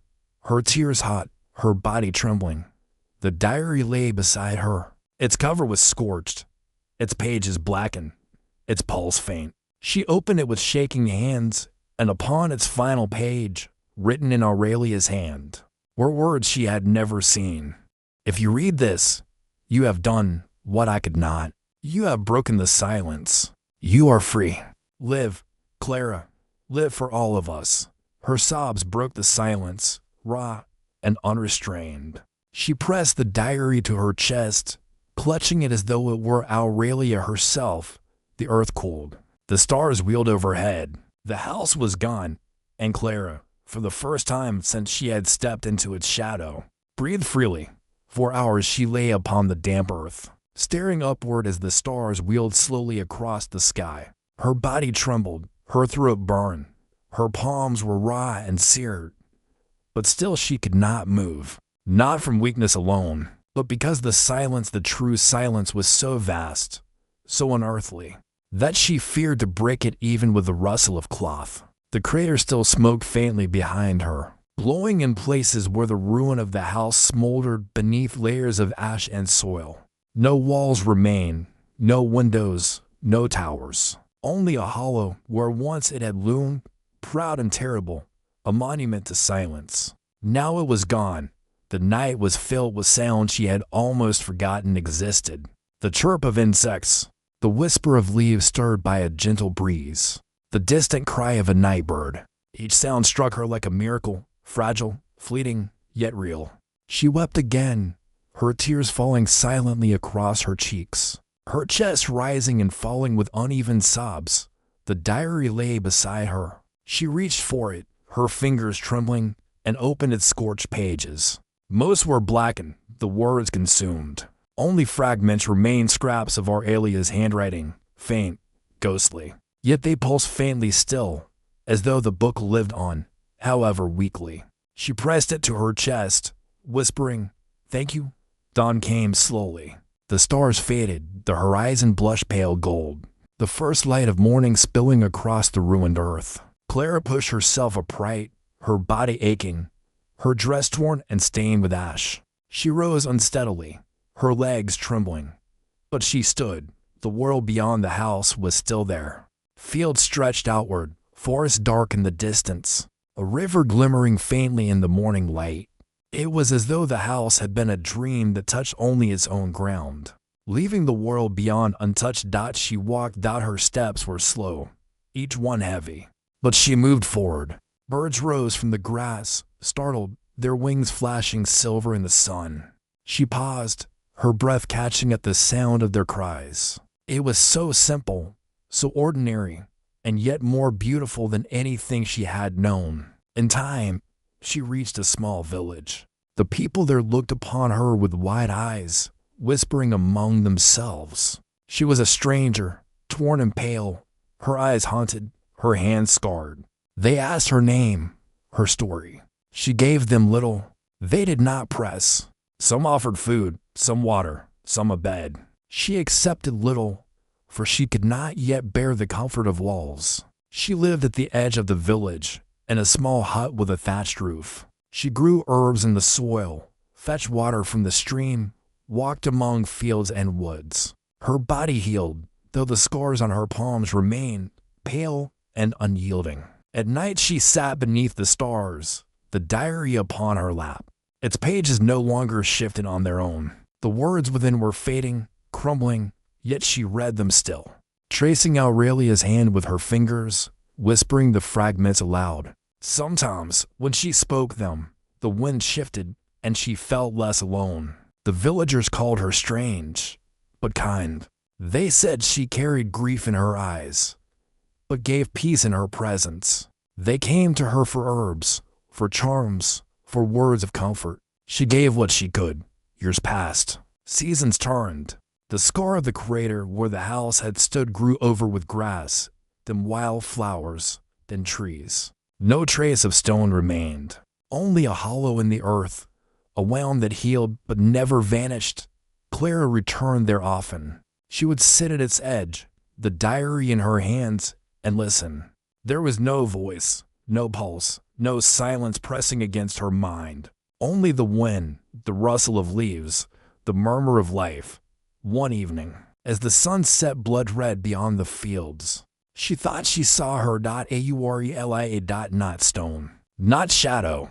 [SPEAKER 1] her tears hot, her body trembling. The diary lay beside her. Its cover was scorched, its pages blackened, its pulse faint. She opened it with shaking hands, and upon its final page, written in Aurelia's hand, were words she had never seen. If you read this, you have done what I could not. You have broken the silence. You are free. Live, Clara. Live for all of us. Her sobs broke the silence, raw and unrestrained. She pressed the diary to her chest, clutching it as though it were Aurelia herself. The earth cooled. The stars wheeled overhead. The house was gone, and Clara, for the first time since she had stepped into its shadow, breathed freely. For hours she lay upon the damp earth, staring upward as the stars wheeled slowly across the sky. Her body trembled, her throat burned, her palms were raw and seared. But still she could not move, not from weakness alone, but because the silence, the true silence, was so vast, so unearthly, that she feared to break it even with the rustle of cloth. The crater still smoked faintly behind her, glowing in places where the ruin of the house smoldered beneath layers of ash and soil. No walls remained, no windows, no towers. Only a hollow where once it had loomed, proud and terrible, a monument to silence. Now it was gone. The night was filled with sounds she had almost forgotten existed. The chirp of insects, the whisper of leaves stirred by a gentle breeze, the distant cry of a night bird. Each sound struck her like a miracle, fragile, fleeting, yet real. She wept again, her tears falling silently across her cheeks, her chest rising and falling with uneven sobs. The diary lay beside her. She reached for it, her fingers trembling, and opened its scorched pages. Most were blackened, the words consumed. Only fragments remained, scraps of Aurelia's handwriting, faint, ghostly. Yet they pulsed faintly still, as though the book lived on, however weakly. She pressed it to her chest, whispering, "Thank you." Dawn came slowly. The stars faded, the horizon blushed pale gold, the first light of morning spilling across the ruined earth. Clara pushed herself upright, her body aching, her dress torn and stained with ash. She rose unsteadily, her legs trembling. But she stood. The world beyond the house was still there. Fields stretched outward, forests dark in the distance, a river glimmering faintly in the morning light. It was as though the house had been a dream that touched only its own ground. Leaving the world beyond untouched. She walked. Her steps were slow, each one heavy. But she moved forward. Birds rose from the grass, startled, their wings flashing silver in the sun. She paused, her breath catching at the sound of their cries. It was so simple, so ordinary, and yet more beautiful than anything she had known. In time, she reached a small village. The people there looked upon her with wide eyes, whispering among themselves. She was a stranger, torn and pale, her eyes haunted, her hands scarred. They asked her name, her story. She gave them little. They did not press. Some offered food, some water, some a bed. She accepted little, for she could not yet bear the comfort of walls. She lived at the edge of the village, in a small hut with a thatched roof. She grew herbs in the soil, fetched water from the stream, walked among fields and woods. Her body healed, though the scars on her palms remained, pale and unyielding. At night she sat beneath the stars, the diary upon her lap. Its pages no longer shifted on their own. The words within were fading, crumbling, yet she read them still, tracing Aurelia's hand with her fingers, whispering the fragments aloud. Sometimes, when she spoke them, the wind shifted, and she felt less alone. The villagers called her strange, but kind. They said she carried grief in her eyes, but gave peace in her presence. They came to her for herbs, for charms, for words of comfort. She gave what she could. Years passed. Seasons turned. The scar of the crater where the house had stood grew over with grass, then wild flowers, then trees. No trace of stone remained, only a hollow in the earth, a wound that healed but never vanished. Clara returned there often. She would sit at its edge, the diary in her hands, and listen. There was no voice, no pulse, no silence pressing against her mind. Only the wind, the rustle of leaves, the murmur of life. One evening, as the sun set blood red beyond the fields, she thought she saw her Aurelia not stone, not shadow,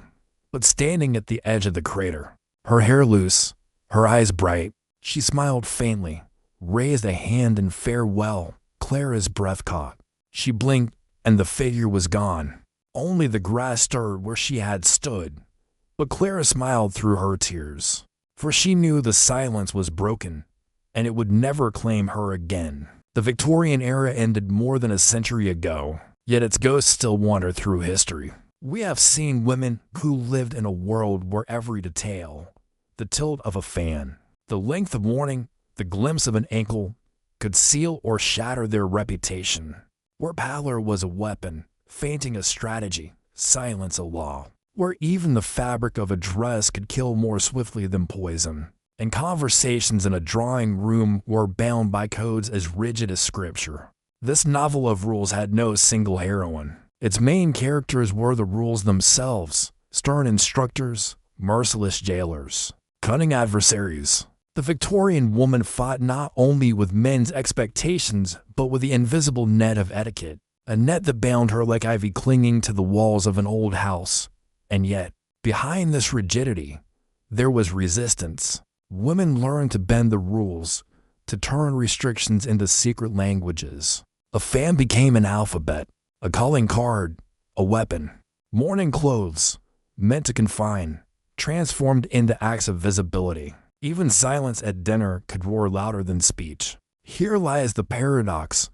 [SPEAKER 1] but standing at the edge of the crater. Her hair loose, her eyes bright, she smiled faintly, raised a hand in farewell. Clara's breath caught. She blinked, and the figure was gone. Only the grass stirred where she had stood. But Clara smiled through her tears, for she knew the silence was broken, and it would never claim her again. The Victorian era ended more than a century ago, yet its ghosts still wander through history. We have seen women who lived in a world where every detail, the tilt of a fan, the length of warning, the glimpse of an ankle, could seal or shatter their reputation. Where pallor was a weapon, fainting a strategy, silence a law. Where even the fabric of a dress could kill more swiftly than poison. And conversations in a drawing room were bound by codes as rigid as scripture. This novel of rules had no single heroine. Its main characters were the rules themselves, stern instructors, merciless jailers, cunning adversaries. The Victorian woman fought not only with men's expectations, but with the invisible net of etiquette, a net that bound her like ivy clinging to the walls of an old house. And yet, behind this rigidity, there was resistance. Women learned to bend the rules, to turn restrictions into secret languages. A fan became an alphabet, a calling card, a weapon. Mourning clothes, meant to confine, transformed into acts of visibility. Even silence at dinner could roar louder than speech. Here lies the paradox.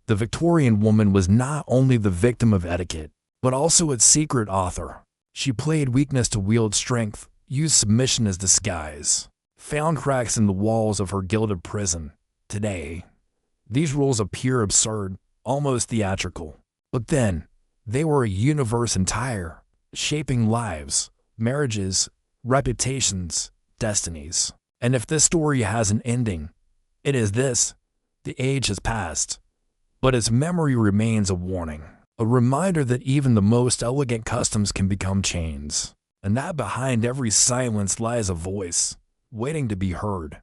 [SPEAKER 1] The Victorian woman was not only the victim of etiquette, but also its secret author. She played weakness to wield strength, used submission as disguise, found cracks in the walls of her gilded prison. Today, these rules appear absurd, almost theatrical. But then, they were a universe entire, shaping lives, marriages, reputations, destinies. And if this story has an ending, it is this: the age has passed, but its memory remains a warning, a reminder that even the most elegant customs can become chains, and that behind every silence lies a voice, waiting to be heard.